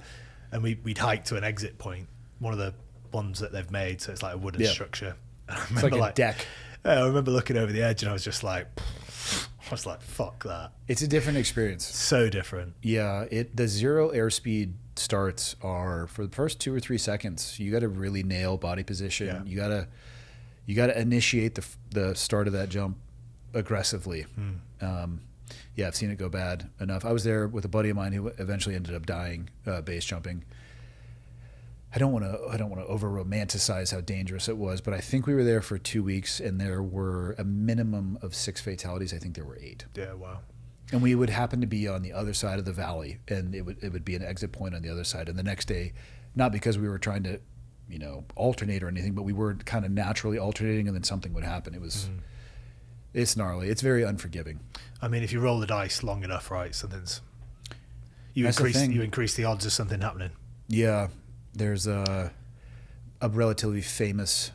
And we'd hiked to an exit point, one of the ones that they've made, so it's like a wooden structure. It's like a deck. I remember looking over the edge and I was just like, fuck that. It's a different experience. So different. Yeah, the zero airspeed starts are for the first 2 or 3 seconds. You got to really nail body position. Yeah. You got to initiate the start of that jump aggressively. Yeah, I've seen it go bad enough. I was there with a buddy of mine who eventually ended up dying base jumping. I don't want to over romanticize how dangerous it was, but I think we were there for 2 weeks and there were a minimum of 6 fatalities. I think there were 8. Yeah, wow. And we would happen to be on the other side of the valley, and it would be an exit point on the other side. And the next day, not because we were trying to, alternate or anything, but we were kind of naturally alternating, and then something would happen. It's gnarly. It's very unforgiving. I mean, if you roll the dice long enough, right, you increase the odds of something happening. Yeah. There's a relatively famous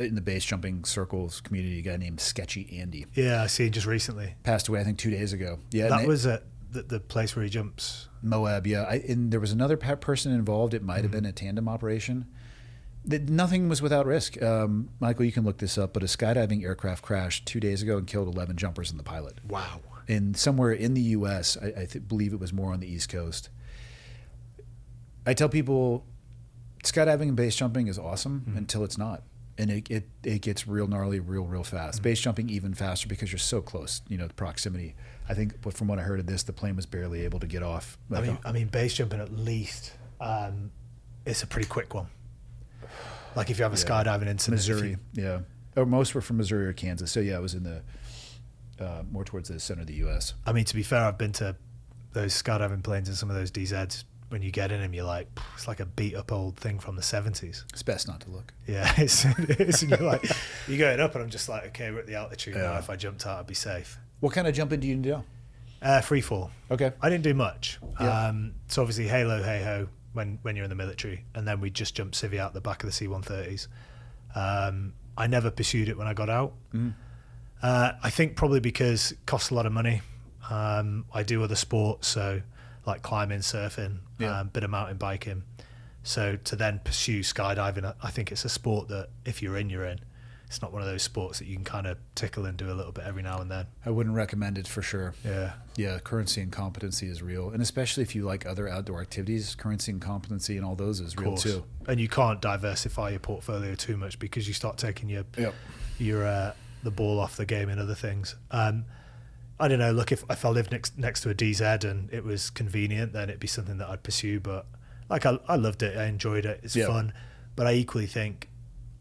in the base jumping circles community guy named Sketchy Andy. Yeah, I seen just recently. Passed away, I think, 2 days ago. Yeah, that was at the place where he jumps. Moab, yeah. And there was another person involved. It might have been a tandem operation. Nothing was without risk. Michael, you can look this up, but a skydiving aircraft crashed 2 days ago and killed 11 jumpers and the pilot. Wow. And somewhere in the U.S., I believe it was more on the East Coast. I tell people skydiving and base jumping is awesome until it's not. And it gets real gnarly real fast. Base jumping even faster because you're so close, the proximity. I think from what I heard of this, the plane was barely able to get off. I mean, base jumping at least, it's a pretty quick one. Like if you have a skydiving incident. Missouri, or most were from Missouri or Kansas. So yeah, it was in the more towards the center of the U.S. I mean, to be fair, I've been to those skydiving planes and some of those DZs. When you get in them, you're like, it's like a beat up old thing from the 70s. It's best not to look. Yeah, and you're like, you're going up, and I'm just like, okay, we're at the altitude now. If I jumped out, I'd be safe. What kind of jumping do you do? Free fall. Okay. I didn't do much. Yeah. So obviously, halo, hey ho, when you're in the military, and then we just jumped civvy out the back of the C-130s. I never pursued it when I got out. I think probably because it costs a lot of money. I do other sports, so like climbing, surfing, bit of mountain biking. So to then pursue skydiving, I think it's a sport that if you're in, you're in. It's not one of those sports that you can kind of tickle and do a little bit every now and then. I wouldn't recommend it for sure. Yeah. Currency and competency is real. And especially if you like other outdoor activities, currency and competency and all those is real too. And you can't diversify your portfolio too much because you start taking your the ball off the game in other things. I don't know, look, if I lived next to a DZ and it was convenient, then it'd be something that I'd pursue. But like I loved it, I enjoyed it, it's fun. But I equally think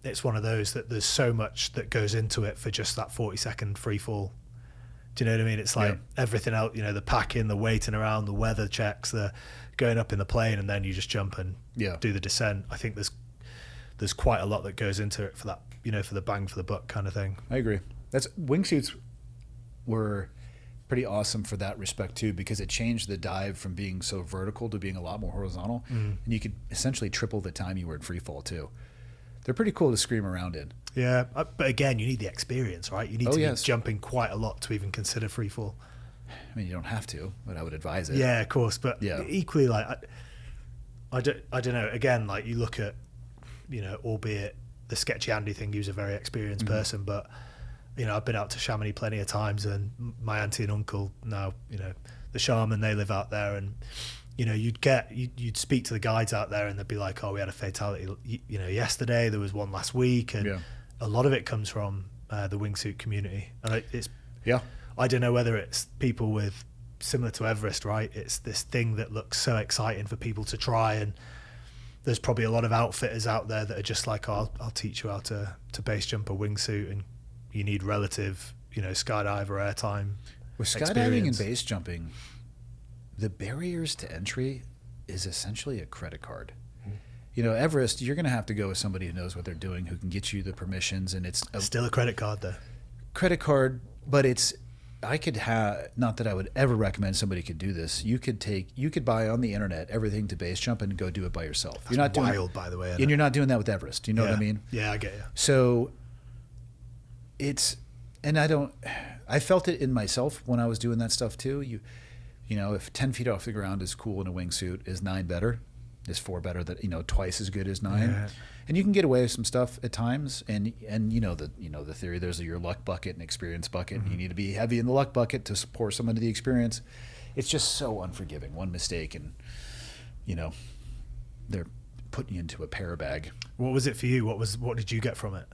it's one of those that there's so much that goes into it for just that 40-second free fall. Do you know what I mean? It's like everything else, the packing, the waiting around, the weather checks, the going up in the plane, and then you just jump and do the descent. I think there's quite a lot that goes into it for that, for the bang for the buck kind of thing. I agree. Wingsuits were pretty awesome for that respect too, because it changed the dive from being so vertical to being a lot more horizontal, and you could essentially triple the time you were in free fall too. They're pretty cool to scream around in. Yeah, but again, you need the experience, right? You need to be jumping quite a lot to even consider free fall. I mean, you don't have to, but I would advise it. Yeah, of course, but equally, like I don't know. Again, like you look at, albeit the Sketchy Andy thing, he was a very experienced person, but I've been out to Chamonix plenty of times, and my auntie and uncle now, the shaman, they live out there, and you know, you'd speak to the guides out there, and they'd be like, "Oh, we had a fatality, you know, yesterday. There was one last week," and a lot of it comes from the wingsuit community, and I don't know whether it's people with similar to Everest, right? It's this thing that looks so exciting for people to try, and there's probably a lot of outfitters out there that are just like, oh, I'll teach you how to base jump a wingsuit, and you need relative, you know, skydive or airtime. With skydiving and base jumping, the barriers to entry is essentially a credit card. You know, Everest, you're going to have to go with somebody who knows what they're doing, who can get you the permissions, and it's still a credit card though. Credit card, but I could have, not that I would ever recommend somebody could do this. You could buy on the internet everything to base jump and go do it by yourself. That's you're not wild, by the way. And you're not doing that with Everest. You know what I mean? Yeah, I get you. So I felt it in myself when I was doing that stuff too. You know, if 10 feet off the ground is cool in a wingsuit, is 9 better? Is 4 better? That, you know, twice as good as 9. Yeah. And you can get away with some stuff at times, and you know the theory. There's your luck bucket and experience bucket. Mm-hmm. You need to be heavy in the luck bucket to support someone to the experience. It's just so unforgiving. One mistake, and you know, they're putting you into a para bag. What was it for you? What did you get from it?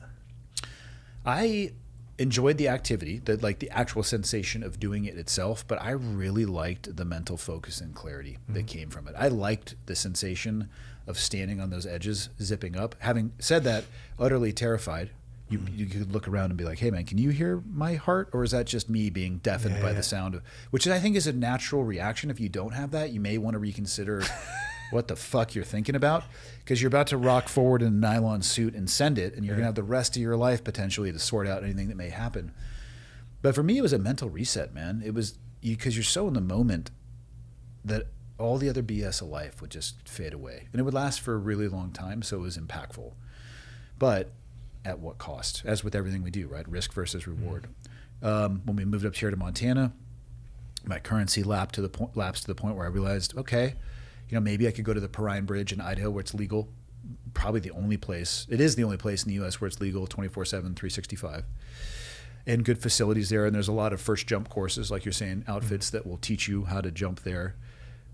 I enjoyed the activity, the actual sensation of doing it itself, but I really liked the mental focus and clarity that came from it. I liked the sensation of standing on those edges, zipping up. Having said that, utterly terrified. You could look around and be like, hey man, can you hear my heart? Or is that just me being deafened by the sound of, which I think is a natural reaction. If you don't have that, you may want to reconsider what the fuck you're thinking about, because you're about to rock forward in a nylon suit and send it, and you're going to have the rest of your life potentially to sort out anything that may happen. But for me, it was a mental reset, man. It was because you're so in the moment that all the other BS of life would just fade away. And it would last for a really long time, so it was impactful. But at what cost? As with everything we do, right? Risk versus reward. When we moved up here to Montana, my currency lapsed to the point where I realized, okay, you know, maybe I could go to the Perrine Bridge in Idaho where it's legal. Probably the only place. It is the only place in the U.S. where it's legal 24/7, 365. And good facilities there. And there's a lot of first jump courses, like you're saying, outfits that will teach you how to jump there.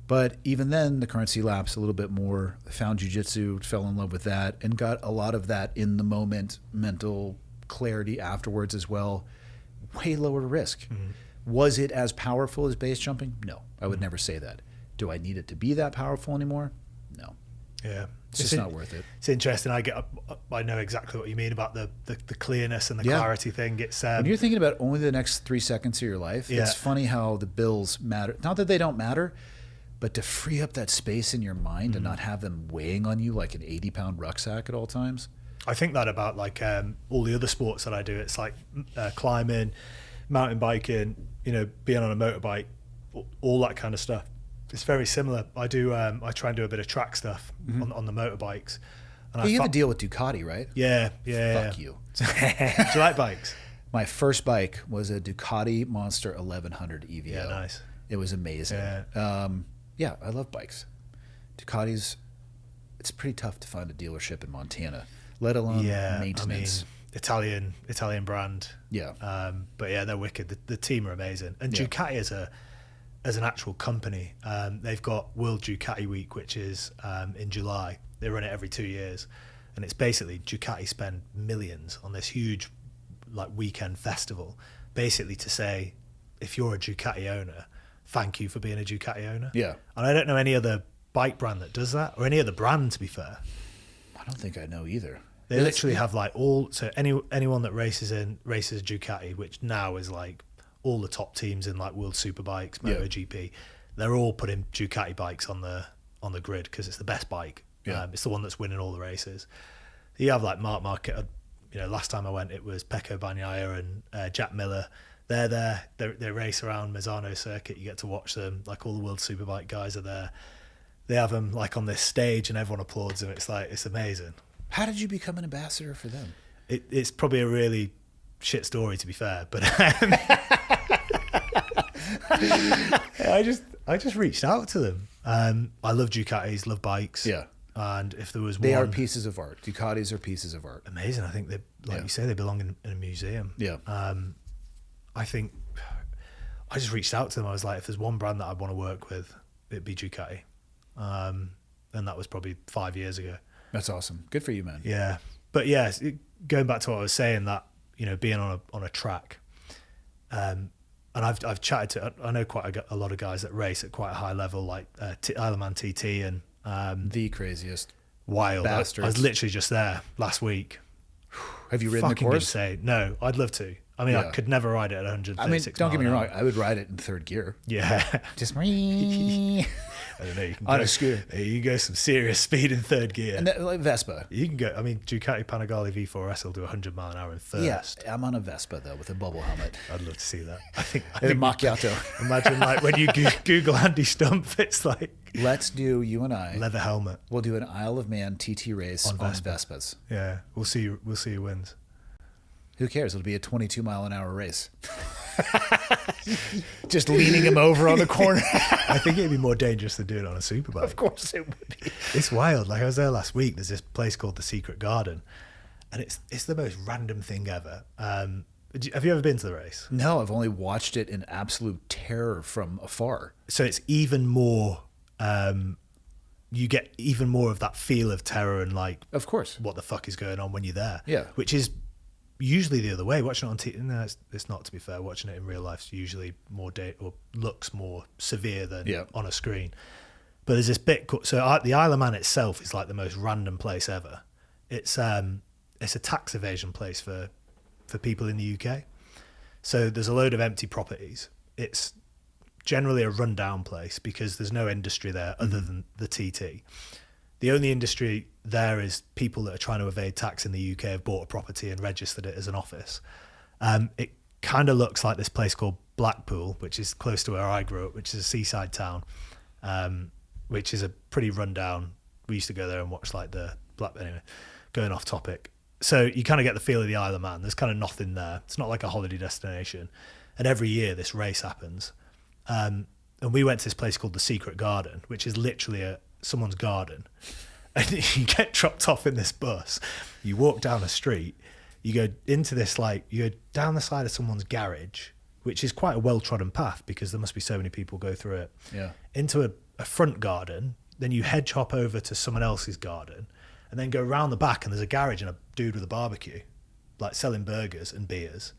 But even then, the currency lapsed a little bit more. Found jiu-jitsu, fell in love with that, and got a lot of that in the moment, mental clarity afterwards as well. Way lower risk. Was it as powerful as base jumping? No, I would never say that. Do I need it to be that powerful anymore? No. Yeah. It's just not worth it. It's interesting. I know exactly what you mean about the clearness and the clarity thing. It's when you're thinking about only the next 3 seconds of your life, it's funny how the bills matter. Not that they don't matter, but to free up that space in your mind and not have them weighing on you like an 80-pound rucksack at all times. I think that about like all the other sports that I do. It's like climbing, mountain biking, you know, being on a motorbike, all that kind of stuff. It's very similar. I try and do a bit of track stuff on the motorbikes. And you have to deal with Ducati, right? Yeah. Fuck you. Do you like bikes? My first bike was a Ducati Monster 1100 EVO. Yeah, nice. It was amazing. Yeah, I love bikes. Ducatis, it's pretty tough to find a dealership in Montana, let alone maintenance. I mean, Italian brand. Yeah. But yeah, they're wicked. The team are amazing. And Ducati as an actual company, they've got World Ducati Week, which is in July. They run it every 2 years, and it's basically Ducati spend millions on this huge like weekend festival, basically to say, if you're a Ducati owner, thank you for being a Ducati owner. Yeah. And I don't know any other bike brand that does that, or any other brand, to be fair. I don't think I know either. They literally have like anyone that races Ducati, which now is like all the top teams in like World Superbikes, MotoGP, they're all putting Ducati bikes on the grid because it's the best bike. Yeah. It's the one that's winning all the races. You have like Mark Marquez. You know, last time I went, it was Pecco Bagnaia and Jack Miller. They're there. They race around Misano circuit. You get to watch them. Like all the World Superbike guys are there. They have them like on this stage, and everyone applauds them. It's like, it's amazing. How did you become an ambassador for them? It's probably a really shit story, to be fair, but I just reached out to them. I love Ducatis, love bikes. Yeah. And if there was they are pieces of art. Ducatis are pieces of art. Amazing. I think they, like you say, they belong in a museum. Yeah. I I just reached out to them. I was like, if there's one brand that I want to work with, it'd be Ducati. And that was probably 5 years ago. That's awesome. Good for you, man. Yeah. But yeah, going back to what I was saying, that, you know, being on a track, and I've chatted to, I know quite a lot of guys that race at quite a high level, like Isleman TT and The craziest. wild. I bastards. was literally just there last week. Have you ridden the Fucking course? insane. No, I'd love to. I mean, I Yeah. could never ride it at 136 I mean, don't get me mile an wrong. hour. I would ride it in third gear. Yeah. Just I don't know. You can on go, a scooter. You go some serious speed in third gear. And that, like Vespa. You can go. I mean, Ducati Panigale V4S will do 100 mile an hour in first. Yeah, I'm on a Vespa though with a bubble helmet. I'd love to see that. I think And a macchiato. imagine like when you Google Andy Stump, it's like Let's do, you and I. leather helmet. We'll do an Isle of Man TT race on Vespa. Vespas. Yeah, we'll see. We'll see who wins. Who cares? It'll be a 22 mile an hour race. Just leaning him over on the corner. I think it'd be more dangerous than doing it on a superbike. Of course it would be. It's wild. Like I was there last week. There's this place called the Secret Garden, and it's the most random thing ever. Have you ever been to the race? No, I've only watched it in absolute terror from afar. So it's even more. You get even more of that feel of terror and like, Of course. what the fuck is going on when you're there? Yeah. Which is usually the other way. Watching it on TV, no, it's not, to be fair. Watching it in real life is usually more or looks more severe than on a screen. But there's this bit. So the Isle of Man itself is like the most random place ever. It's a tax evasion place for people in the UK. So there's a load of empty properties. It's generally a rundown place because there's no industry there other than the TT. The only industry there is people that are trying to evade tax in the UK have bought a property and registered it as an office. It kind of looks like this place called Blackpool, which is close to where I grew up, which is a seaside town, which is a pretty rundown. We used to go there and watch like anyway, going off topic. So you kind of get the feel of the Isle of Man. There's kind of nothing there. It's not like a holiday destination. And every year this race happens. And we went to this place called the Secret Garden, which is literally someone's garden. And you get dropped off in this bus. You walk down a street. You go into this, you go down the side of someone's garage, which is quite a well-trodden path because there must be so many people go through it. Yeah. Into a front garden. Then you hedge hop over to someone else's garden. And then go around the back and there's a garage and a dude with a barbecue, like selling burgers and beers.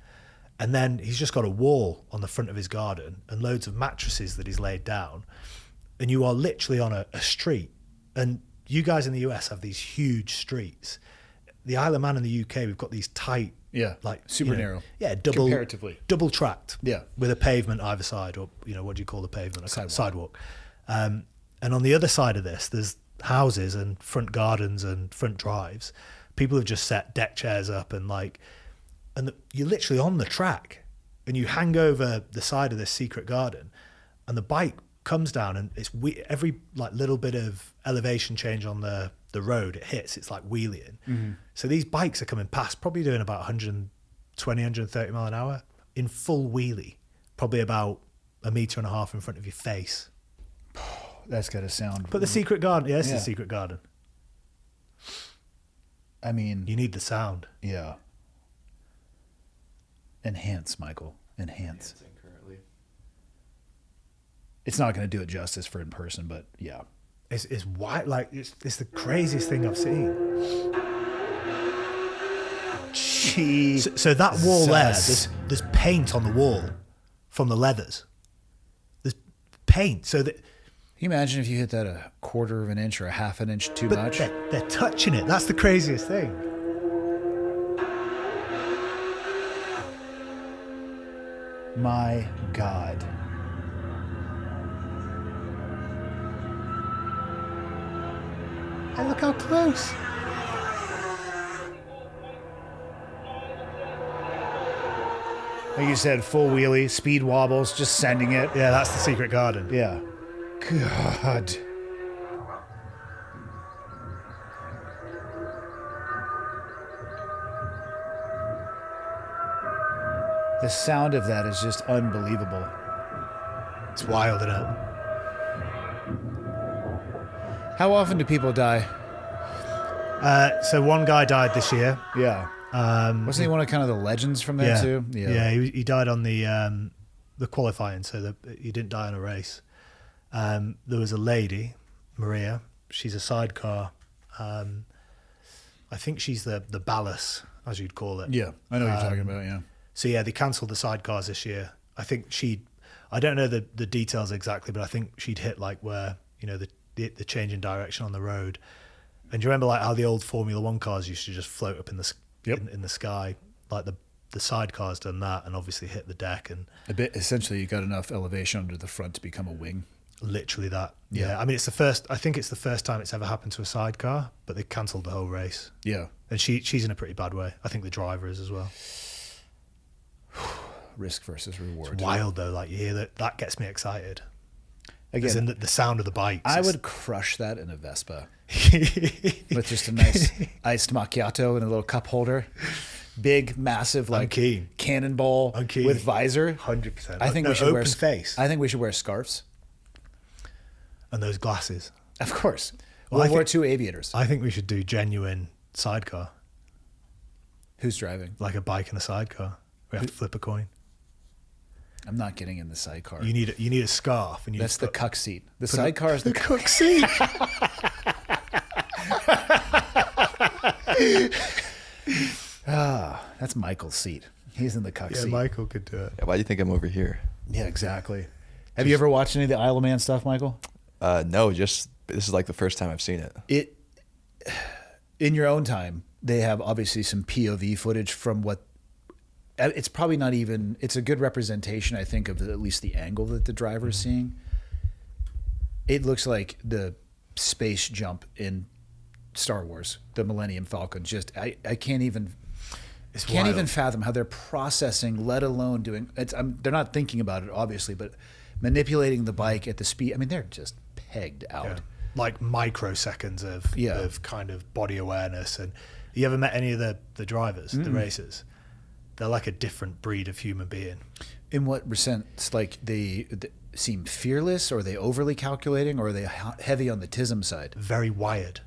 And then he's just got a wall on the front of his garden and loads of mattresses that he's laid down. And you are literally on a street. And you guys in the US have these huge streets. The Isle of Man in the UK, we've got these tight, super narrow. Yeah, comparatively. double tracked. Yeah. With a pavement either side, or what do you call the pavement? A sidewalk. And on the other side of this, there's houses and front gardens and front drives. People have just set deck chairs up and you're literally on the track and you hang over the side of this secret garden and the bike comes down and it's every little bit of elevation change on the road it hits, it's like wheeling. Mm-hmm. So these bikes are coming past, probably doing about 120, 130 mile an hour in full wheelie, probably about 1.5 meters in front of your face. That's got to sound... But the Secret Garden, it's the Secret Garden. I mean... You need the sound. Yeah. Enhance, Michael. Enhance. Currently. It's not going to do it justice for in person, but yeah. It's white, it's the craziest thing I've seen. Jeez. So that wall there, there's paint on the wall from the leathers. There's paint, so that... Can you imagine if you hit that 1/4 of an inch or 1/2 an inch too much? They're touching it. That's the craziest thing. My God. And look how close. Like you said, full wheelie, speed wobbles, just sending it. Yeah, that's the Secret Garden. Yeah. God. The sound of that is just unbelievable. It's wild, isn't it? How often do people die? So one guy died this year. Yeah. Wasn't he one of kind of the legends from there too? Yeah, he died on the the qualifying, so you didn't die in a race. There was a lady, Maria. She's a sidecar. I think she's the ballast, as you'd call it. Yeah, I know what you're talking about. Yeah. So yeah, they cancelled the sidecars this year. I think I don't know the details exactly, but I think she'd hit like where, you know, the change in direction on the road. And do you remember like how the old Formula One cars used to just float up in the in the sky? Like the sidecar's done that, and obviously hit the deck and a bit. Essentially, you got enough elevation under the front to become a wing. Literally that. Yeah. I mean, I think it's the first time it's ever happened to a sidecar, but they cancelled the whole race. Yeah. And she's in a pretty bad way. I think the driver is as well. Risk versus reward. It's wild though. Like you hear that gets me excited. Again, as in the sound of the bikes. I would crush that in a Vespa with just a nice iced macchiato and a little cup holder. Big, massive, like cannonball with visor. 100%. I think we should wear face. I think we should wear scarves and those glasses. Of course. World War II aviators. I think we should do genuine sidecar. Who's driving? Like a bike and a sidecar. We have to flip a coin. I'm not getting in the sidecar. You need a scarf, and that's the cuck seat. The sidecar is the cuck seat. That's Michael's seat. He's in the cuck seat. Yeah, Michael could do it. Yeah, why do you think I'm over here? Yeah, exactly. Have you ever watched any of the Isle of Man stuff, Michael? No, this is like the first time I've seen it. In your own time, they have obviously some POV footage from what. It's probably not even. It's a good representation, I think, of at least the angle that the driver's seeing. It looks like the space jump in Star Wars, the Millennium Falcon. Just I can't even. Even fathom how they're processing, let alone doing. They're not thinking about it, obviously, but manipulating the bike at the speed. I mean, they're just pegged out. Yeah. Like microseconds of kind of body awareness. And you ever met any of the drivers, the racers? They're like a different breed of human being. In what sense? Like they seem fearless, or are they overly calculating, or are they heavy on the tism side? Very wired.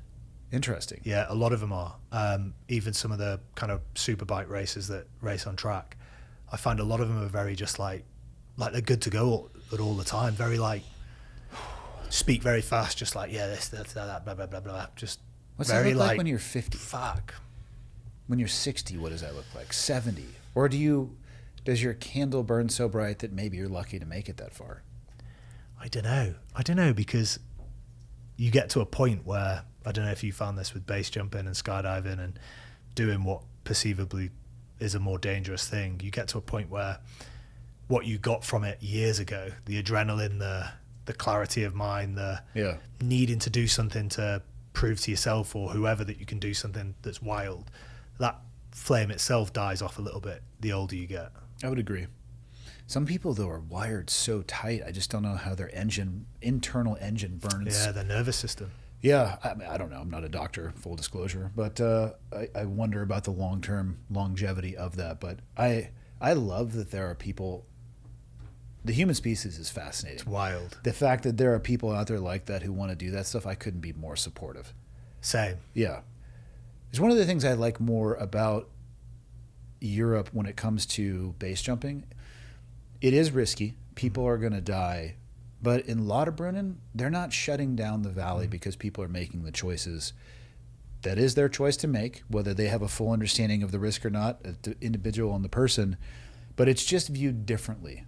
Interesting. Yeah, a lot of them are. Even some of the kind of superbike racers that race on track, I find a lot of them are very just like they're good to go at all the time. Very like speak very fast, just like this, that, blah blah blah blah. Just what's very that look like when you're 50? Fuck. When you're 60, what does that look like? 70, or does your candle burn so bright that maybe you're lucky to make it that far? I don't know because you get to a point where. I don't know if you found this with base jumping and skydiving and doing what perceivably is a more dangerous thing. You get to a point where what you got from it years ago, the adrenaline, the clarity of mind, the needing to do something to prove to yourself or whoever that you can do something that's wild, that flame itself dies off a little bit the older you get. I would agree. Some people, though, are wired so tight. I just don't know how their internal engine burns. Yeah, their nervous system. Yeah, I don't know. I'm not a doctor, full disclosure, but I wonder about the long-term longevity of that. But I love that there are people. The human species is fascinating. It's wild. The fact that there are people out there like that who want to do that stuff, I couldn't be more supportive. Same. Yeah. It's one of the things I like more about Europe when it comes to base jumping. It is risky. People are going to die. But in Lauterbrunnen, they're not shutting down the valley because people are making the choices. That is their choice to make, whether they have a full understanding of the risk or not, the individual and the person. But it's just viewed differently.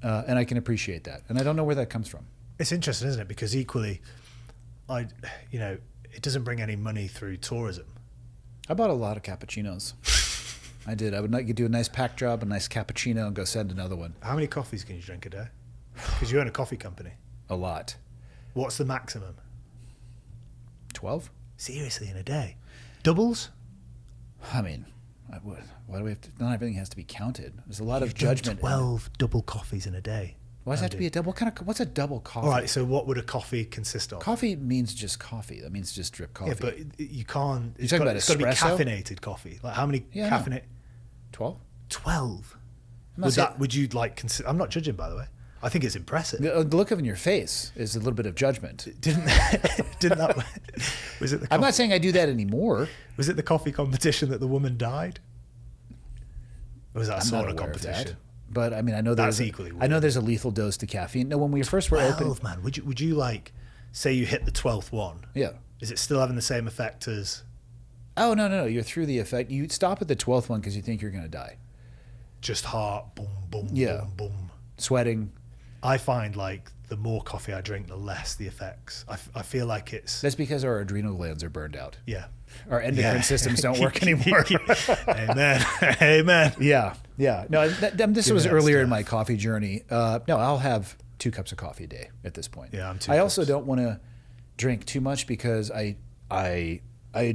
And I can appreciate that. And I don't know where that comes from. It's interesting, isn't it? Because equally, it doesn't bring any money through tourism. I bought a lot of cappuccinos. I did. I would like to do a nice pack job, a nice cappuccino, and go send another one. How many coffees can you drink a day? Because you own a coffee company. A lot. What's the maximum? 12? Seriously, in a day? Doubles? I mean, why do we have to? Not everything has to be counted. There's a lot of judgment. 12 double coffees in a day. Why does it have to be a double? What's a double coffee? All right, so what would a coffee consist of? Coffee means just coffee. That means just drip coffee. Yeah, but you can't. You're talking about it's got to be espresso? caffeinated coffee. Like how many caffeinated? 12? 12? I'm Would you like consider? I'm not judging, by the way. I think it's impressive. The look of in your face is a little bit of judgment. Didn't that? Was it? I'm not saying I do that anymore. Was it the coffee competition that the woman died? Or was that a I'm not sauna aware of competition? But I mean, I know That's there's equally I know weird. there's a lethal dose to caffeine. No, when we first were 12, open, man. Would you like, say you hit the 12th one? yeah. Is it still having the same effect as Oh no, you're through the effect. You stop at the 12th one because you think you're going to die. just heart, boom, boom, Yeah. boom, boom? Sweating. I find like the more coffee I drink, the less the effects. I feel like it's, That's because our adrenal glands are burned out. yeah. Our endocrine systems don't work anymore. Amen. Amen. Yeah. No, this Give was me that earlier in stuff. my coffee journey. No, I'll have 2 cups of coffee a day at this point. Yeah, I'm 2 I also cups. don't want to drink too much because I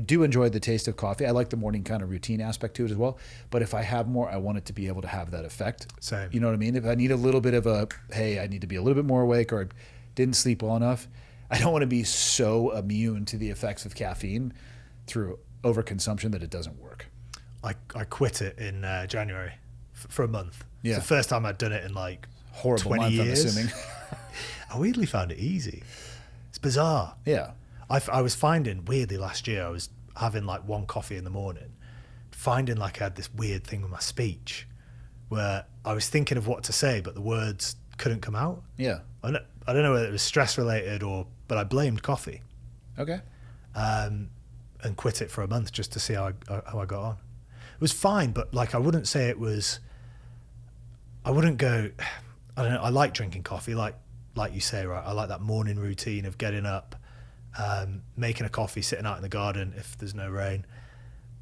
do enjoy the taste of coffee. I like the morning kind of routine aspect to it as well. But if I have more, I want it to be able to have that effect. Same. You know what I mean? If I need a little bit of hey, I need to be a little bit more awake, or I didn't sleep well enough, I don't want to be so immune to the effects of caffeine through overconsumption that it doesn't work. I quit it in January for a month. Yeah. It's the first time I'd done it in like Horrible 20 month, years. I'm assuming. I weirdly found it easy. It's bizarre. Yeah. I was finding, weirdly, last year, I was having like 1 coffee in the morning, finding like I had this weird thing with my speech where I was thinking of what to say, but the words couldn't come out. Yeah. I don't know whether it was stress related but I blamed coffee, Okay. and quit it for a month just to see how I got on. It was fine, but like I wouldn't say it was. I wouldn't go. I don't know. I like drinking coffee, like you say, right? I like that morning routine of getting up, making a coffee, sitting out in the garden if there's no rain.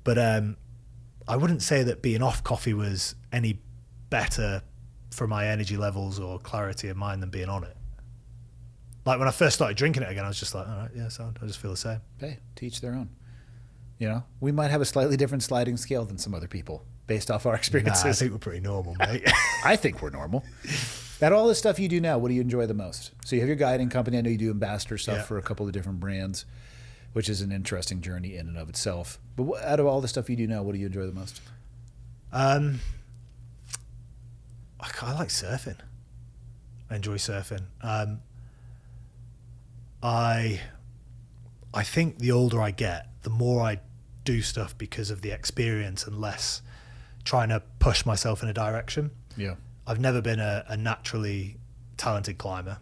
But I wouldn't say that being off coffee was any better for my energy levels or clarity of mind than being on it. Like when I first started drinking it again, I was just like, all right, yeah, sound. I just feel the same. Hey, to each their own. You know, we might have a slightly different sliding scale than some other people based off our Nah, experiences. I think we're pretty normal, mate. I think we're normal. Out of all the stuff you do now, what do you enjoy the most? So you have your guiding company. I know you do ambassador stuff Yeah. for a couple of different brands, which is an interesting journey in and of itself. But out of all the stuff you do now, what do you enjoy the most? I like surfing. I enjoy surfing. I think the older I get, the more I do stuff because of the experience and less trying to push myself in a direction. Yeah. I've never been a naturally talented climber,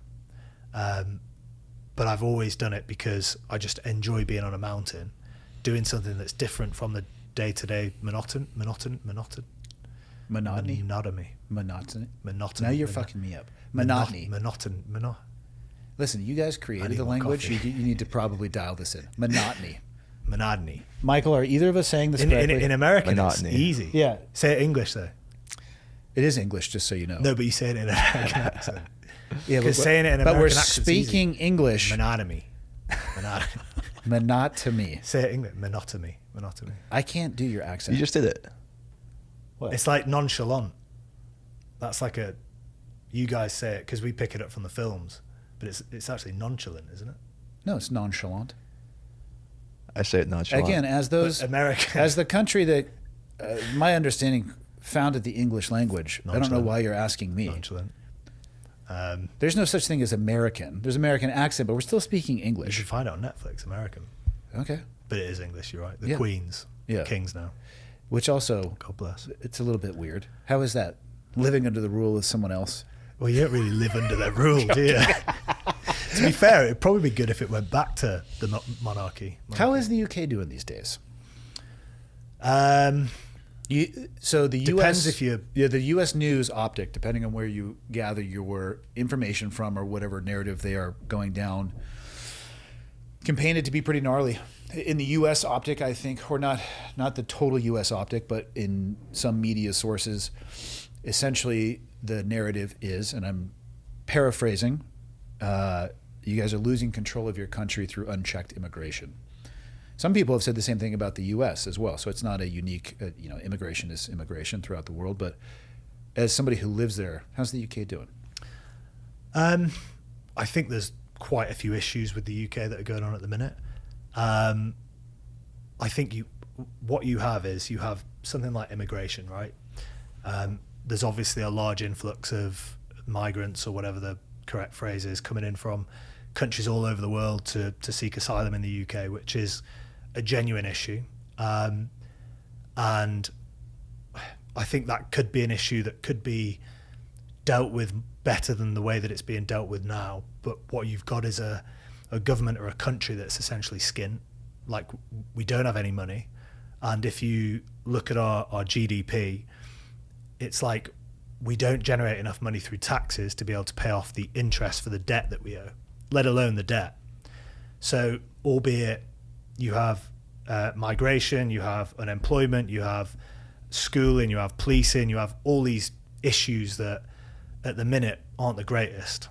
but I've always done it because I just enjoy being on a mountain, doing something that's different from the day-to-day monotony. Monotony. Now you're fucking me up. Monotony. Listen, you guys I created need the more language. coffee. You need to probably dial this in. Monotony. Monotony. Michael, are either of us saying this correctly? In American, Monotony. it's easy. Yeah. Say it English, though. It is English, just so you know. No, but you say it in an American accent. Yeah, Because saying it in but American we're accent's easy. speaking English. Monotony. Monotony. Say it in English. Monotony. I can't do your accent. You just did it. What? It's like nonchalant. That's like you guys say it because we pick it up from the films, but it's actually nonchalant, isn't it? No, it's nonchalant. I say it nonchalant. Again, as those But American. as the country that, my understanding, founded the English language. I don't know Nonchalant. why you're asking me. Nonchalant. There's no such thing as American. There's American accent, but we're still speaking You English. should find it on Netflix, American. Okay. But it is English, you're right. The Yeah. Queens. Yeah. Kings now. Which also, God bless. it's a little bit weird. How is that? Living under the rule of someone else. Well, you don't really live under their rule, do you? To be fair, it'd probably be good if it went back to the monarchy. How is the UK doing these days? So the Depends US, if you- the US news optic, depending on where you gather your information from or whatever narrative they are going down, can paint it to be pretty gnarly. In the US optic, I think, or not the total US optic, but in some media sources, essentially the narrative is, and I'm paraphrasing, you guys are losing control of your country through unchecked immigration. Some people have said the same thing about the U.S. as well. So it's not a unique, immigration is immigration throughout the world. But as somebody who lives there, how's the UK doing? I think there's quite a few issues with the UK that are going on at the minute. I think what you have is you have something like immigration, right? There's obviously a large influx of migrants, or whatever the correct phrase is, coming in from countries all over the world to seek asylum in the UK, which is a genuine issue. And I think that could be an issue that could be dealt with better than the way that it's being dealt with now. But what you've got is a government or a country that's essentially skint. Like, we don't have any money. And if you look at our GDP, it's like we don't generate enough money through taxes to be able to pay off the interest for the debt that we owe, let alone the debt. So, albeit you have migration, you have unemployment, you have schooling, you have policing, you have all these issues that at the minute aren't the greatest.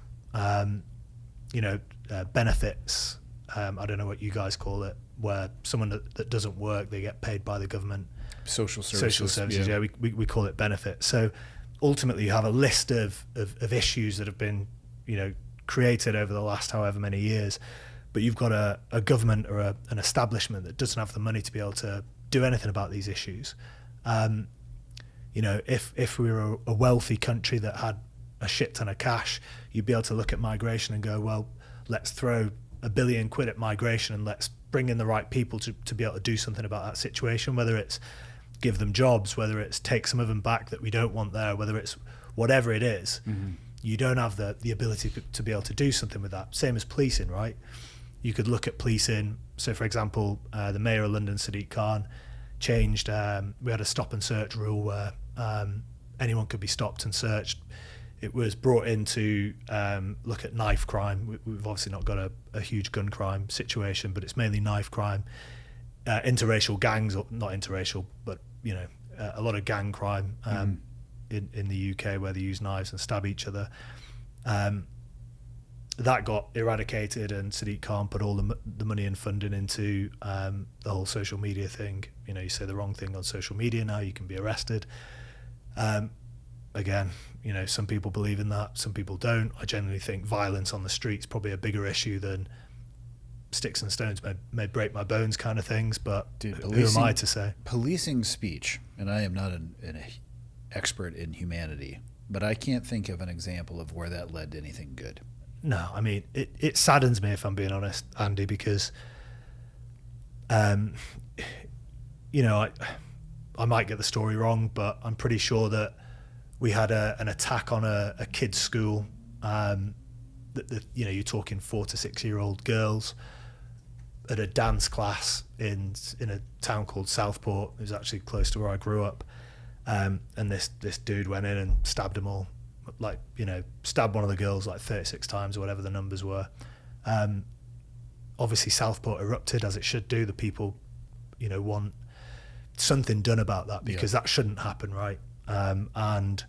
Benefits, I don't know what you guys call it, where someone that doesn't work, they get paid by the government. Social services, yeah, we call it benefits. So ultimately you have a list of issues that have been, created over the last however many years, but you've got a government or an establishment that doesn't have the money to be able to do anything about these issues. If we were a wealthy country that had a shit ton of cash, you'd be able to look at migration and go, well, let's throw £1 billion at migration and let's bring in the right people to be able to do something about that situation, whether it's give them jobs, whether it's take some of them back that we don't want there, whether it's whatever it is. Mm-hmm. You don't have the ability to be able to do something with that. Same as policing, right? You could look at policing. So, for example, the Mayor of London, Sadiq Khan, changed, we had a stop and search rule where anyone could be stopped and searched. It was brought in to look at knife crime. We've obviously not got a huge gun crime situation, but it's mainly knife crime, interracial gangs, or not interracial, but a lot of gang crime in the UK where they use knives and stab each other. That got eradicated, and Sadiq Khan put all the money and funding into the whole social media thing. You say the wrong thing on social media now, you can be arrested. Again, some people believe in that, some people don't. I generally think violence on the streets probably a bigger issue than sticks and stones may break my bones kind of things, but dude, who am I to say? Policing speech, and I am not an expert in humanity, but I can't think of an example of where that led to anything good. No, I mean, it saddens me, if I'm being honest, Andy, because, I might get the story wrong, but I'm pretty sure that we had an attack on a kid's school. You're talking 4 to 6 year old girls at a dance class in a town called Southport. It was actually close to where I grew up. And this dude went in and stabbed them all. Stabbed one of the girls 36 times or whatever the numbers were. Obviously Southport erupted, as it should do. The people, want something done about that, because that shouldn't happen, right? And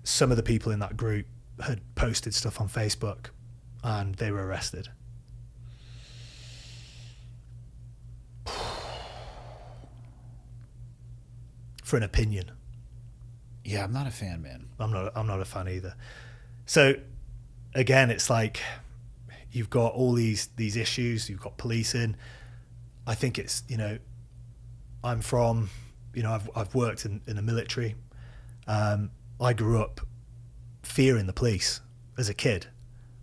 some of the people in that group had posted stuff on Facebook and they were arrested. For an opinion. Yeah, I'm not a fan, man. I'm not a fan either. So again, it's like you've got all these issues, you've got policing. I think it's, I'm from, I've worked in the military. I grew up fearing the police as a kid.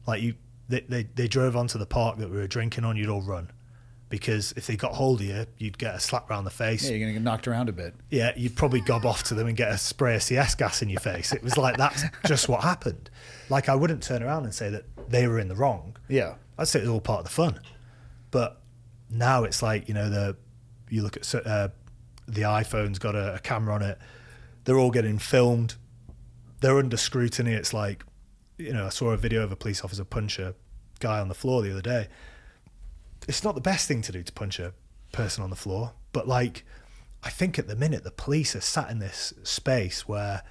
They drove onto the park that we were drinking on, you'd all run. Because if they got hold of you, you'd get a slap round the face. Yeah, you're going to get knocked around a bit. Yeah, you'd probably gob off to them and get a spray of CS gas in your face. It was like, that's just what happened. I wouldn't turn around and say that they were in the wrong. Yeah. I'd say it was all part of the fun. But now it's like, you look at the iPhone's got a camera on it. They're all getting filmed. They're under scrutiny. It's like, I saw a video of a police officer punch a guy on the floor the other day. It's not the best thing to do to punch a person on the floor, but I think at the minute the police are sat in this space where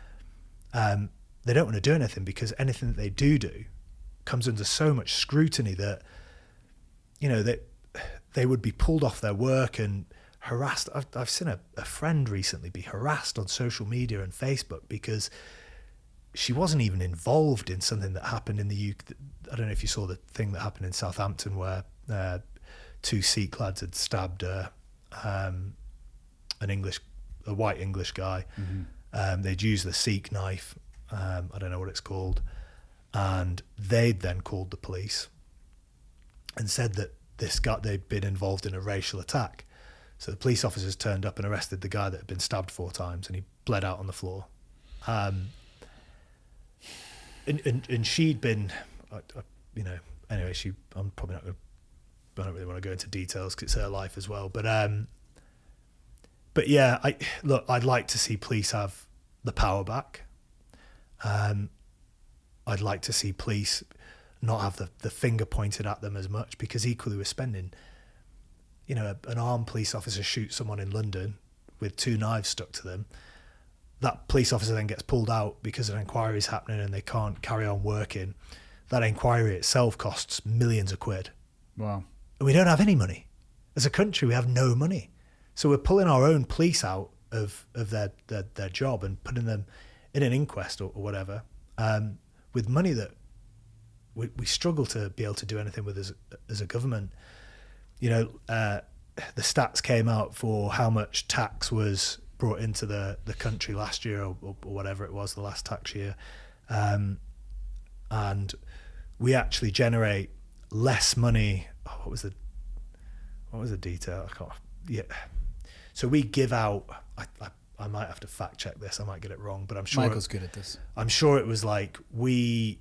they don't want to do anything, because anything that they do comes under so much scrutiny that they would be pulled off their work and harassed. I've seen a friend recently be harassed on social media and Facebook because she wasn't even involved in something that happened in the UK. I don't know if you saw the thing that happened in Southampton where 2 Sikh lads had stabbed a white English guy. Mm-hmm. They'd used the Sikh knife. I don't know what it's called. And they'd then called the police and said that they'd been involved in a racial attack. So the police officers turned up and arrested the guy that had been stabbed 4 times, and he bled out on the floor. and she'd been, you know, anyway, I'm probably not going to, I don't really want to go into details because it's her life as well. But yeah, I'd like to see police have the power back. I'd like to see police not have the finger pointed at them as much, because equally we're spending, you know, an armed police officer shoots someone in London with 2 knives stuck to them. That police officer then gets pulled out because an inquiry is happening and they can't carry on working. That inquiry itself costs millions of quid. Wow. And we don't have any money. As a country, we have no money. So we're pulling our own police out of their job and putting them in an inquest or whatever, with money that we struggle to be able to do anything with as a government. You know, the stats came out for how much tax was brought into the country last year or whatever it was, the last tax year. And we actually generate less money. Oh, what was the detail? I can't. Yeah. So we give out. I might have to fact check this. I might get it wrong, but I'm sure Michael's good at this. I'm sure it was like we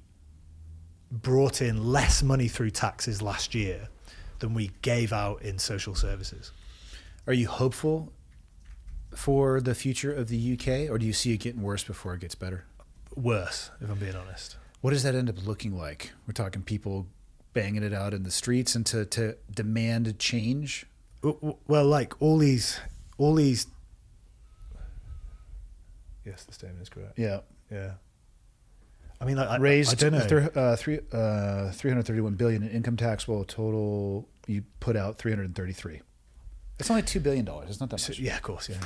brought in less money through taxes last year than we gave out in social services. Are you hopeful for the future of the UK, or do you see it getting worse before it gets better? Worse, if I'm being honest. What does that end up looking like? We're talking people banging it out in the streets and to demand a change? Well, like all these. Yes, the statement is correct. Yeah. Yeah. I mean, like, raised I don't know. 331 billion in income tax, while total you put out 333. It's only $2 billion. It's not that much. So, yeah, of course. Yeah.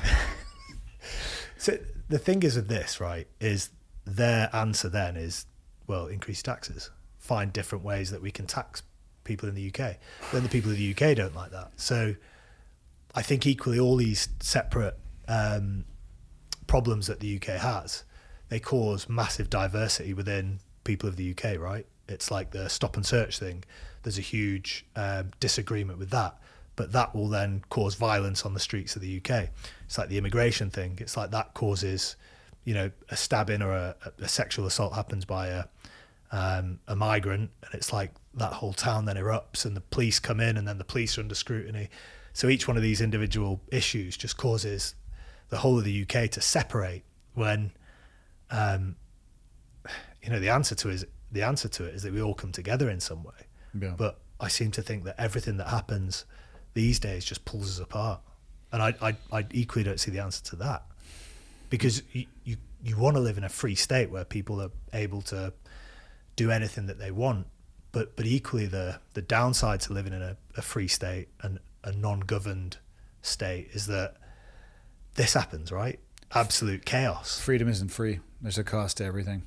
So the thing is with this, right, is their answer then is, well, increase taxes, find different ways that we can tax people in the UK. Then the people of the UK don't like that. So I think equally all these separate problems that the UK has, they cause massive diversity within people of the UK, right? It's like the stop and search thing. There's a huge disagreement with that, but that will then cause violence on the streets of the UK. It's like the immigration thing. It's like that causes, you know, a stabbing or a sexual assault happens by a migrant, and it's like that whole town then erupts and the police come in and then the police are under scrutiny. So each one of these individual issues just causes the whole of the UK to separate when, you know, the answer to it is that we all come together in some way. Yeah. But I seem to think that everything that happens these days just pulls us apart. And I equally don't see the answer to that, because you want to live in a free state where people are able to do anything that they want. But equally the downside to living in a free state and a non-governed state is that this happens, right? Absolute chaos. Freedom isn't free. There's a cost to everything.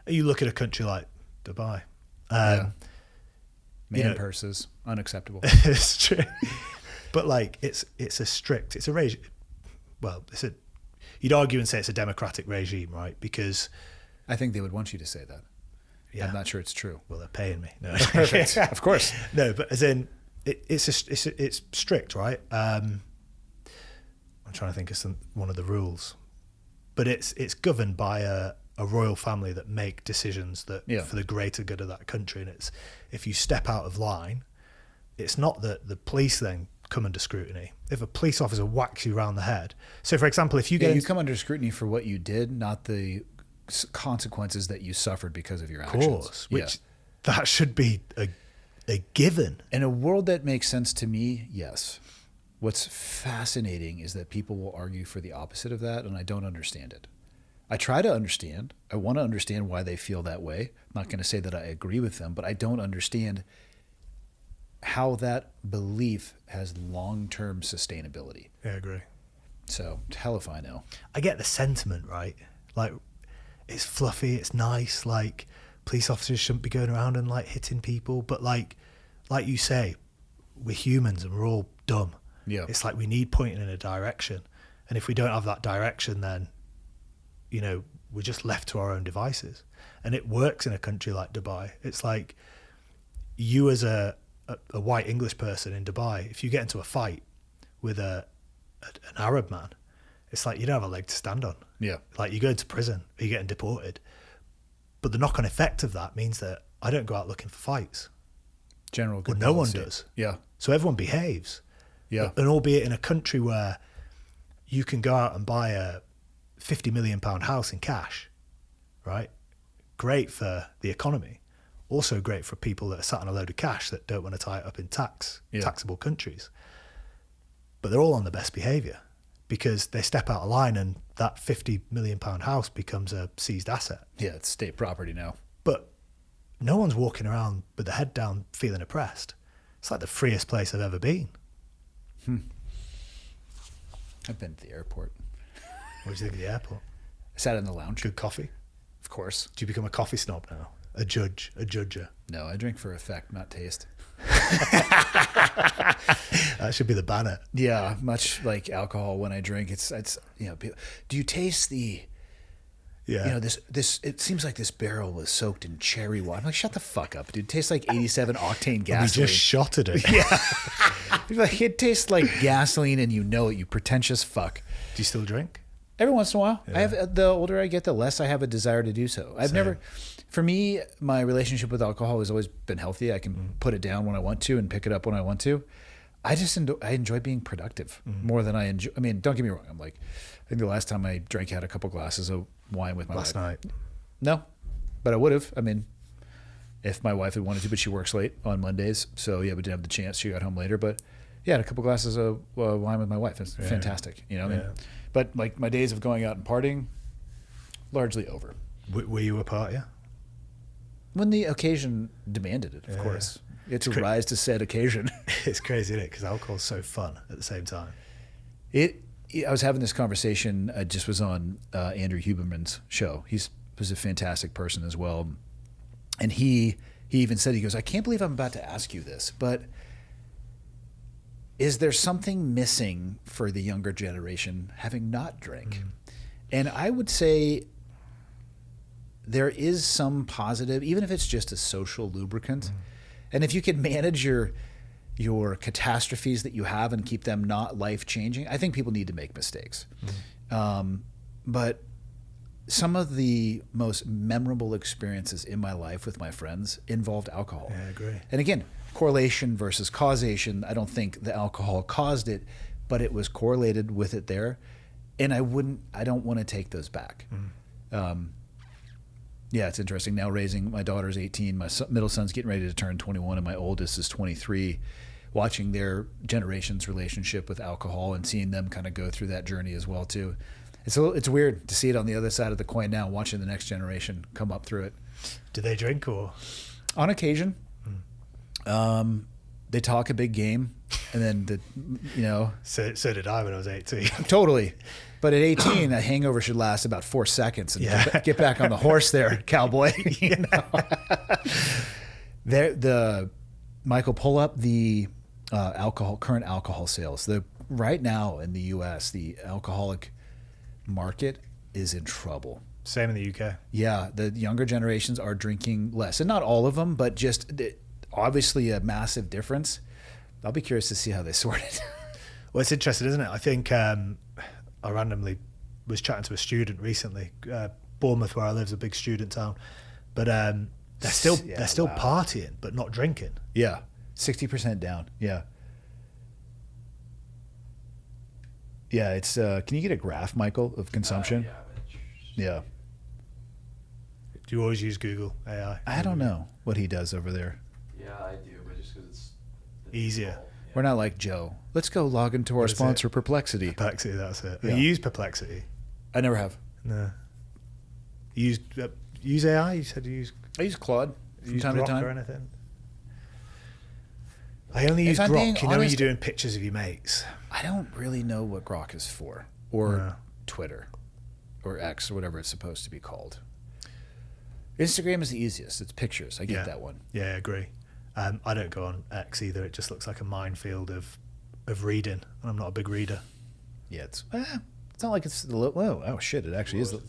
You look at a country like Dubai. Purses, unacceptable. It's true. But like it's a regime. Well, you'd argue and say it's a democratic regime, right? Because I think they would want you to say that. Yeah. I'm not sure it's true. Well, they're paying me. No, perfect. Of course. No, but as in it's strict, right? I'm trying to think of one of the rules, but it's governed by a royal family that make decisions that for the greater good of that country. And it's, if you step out of line, it's not that the police then come under scrutiny. If a police officer whacks you around the head, so for example, if you you come under scrutiny for what you did, not the consequences that you suffered because of your actions. Of course, which that should be a given. In a world that makes sense to me, yes. What's fascinating is that people will argue for the opposite of that, and I don't understand it. I try to understand. I want to understand why they feel that way. I'm not going to say that I agree with them, but I don't understand how that belief has long-term sustainability. Yeah, I agree. So, hell if I know. I get the sentiment, right? Like, it's fluffy, it's nice, like, police officers shouldn't be going around and, like, hitting people, but, like you say, we're humans and we're all dumb. Yeah. It's like we need pointing in a direction. And if we don't have that direction, then, you know, we're just left to our own devices. And it works in a country like Dubai. It's like you as a white English person in Dubai, if you get into a fight with an Arab man, it's like you don't have a leg to stand on. Yeah. Like you go into prison or you're getting deported. But the knock-on effect of that means that I don't go out looking for fights. General good Well, no one policy. does. Yeah. So everyone behaves. Yeah. And albeit in a country where you can go out and buy a £50 million house in cash, right? Great for the economy. Also great for people that are sat on a load of cash that don't want to tie it up in taxable countries. But they're all on the best behaviour because they step out of line and that £50 million house becomes a seized asset. Yeah, it's state property now. But no one's walking around with their head down feeling oppressed. It's like the freest place I've ever been. I've been to the airport. What do you think of the airport? I sat in the lounge. Good coffee? Of course. Do you become a coffee snob now? A judger? No, I drink for effect, not taste. That should be the banner. Yeah, much like alcohol. When I drink, it's do you taste the? Yeah. This. It seems like this barrel was soaked in cherry wine. I'm like, shut the fuck up, dude. It tastes like 87 octane gasoline. We just shot at it. Yeah. Like, it tastes like gasoline, and you know it. You pretentious fuck. Do you still drink? Every once in a while. Yeah. I have. The older I get, the less I have a desire to do so. I've never. For me, my relationship with alcohol has always been healthy. I can put it down when I want to and pick it up when I want to. I just enjoy being productive more than I enjoy. I mean, don't get me wrong. I think the last time I drank, I had a couple glasses of wine with my Last wife. night. No, but I would have. I mean, if my wife had wanted to, but she works late on Mondays, so yeah, we didn't have the chance. She got home later, but yeah, I had a couple glasses of wine with my wife. It's fantastic, you know. I mean, but like my days of going out and partying, largely over. Were you a partier? When the occasion demanded it, of course. It's a rise to said occasion. It's crazy, isn't it? Because alcohol's so fun at the same time. I was having this conversation. I just was on Andrew Huberman's show. He was a fantastic person as well. And he even said, he goes, I can't believe I'm about to ask you this, but is there something missing for the younger generation having not drank? And I would say there is some positive, even if it's just a social lubricant. And if you can manage your catastrophes that you have and keep them not life-changing, I think people need to make mistakes. But some of the most memorable experiences in my life with my friends involved alcohol. Yeah, I agree. And again, correlation versus causation. I don't think the alcohol caused it, but it was correlated with it there. And I don't want to take those back. Yeah, it's interesting. Now raising my daughter's 18, my middle son's getting ready to turn 21, and my oldest is 23. Watching their generation's relationship with alcohol and seeing them kind of go through that journey as well too. It's weird to see it on the other side of the coin now, watching the next generation come up through it. Do they drink or? On occasion, they talk a big game, and then So did I when I was 18. Totally. But at 18, a hangover should last about 4 seconds and get back on the horse there, cowboy. You know? Michael, pull up the current alcohol sales. Right now in the U.S., the alcoholic market is in trouble. Same in the UK. Yeah, the younger generations are drinking less. And not all of them, but just obviously a massive difference. I'll be curious to see how they sort it. Well, it's interesting, isn't it? I think I randomly was chatting to a student recently. Bournemouth, where I live, is a big student town, but they're still partying, but not drinking. Yeah, 60% down. Yeah, yeah. It's can you get a graph, Michael, of consumption? Yeah. Do you always use Google AI? I don't know what he does over there. Yeah, I do, but just because it's Easier. We're not like Joe. Let's go log into our sponsor, Perplexity. Perplexity, that's it. Yeah. You use Perplexity? I never have. No. You use AI? You said you use... I use Claude from time to Grok time. or anything? I only use Grok. You know when you're doing pictures of your mates. I don't really know what Grok is for, or Twitter, or X, or whatever it's supposed to be called. Instagram is the easiest. It's pictures. I get that one. Yeah, I agree. I don't go on X either. It just looks like a minefield of reading, and I'm not a big reader. Yeah, it's not like it's the low. Oh shit! It actually is the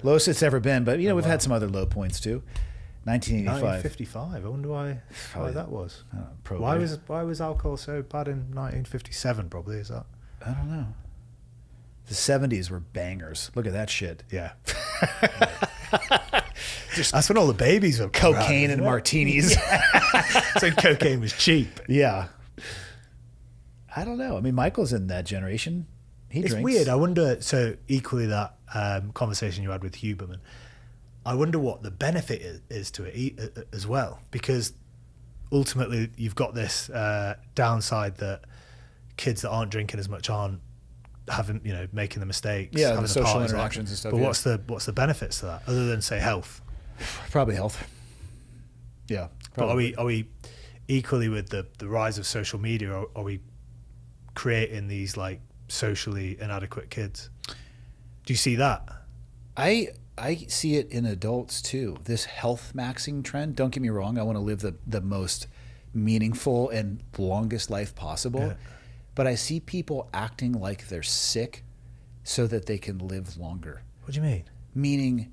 lowest it's ever been. But we've had some other low points too. 1985. 1955. I wonder why that was. Probably. Why was alcohol so bad in 1957? Probably is that. I don't know. The 70s were bangers. Look at that shit. Yeah. That's when all the babies were Cocaine and martinis. So cocaine was cheap. Yeah. I don't know. I mean, Michael's in that generation. It's drinks. Weird. I wonder, so equally that conversation you had with Huberman, I wonder what the benefit is to it as well, because ultimately you've got this downside that kids that aren't drinking as much aren't making the mistakes, having the social parties, interactions and stuff. But what's the benefits to that other than say health? Probably health. Yeah. Probably. But are we equally with the rise of social media? Are we creating these like socially inadequate kids? Do you see that? I see it in adults too. This health maxing trend. Don't get me wrong. I want to live the most meaningful and longest life possible. Yeah. But I see people acting like they're sick so that they can live longer. What do you mean? Meaning,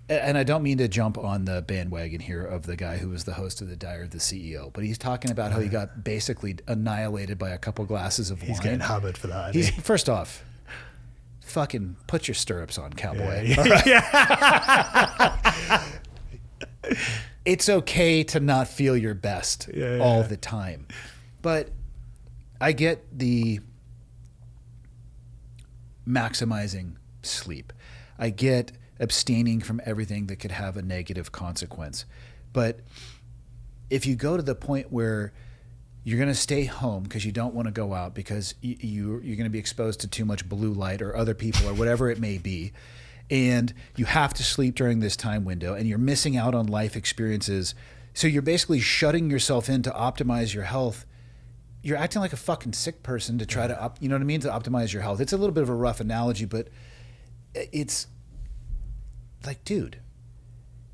and I don't mean to jump on the bandwagon here of the guy who was the host of the Diary of the CEO, but he's talking about how he got basically annihilated by a couple glasses of wine. He's getting hammered for that. First off, fucking put your stirrups on, cowboy. Yeah. It's okay to not feel your best all the time. But I get the maximizing sleep. I get abstaining from everything that could have a negative consequence. But if you go to the point where you're going to stay home because you don't want to go out because you're going to be exposed to too much blue light or other people or whatever it may be, and you have to sleep during this time window and you're missing out on life experiences, so you're basically shutting yourself in to optimize your health. You're acting like a fucking sick person to try to to optimize your health. It's a little bit of a rough analogy, but it's like, dude,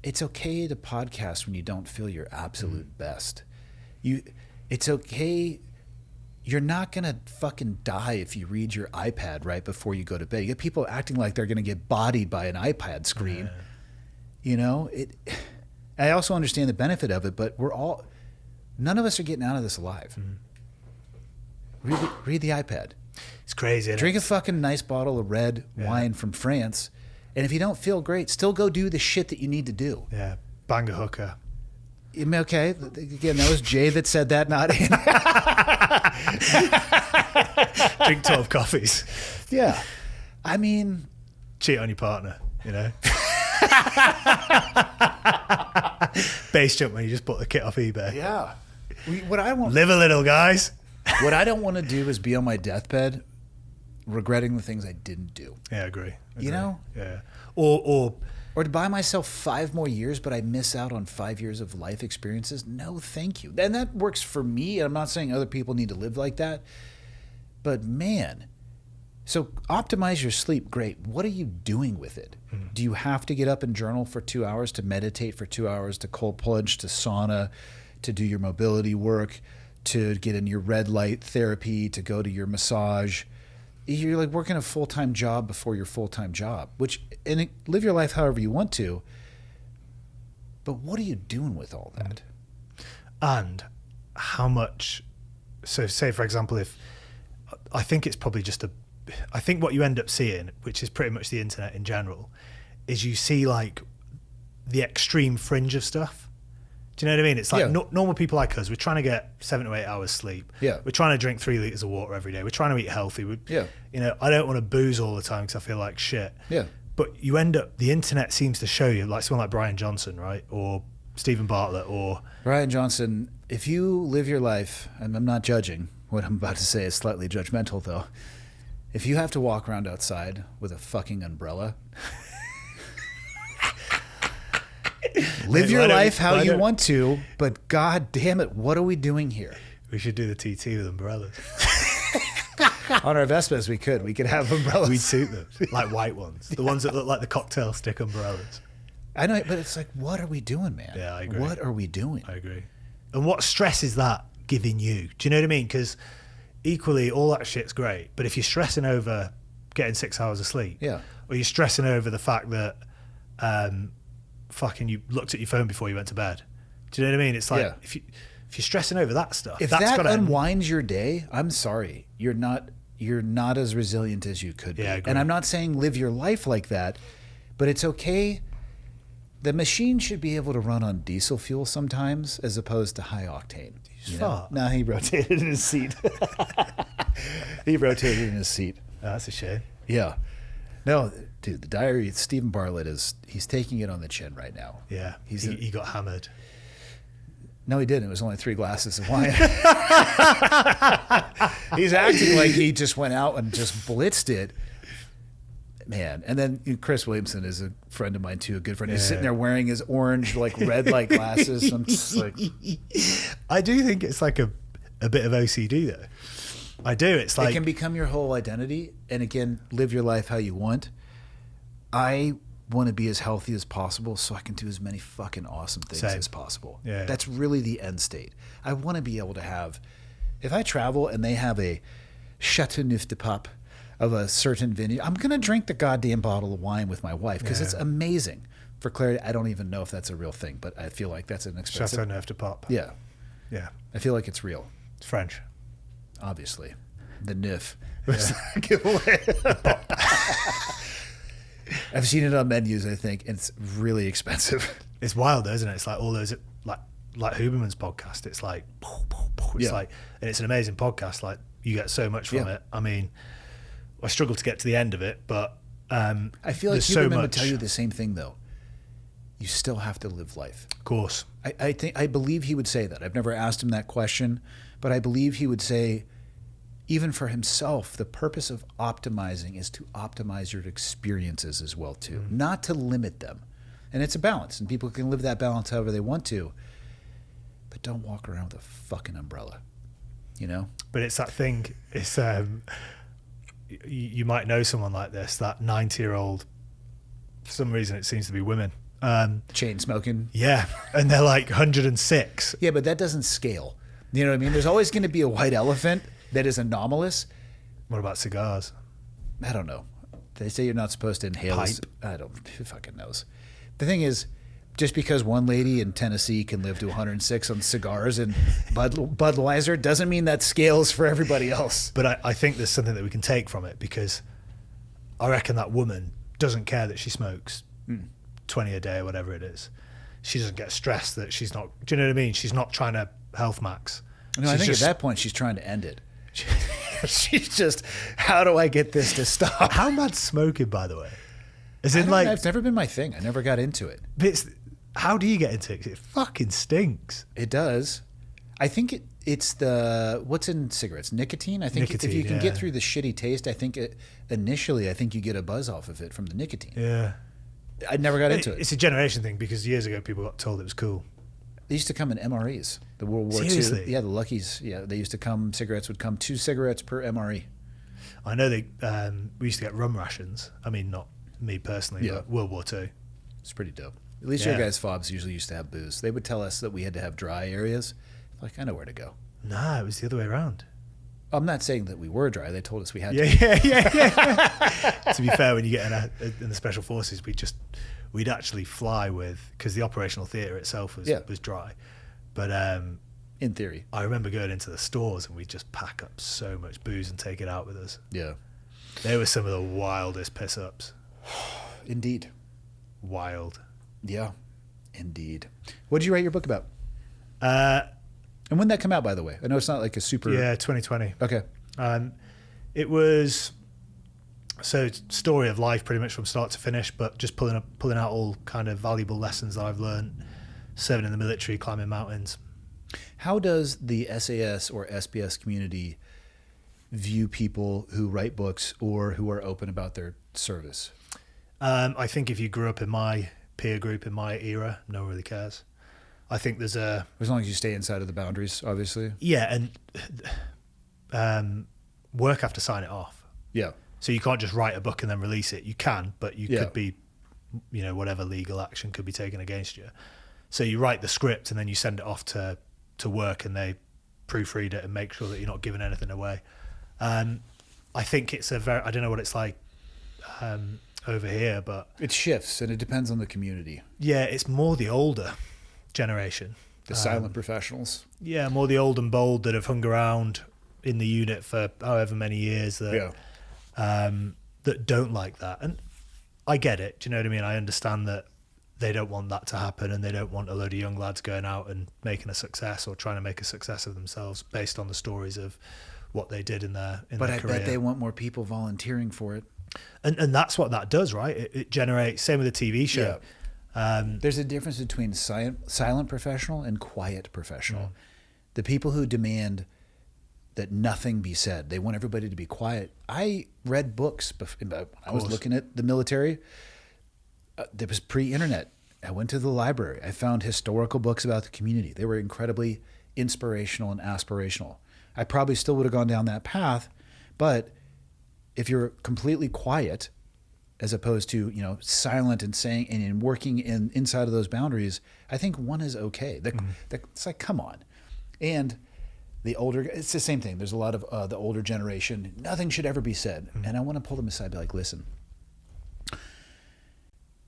it's okay to podcast when you don't feel your absolute best. It's okay. You're not going to fucking die if you read your iPad right before you go to bed. You get people acting like they're going to get bodied by an iPad screen. I also understand the benefit of it, but none of us are getting out of this alive. Read the iPad. It's crazy. Drink a fucking nice bottle of red wine from France. And if you don't feel great, still go do the shit that you need to do. Yeah. Bang a hooker. Okay. Again, that was Jay that said that, not Drink 12 coffees. Yeah. I mean, cheat on your partner, Base jump when you just bought the kit off eBay. Yeah. Live a little, guys. What I don't want to do is be on my deathbed regretting the things I didn't do. Yeah, I agree. Yeah. Or to buy myself 5 more years, but I miss out on 5 years of life experiences. No, thank you. And that works for me. And I'm not saying other people need to live like that. But man, so optimize your sleep. Great. What are you doing with it? Do you have to get up and journal for 2 hours, to meditate for 2 hours, to cold plunge, to sauna, to do your mobility work, to get in your red light therapy, to go to your massage? You're like working a full-time job before your full-time job, and live your life however you want to. But what are you doing with all that? And how much, so say for example, I think it's probably I think what you end up seeing, which is pretty much the internet in general, is you see like the extreme fringe of stuff. Do you know what I mean? It's like normal people like us, we're trying to get 7 to 8 hours sleep. Yeah. We're trying to drink 3 liters of water every day. We're trying to eat healthy. I don't want to booze all the time because I feel like shit. Yeah. But you end up, the internet seems to show you, like someone like Brian Johnson, right? Or Stephen Bartlett or... Brian Johnson, if you live your life, and I'm not judging, what I'm about to say is slightly judgmental though. If you have to walk around outside with a fucking umbrella... Live your life how you want to, but god damn it, what are we doing here? We should do the TT with umbrellas. On our Vespas, we could have umbrellas. We'd suit them, like white ones. The ones that look like the cocktail stick umbrellas. I know, but it's like, what are we doing, man? Yeah, I agree. What are we doing? I agree. And what stress is that giving you? Do you know what I mean? Because equally, all that shit's great, but if you're stressing over getting 6 hours of sleep, or you're stressing over the fact that fucking you looked at your phone before you went to bed. Do you know what I mean? It's like if you're stressing over that stuff, if that unwinds your day, I'm sorry, you're not as resilient as you could be. I agree. And I'm not saying live your life like that, but it's okay The machine should be able to run on diesel fuel sometimes as opposed to high octane. No, he rotated in his seat. He rotated in his seat. Oh, that's a shame. Yeah. No, dude, the diary, Stephen Bartlett he's taking it on the chin right now. Yeah. He got hammered. No, he didn't. It was only 3 glasses of wine. He's acting like he just went out and just blitzed it. Man. And then Chris Williamson is a friend of mine too, a good friend. He's sitting there wearing his orange, like red light glasses. I'm just like, I do think it's like a bit of OCD though. I do. It's like it can become your whole identity, and again, live your life how you want. I want to be as healthy as possible so I can do as many fucking awesome things as possible. Yeah. That's really the end state. I want to be able to have, if I travel and they have a Chateau Neuf de Pape of a certain vineyard, I'm going to drink the goddamn bottle of wine with my wife because it's amazing. For clarity, I don't even know if that's a real thing, but I feel like that's an expensive. Chateau Neuf de Pape. Yeah. Yeah. I feel like it's real. It's French. Obviously. The Neuf. Giveaway. I've seen it on menus, I think, and it's really expensive. It's wild though, isn't it? It's like all those, like Huberman's podcast. It's like, it's like, and it's an amazing podcast. Like you get so much from it. I mean, I struggle to get to the end of it, but I feel like Huberman would tell you the same thing though. You still have to live life. Of course. I believe he would say that. I've never asked him that question, but I believe he would say, even for himself, the purpose of optimizing is to optimize your experiences as well too, not to limit them. And it's a balance, and people can live that balance however they want to, but don't walk around with a fucking umbrella, you know? But it's that thing, it's, you might know someone like this, that 90-year-old, for some reason it seems to be women. Chain smoking. Yeah, and they're like 106. Yeah, but that doesn't scale. You know what I mean? There's always going to be a white elephant that is anomalous. What about cigars? I don't know. They say you're not supposed to inhale. Pipe. I don't. Who fucking knows? The thing is, just because one lady in Tennessee can live to 106 on cigars and Budweiser doesn't mean that scales for everybody else. But I think there's something that we can take from it, because I reckon that woman doesn't care that she smokes 20 a day or whatever it is. She doesn't get stressed that she's not. Do you know what I mean? She's not trying to health max. No, I think at that point she's trying to end it. She's just, how do I get this to stop? How mad's smoking, by the way? As in, like, it's never been my thing. I never got into it. But how do you get into it? 'Cause it fucking stinks. It does. I think it's the, what's in cigarettes? Nicotine? I think if you can get through the shitty taste, I think initially you get a buzz off of it from the nicotine. Yeah. I never got into it. It's a generation thing, because years ago people got told it was cool. They used to come in MREs. The World War Seriously? II. Yeah, the Luckies. Yeah, they used to come. Cigarettes would come 2 cigarettes per MRE. I know we used to get rum rations. I mean, not me personally, but World War II. It's pretty dope. At least your guys' fobs usually used to have booze. They would tell us that we had to have dry areas. Like, I know where to go. Nah, it was the other way around. I'm not saying that we were dry. They told us we had to. Yeah. To be fair, when you get in the Special Forces, we'd actually fly with, because the operational theatre itself was dry. But in theory, I remember going into the stores and we'd just pack up so much booze and take it out with us. Yeah. They were some of the wildest piss-ups. Indeed. Wild. Yeah, indeed. What did you write your book about? And when did that come out, by the way? I know it's not like a super... Yeah, 2020. Okay. It was... So story of life pretty much from start to finish, but just pulling out all kind of valuable lessons that I've learned, serving in the military, climbing mountains. How does the SAS or SPS community view people who write books or who are open about their service? I think if you grew up in my peer group, in my era, no one really cares. I think there's a... As long as you stay inside of the boundaries, obviously. Yeah, and work have to sign it off. Yeah. So you can't just write a book and then release it. You can, but you could be, whatever legal action could be taken against you. So you write the script and then you send it off to work, and they proofread it and make sure that you're not giving anything away. I think it's I don't know what it's like over here, but... It shifts, and it depends on the community. Yeah, it's more the older generation. The silent professionals. Yeah, more the old and bold that have hung around in the unit for however many years that don't like that. And I get it. Do you know what I mean? I understand that they don't want that to happen, and they don't want a load of young lads going out and making a success or trying to make a success of themselves based on the stories of what they did in their career. But I bet they want more people volunteering for it. And that's what that does, right? It generates, same with the TV show. Yeah. There's a difference between silent professional and quiet professional. The people who demand that nothing be said, they want everybody to be quiet. I read books when I was looking at the military. There was pre-internet. I went to the library. I found historical books about the community. They were incredibly inspirational and aspirational. I probably still would have gone down that path, but if you're completely quiet, as opposed to, you know, silent and saying and working inside of those boundaries, I think one is okay. It's like, come on. And the older, it's the same thing. There's a lot of the older generation. Nothing should ever be said, and I want to pull them aside, and be like, listen.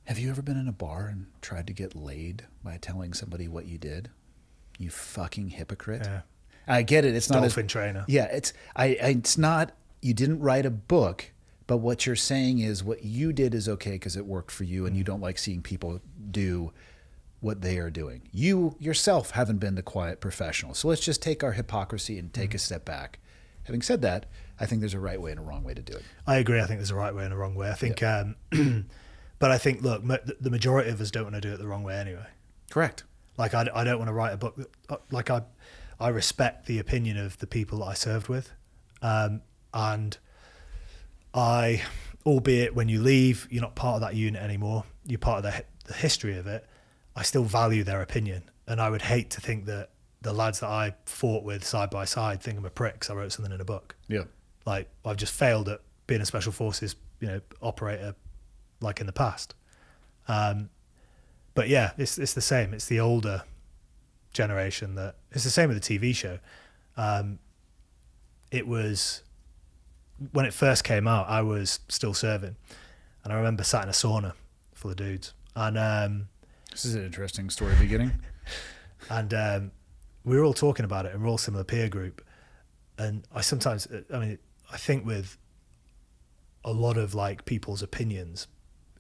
Have you ever been in a bar and tried to get laid by telling somebody what you did? You fucking hypocrite. Yeah. I get it. It's not dolphin trainer. Yeah, it's not. You didn't write a book, but what you're saying is what you did is okay because it worked for you, and you don't like seeing people do what they are doing. You yourself haven't been the quiet professional. So let's just take our hypocrisy and take a step back. Having said that, I think there's a right way and a wrong way to do it. I agree. I think there's a right way and a wrong way. I think, but I think, look, the majority of us don't want to do it the wrong way anyway. Correct. Like, I don't want to write a book. Like, I respect the opinion of the people that I served with. And I, albeit when you leave, you're not part of that unit anymore. You're part of the history of it. I still value their opinion. And I would hate to think that the lads that I fought with side by side think I'm a prick because I wrote something in a book. Yeah. Like, I've just failed at being a special forces, operator like in the past. But yeah, it's the same. It's the older generation that, it's the same with the TV show. It was, when it first came out, I was still serving. And I remember sat in a sauna full of dudes. And this is an interesting story beginning. And we were all talking about it, and we're all similar peer group. And I think with a lot of like people's opinions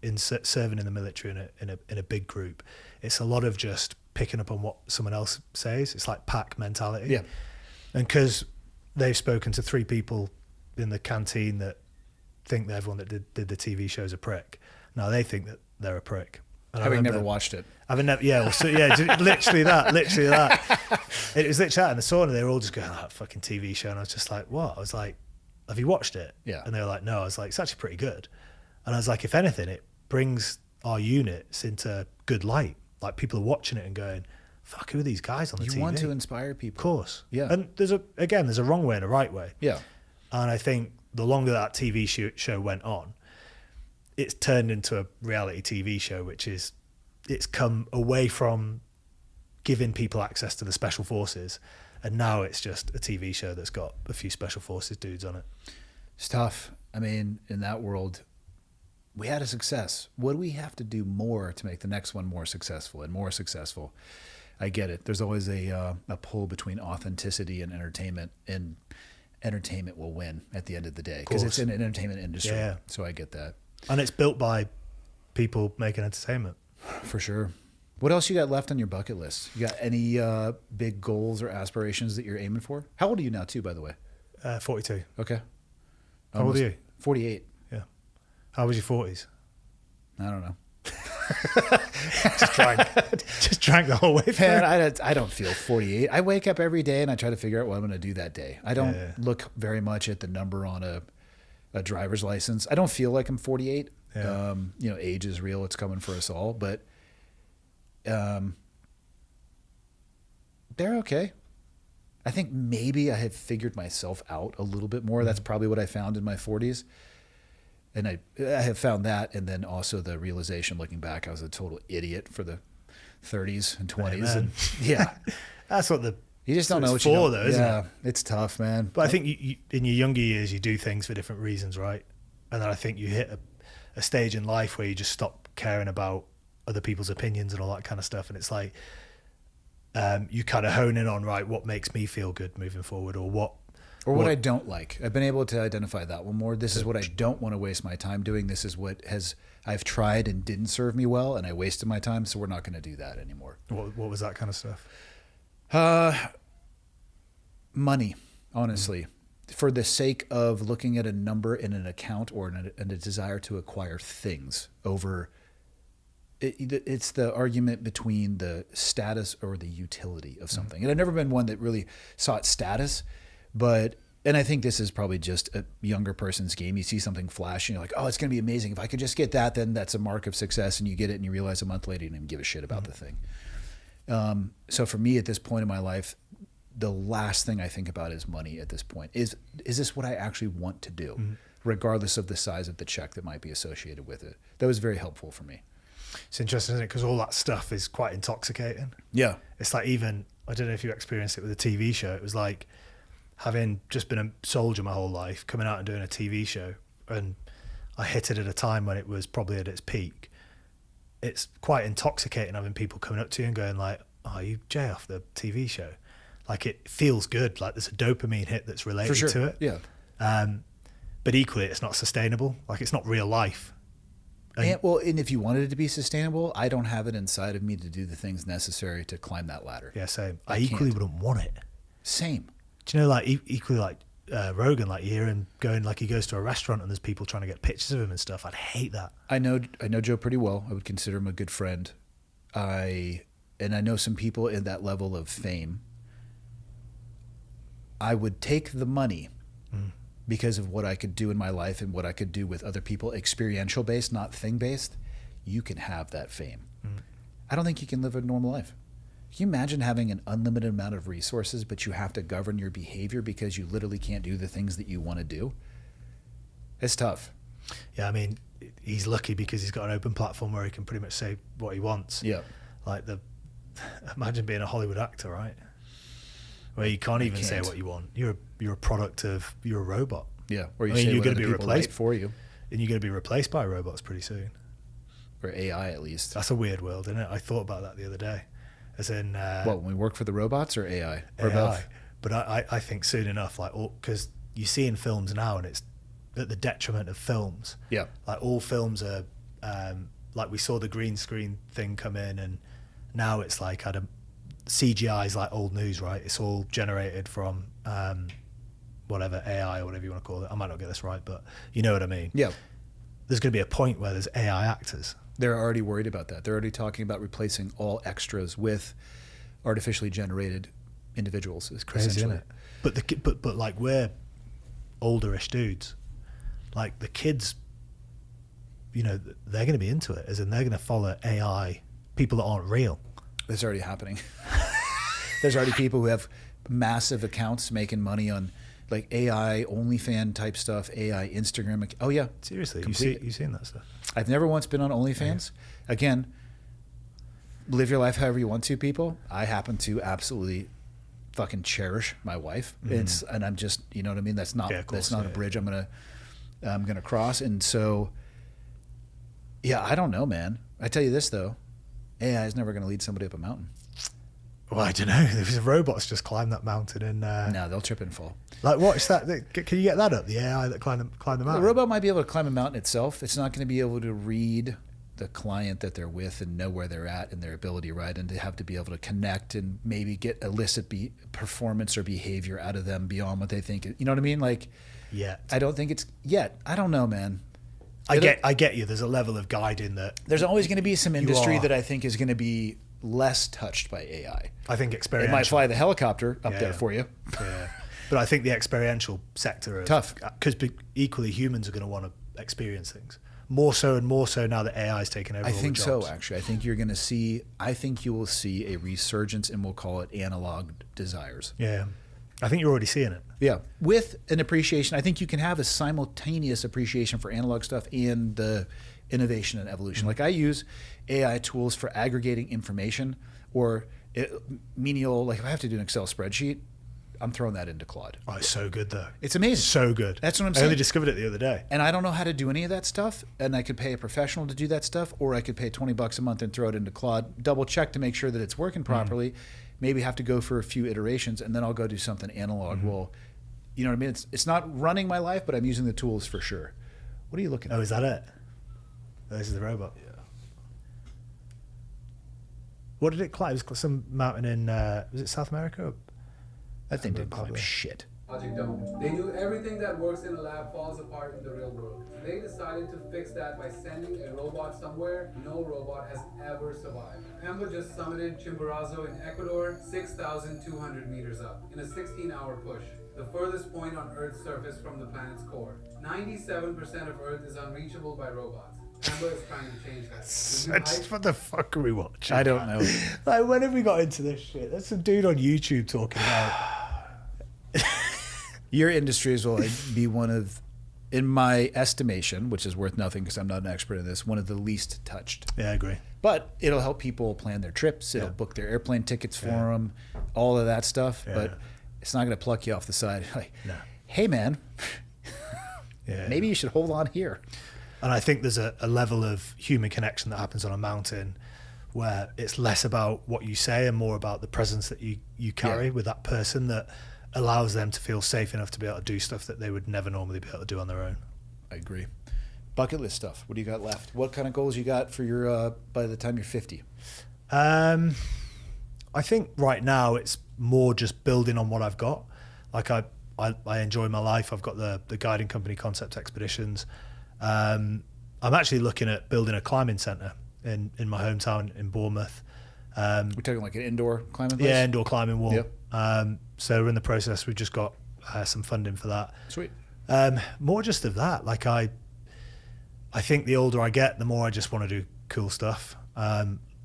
in serving in the military in a big group, it's a lot of just picking up on what someone else says. It's like pack mentality. Yeah. And because they've spoken to 3 people in the canteen that think that everyone that did the TV show is a prick. Now they think that they're a prick. And having never watched it. Literally that. It was literally that in the sauna. They were all just going, "Oh, fucking TV show," and I was just like, "What?" I was like, "Have you watched it?" Yeah. And they were like, "No." I was like, "It's actually pretty good." And I was like, "If anything, it brings our units into good light. Like, people are watching it and going, fuck, who are these guys on the TV?" You want to inspire people. Of course. Yeah. And there's a wrong way and a right way. Yeah. And I think the longer that TV show went on, it's turned into a reality TV show, which is, it's come away from giving people access to the special forces, and now it's just a TV show that's got a few special forces dudes on it. It's tough. I mean, in that world, we had a success. What do we have to do more to make the next one more successful and more successful? I get it. There's always a pull between authenticity and entertainment will win at the end of the day because it's an entertainment industry. Yeah. So I get that. And it's built by people making entertainment. For sure. What else you got left on your bucket list? You got any big goals or aspirations that you're aiming for? How old are you now too, by the way? 42. Okay. How old are you? 48. Yeah. How was your 40s? I don't know. just drank the whole way through. Man, I don't feel 48. I wake up every day and I try to figure out what I'm going to do that day. I don't look very much at the number on a driver's license. I don't feel like I'm 48. Yeah. Age is real. It's coming for us all, but they're okay. I think maybe I have figured myself out a little bit more. Mm-hmm. That's probably what I found in my 40s. And I have found that, and then also the realization, looking back, I was a total idiot for the 30s and 20s. And yeah, that's what you just don't know what you're for, though, isn't it? It's tough, man. But I think you, in your younger years, you do things for different reasons, right? And then I think you hit a stage in life where you just stop caring about other people's opinions and all that kind of stuff, and it's like you kind of hone in on, right, what makes me feel good moving forward, or what Or what I don't like. I've been able to identify that one more. This is what I don't want to waste my time doing. This is what I've tried and didn't serve me well, and I wasted my time, so we're not going to do that anymore. What was that kind of stuff? Money, honestly. For the sake of looking at a number in an account or in a desire to acquire things over... It's the argument between the status or the utility of something. And I've never been one that really sought status, and I think this is probably just a younger person's game. You see something flash and you're like, oh, it's going to be amazing. If I could just get that, then that's a mark of success. And you get it and you realize a month later you didn't give a shit about the thing. So for me at this point in my life, the last thing I think about is money at this point. Is this what I actually want to do, regardless of the size of the check that might be associated with it? That was very helpful for me. It's interesting, isn't it? Because all that stuff is quite intoxicating. Yeah. It's like even, I don't know if you experienced it with a TV show. It was like having just been a soldier my whole life, coming out and doing a TV show. And I hit it at a time when it was probably at its peak. It's quite intoxicating having people coming up to you and going like, oh, you Jay off the TV show. Like it feels good. Like there's a dopamine hit that's related to it. Yeah. But equally, it's not sustainable. Like it's not real life. And if you wanted it to be sustainable, I don't have it inside of me to do the things necessary to climb that ladder. Yeah, same. I equally wouldn't want it. Same. Do you know, like equally like Rogan, like you hear him going, like he goes to a restaurant and there's people trying to get pictures of him and stuff. I'd hate that. I know Joe pretty well. I would consider him a good friend. I know some people in that level of fame. I would take the money because of what I could do in my life and what I could do with other people, experiential based, not thing based. You can have that fame. I don't think you can live a normal life. Can you imagine having an unlimited amount of resources, but you have to govern your behavior because you literally can't do the things that you want to do? It's tough. Yeah, I mean, he's lucky because he's got an open platform where he can pretty much say what he wants. Yeah. Like imagine being a Hollywood actor, right? Where you can't even say what you want. You're a product of, you're a robot. Yeah. Or you're going to be replaced for you. And you're going to be replaced by robots pretty soon. Or AI at least. That's a weird world, isn't it? I thought about that the other day. As in, when we work for the robots or AI? Or AI. both? But I think soon enough, like, because you see in films now, and it's at the detriment of films. Yeah. Like all films are, like we saw the green screen thing come in, and now it's like CGI is like old news, right? It's all generated from whatever AI or whatever you want to call it. I might not get this right, but you know what I mean. Yeah. There's going to be a point where there's AI actors. They're already worried about that. They're already talking about replacing all extras with artificially generated individuals. It's crazy, isn't it? But like we're olderish dudes. Like the kids, you know, they're going to be into it, as in they're going to follow AI, people that aren't real. It's already happening. There's already people who have massive accounts making money on like AI OnlyFans type stuff, AI Instagram. Oh yeah, seriously, you've seen that stuff? I've never once been on OnlyFans. Yeah. Again, live your life however you want to, people. I happen to absolutely fucking cherish my wife. And I'm just, you know what I mean. That's not a bridge I'm gonna cross. And so, yeah, I don't know, man. I tell you this though, AI is never gonna lead somebody up a mountain. Well, I don't know. If robots just climb that mountain and no, they'll trip and fall. Like, what's that? Can you get that up? The AI that climb the mountain. The robot might be able to climb a mountain itself. It's not going to be able to read the client that they're with and know where they're at and their ability, right? And to have to be able to connect and maybe get illicit performance or behavior out of them beyond what they think. You know what I mean? Like, I don't think it's yet. I don't know, man. I get you. There's a level of guiding that. There's always going to be some industry that I think is going to be less touched by AI. I think experiential. It might fly the helicopter up there for you. Yeah. But I think the experiential sector tough, because equally humans are going to want to experience things more so now that AI is taking over. I think so. Actually, I think you're going to see. I think you will see a resurgence, and we'll call it analog desires. Yeah, I think you're already seeing it. Yeah, with an appreciation. I think you can have a simultaneous appreciation for analog stuff and the innovation and evolution. Like I use AI tools for aggregating information or menial, like if I have to do an Excel spreadsheet, I'm throwing that into Claude. Oh, it's so good though. It's amazing. So good. That's what I'm saying. I only discovered it the other day. And I don't know how to do any of that stuff. And I could pay a professional to do that stuff, or I could pay $20 a month and throw it into Claude, double check to make sure that it's working properly, maybe have to go for a few iterations, and then I'll go do something analog. Well, you know what I mean? It's not running my life, but I'm using the tools for sure. What are you looking at? Oh, is that it? Oh, this is the robot. Yeah. What did it climb? It was some mountain in, was it South America? That thing didn't climb shit. Logic don't. They knew everything that works in a lab falls apart in the real world. They decided to fix that by sending a robot somewhere no robot has ever survived. Pemba just summited Chimborazo in Ecuador, 6,200 meters up, in a 16-hour push. The furthest point on Earth's surface from the planet's core. 97% of Earth is unreachable by robots. Pemba is trying to change that. What the fuck are we watching? I don't know. Like, when have we got into this shit? There's some dude on YouTube talking about. Your industries will be one of, in my estimation, which is worth nothing because I'm not an expert in this, one of the least touched. Yeah, I agree. But it'll help people plan their trips. It'll book their airplane tickets for them, all of that stuff. Yeah. But it's not going to pluck you off the side. Like, No. hey, man, Yeah. maybe you should hold on here. And I think there's a level of human connection that happens on a mountain where it's less about what you say and more about the presence that you carry with that person that allows them to feel safe enough to be able to do stuff that they would never normally be able to do on their own. I agree. Bucket list stuff. What do you got left? What kind of goals you got for your by the time you're 50? I think right now it's more just building on what I've got. Like I enjoy my life. I've got the guiding company Concept Expeditions. I'm actually looking at building a climbing centre in my hometown in Bournemouth. We're talking like an indoor climbing place? Yeah, indoor climbing wall. Yep. So we're in the process. We've just got some funding for that. Sweet. More just of that. Like I think the older I get, the more I just want to do cool stuff.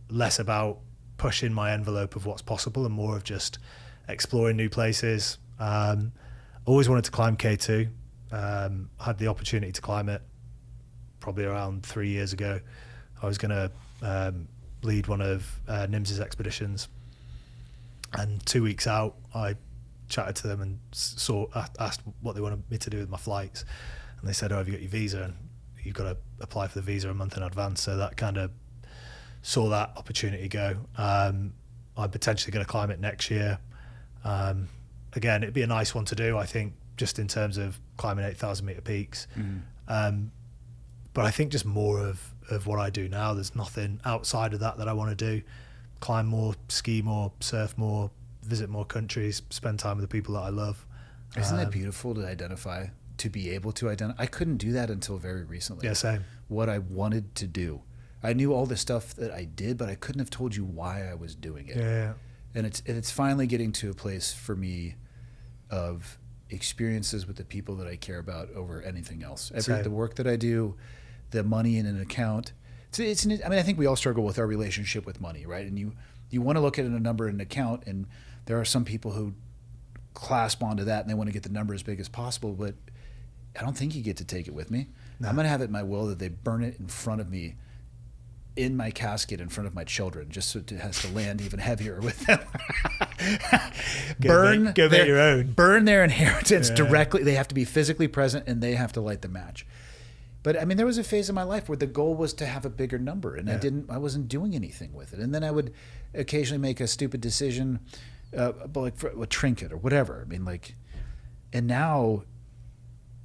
Less about pushing my envelope of what's possible and more of just exploring new places. Always wanted to climb K2. Had the opportunity to climb it probably around 3 years ago. I was going to lead one of Nims's expeditions. And 2 weeks out, I chatted to them and asked what they wanted me to do with my flights. And they said, oh, have you got your visa? And you've got to apply for the visa a month in advance. So that kind of saw that opportunity go. I'm potentially going to climb it next year. Again, it'd be a nice one to do, I think, just in terms of climbing 8,000 meter peaks. But I think just more of what I do now. There's nothing outside of that I want to do. Climb more, ski more, surf more, visit more countries, spend time with the people that I love. Isn't that beautiful to identify, to be able to identify? I couldn't do that until very recently. Yeah, same. What I wanted to do. I knew all the stuff that I did, but I couldn't have told you why I was doing it. Yeah. And it's finally getting to a place for me of experiences with the people that I care about over anything else. The work that I do, the money in an account. I think we all struggle with our relationship with money, right? And you want to look at a number in an account, and there are some people who clasp onto that and they want to get the number as big as possible, but I don't think you get to take it with me. No. I'm going to have it in my will that they burn it in front of me in my casket in front of my children, just so it has to land even heavier with them. Go make your own. Burn their inheritance directly. They have to be physically present and they have to light the match. But I mean, there was a phase in my life where the goal was to have a bigger number, and I wasn't doing anything with it. And then I would occasionally make a stupid decision, like for a trinket or whatever. I mean, and now,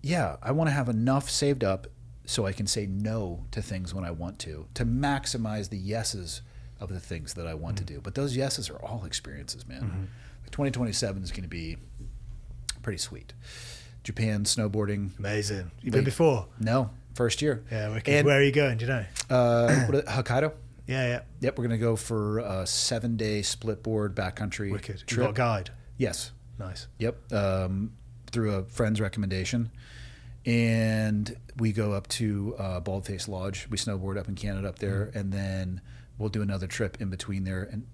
I want to have enough saved up so I can say no to things when I want to maximize the yeses of the things that I want to do. But those yeses are all experiences, man. Mm-hmm. 2027 is going to be pretty sweet. Japan, snowboarding. Amazing. You've been before? No, first year. Yeah, wicked. Where are you going, do you know? Hokkaido. Yeah. Yep, we're going to go for a 7-day split board backcountry wicked. trip. You got a guide? Yes. Nice. Yep, through a friend's recommendation. And we go up to Baldface Lodge. We snowboard up in Canada up there, and then we'll do another trip in between there. And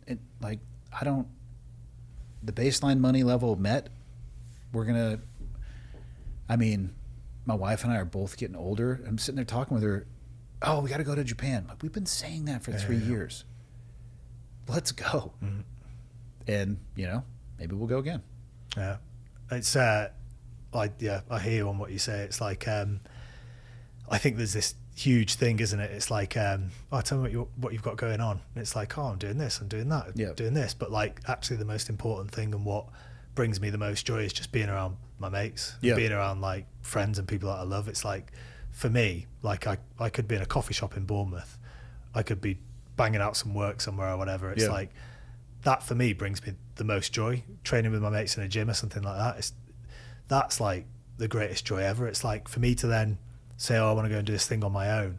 the baseline money level met. We're going to, my wife and I are both getting older. I'm sitting there talking with her. Oh, we got to go to Japan. Like, we've been saying that for 3 years. Let's go. Mm-hmm. And, maybe we'll go again. Yeah. It's, I hear you on what you say. It's like, I think there's this huge thing, isn't it? It's like, tell me what you've got going on. And it's like, I'm doing this, I'm doing that, doing this. But actually the most important thing and what brings me the most joy is just being around my mates, Yeah. being around like friends and people that I love. It's like, for me, like I could be in a coffee shop in Bournemouth, I could be banging out some work somewhere or whatever. It's like, that for me brings me the most joy. Training with my mates in a gym or something like that, that's like the greatest joy ever. It's like, for me to then say, oh, I want to go and do this thing on my own,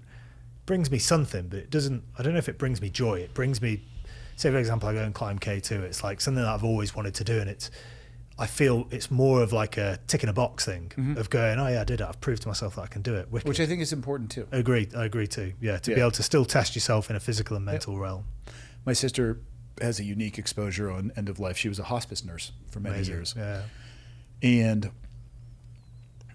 brings me something, but it doesn't, I don't know if it brings me joy. It brings me, say for example, I go and climb K2, it's like something that I've always wanted to do, and I feel it's more of like a tick in a box thing of going, oh yeah, I did it, I've proved to myself that I can do it. Wicked. Which I think is important too. I agree too. Yeah, to be able to still test yourself in a physical and mental realm. My sister has a unique exposure on end of life. She was a hospice nurse for many years. Yeah. And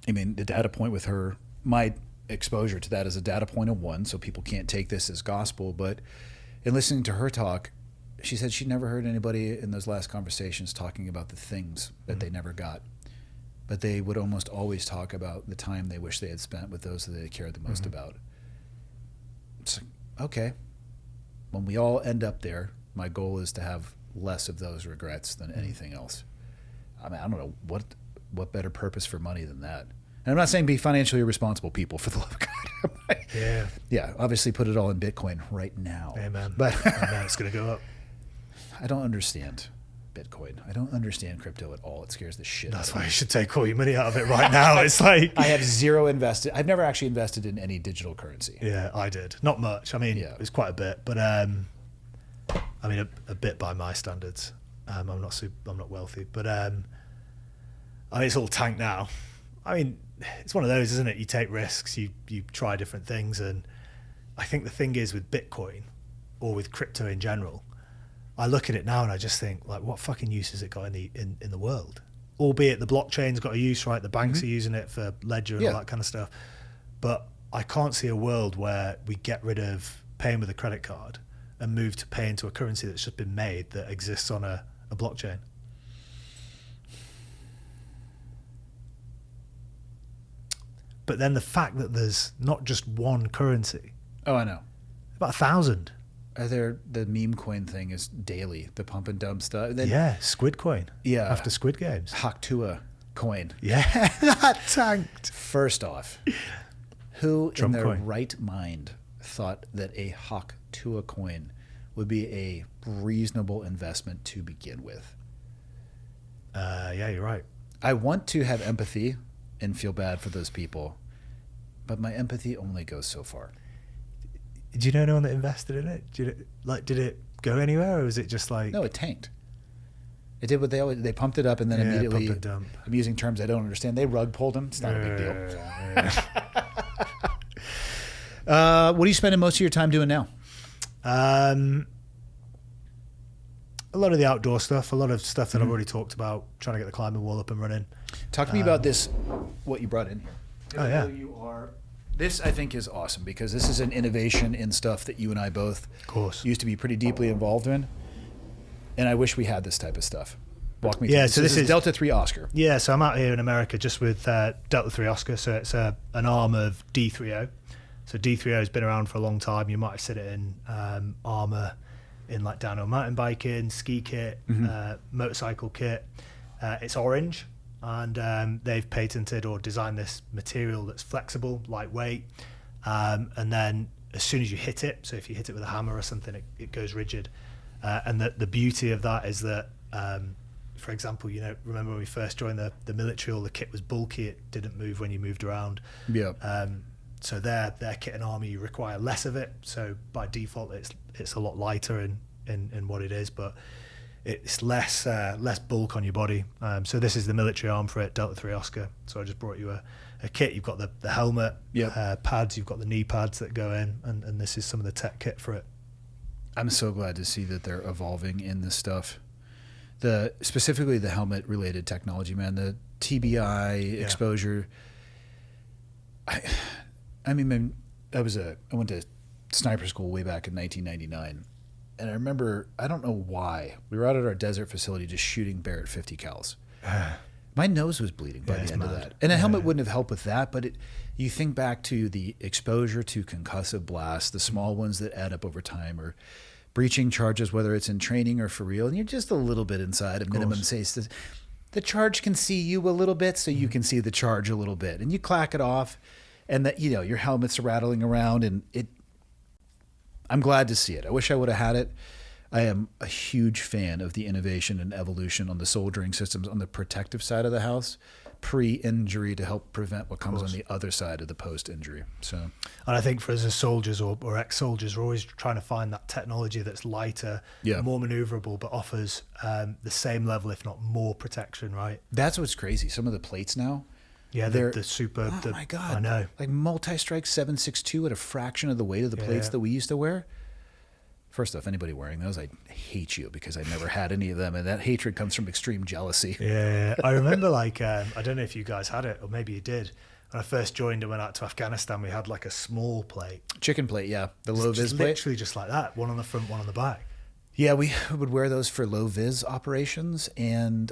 I mean, the data point with her, my exposure to that is a data point of 1, so people can't take this as gospel. But in listening to her talk, she said she never heard anybody in those last conversations talking about the things that they never got. But they would almost always talk about the time they wish they had spent with those that they cared the most about. It's like, okay, when we all end up there, my goal is to have less of those regrets than anything else. I mean, I don't know what better purpose for money than that. And I'm not saying be financially responsible, people, for the love of God. Yeah, obviously put it all in Bitcoin right now. Amen. But Amen. It's going to go up. I don't understand Bitcoin. I don't understand crypto at all. It scares the shit out of me. That's why you should take all your money out of it right now. It's like, I have zero invested. I've never actually invested in any digital currency. yeah, I did. Not much. I mean, it was quite a bit, but I mean, a bit by my standards. I'm not wealthy, but I mean, it's all tanked now. I mean, it's one of those, isn't it? You take risks, you try different things, and I think the thing is with Bitcoin or with crypto in general, I look at it now and I just think, like, what fucking use has it got in the world? Albeit the blockchain's got a use, right? The banks are using it for ledger and all that kind of stuff. But I can't see a world where we get rid of paying with a credit card and move to pay into a currency that's just been made that exists on a blockchain. But then the fact that there's not just one currency. Oh, I know. About 1,000. The meme coin thing is daily, the pump and dump stuff. And then, yeah, Squid Coin. Yeah. After Squid Games. Haktua coin. Yeah, that tanked. First off, who Trump in their coin. right mind thought that a Haktua coin would be a reasonable investment to begin with? Yeah, you're right. I want to have empathy and feel bad for those people, but my empathy only goes so far. Do you know anyone that invested in it? Did it go anywhere, or was it just like... No, it tanked. It did what they pumped it up and then immediately, pump and dump. I'm using terms I don't understand, they rug pulled them. It's not a big deal. What are you spending most of your time doing now? A lot of the outdoor stuff, a lot of stuff that I've already talked about, trying to get the climbing wall up and running. Talk to me about this, what you brought in here. Oh, yeah. This, I think, is awesome because this is an innovation in stuff that you and I both used to be pretty deeply involved in. And I wish we had this type of stuff. Walk me through. Yeah, so this is Delta 3 Oscar. Yeah, so I'm out here in America just with Delta 3 Oscar. So it's an arm of D30. So D30 has been around for a long time. You might have seen it in armor, in like downhill mountain biking, ski kit, motorcycle kit. It's orange. And they've patented or designed this material that's flexible, lightweight, and then as soon as you hit it, so if you hit it with a hammer or something, it goes rigid. And the beauty of that is that, for example, remember when we first joined the military, all the kit was bulky, it didn't move when you moved around. Yeah. So their kit and armor, you require less of it. So by default, it's a lot lighter in what it is, but it's less bulk on your body. So this is the military arm for it, Delta 3 Oscar. So I just brought you a kit. You've got the helmet, pads, you've got the knee pads that go in, and this is some of the tech kit for it. I'm so glad to see that they're evolving in this stuff. Specifically the helmet related technology, man, the TBI exposure. I mean, I went to sniper school way back in 1999. And I remember, I don't know why, we were out at our desert facility just shooting Barrett 50 cals. My nose was bleeding by the end of that. And a helmet wouldn't have helped with that, but you think back to the exposure to concussive blasts, the small ones that add up over time, or breaching charges, whether it's in training or for real, and you're just a little bit inside a minimum safe. the charge can see you a little bit, so you can see the charge a little bit, and you clack it off, and that, you know, your helmet's rattling around, and I'm glad to see it. I wish I would have had it. I am a huge fan of the innovation and evolution on the soldiering systems on the protective side of the house, pre-injury, to help prevent what comes on the other side of the post-injury. So, and I think for us as soldiers or ex-soldiers, we're always trying to find that technology that's lighter, more maneuverable, but offers the same level, if not more, protection. Right? That's what's crazy. Some of the plates now. Yeah, the super. Oh my God! I know. Like multi-strike 7.62 at a fraction of the weight of the plates that we used to wear. First off, anybody wearing those, I hate you, because I never had any of them, and that hatred comes from extreme jealousy. Yeah, I remember like I don't know if you guys had it, or maybe you did. When I first joined and went out to Afghanistan, we had like a small plate, chicken plate, the low vis plate, literally just like that, one on the front, one on the back. Yeah, we would wear those for low vis operations, and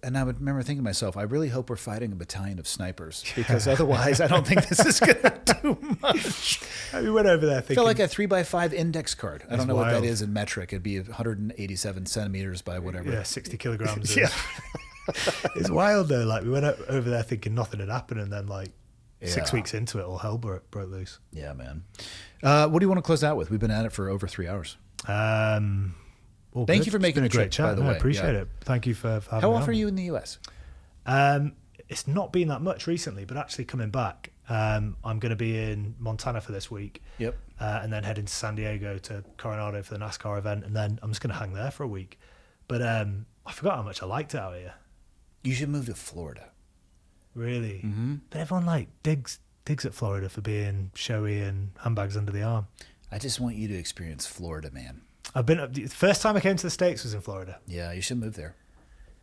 I would remember thinking to myself, I really hope we're fighting a battalion of snipers, because otherwise I don't think this is going to do much. We went over there thinking, I feel like a 3x5 index card. I don't know what that wild. is in metric. It'd be 187 centimeters by whatever. Yeah, 60 kilograms. Yeah. It's wild though. Like we went over there thinking nothing had happened, and then like 6 weeks into it, all hell broke loose. Yeah, man. What do you want to close out with? We've been at it for over 3 hours. Well, thank you for making a the great trip, chat. by the way. I appreciate it. Thank you for having me. How often are you in the US? It's not been that much recently, but actually coming back, I'm going to be in Montana for this week. Yep. And then heading to San Diego to Coronado for the NASCAR event, and then I'm just going to hang there for a week. But I forgot how much I liked it out here. You should move to Florida. Really? Mm-hmm. But everyone like digs at Florida for being showy and handbags under the arm. I just want you to experience Florida, man. The first time I came to the States was in Florida. Yeah, you should move there.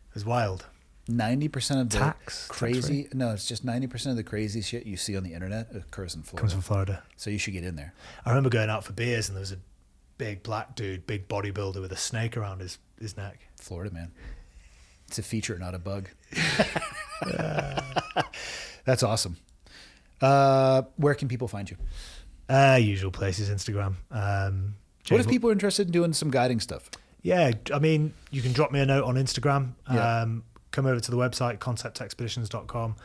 It was wild. 90% of the tax-free? No, it's just 90% of the crazy shit you see on the internet occurs in Florida. Comes from Florida. So you should get in there. I remember going out for beers, and there was a big black dude, big bodybuilder with a snake around his neck. Florida, man. It's a feature, not a bug. That's awesome. Where can people find you? Usual places, Instagram. What if people are interested in doing some guiding stuff? Yeah, I mean, you can drop me a note on Instagram. Come over to the website, conceptexpeditions.com,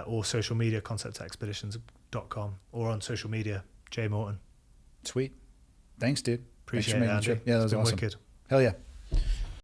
or social media, conceptexpeditions.com, or on social media, Jay Morton. Sweet. Thanks, dude. Appreciate it, Andy. Yeah, that was It's been awesome. wicked. Hell yeah.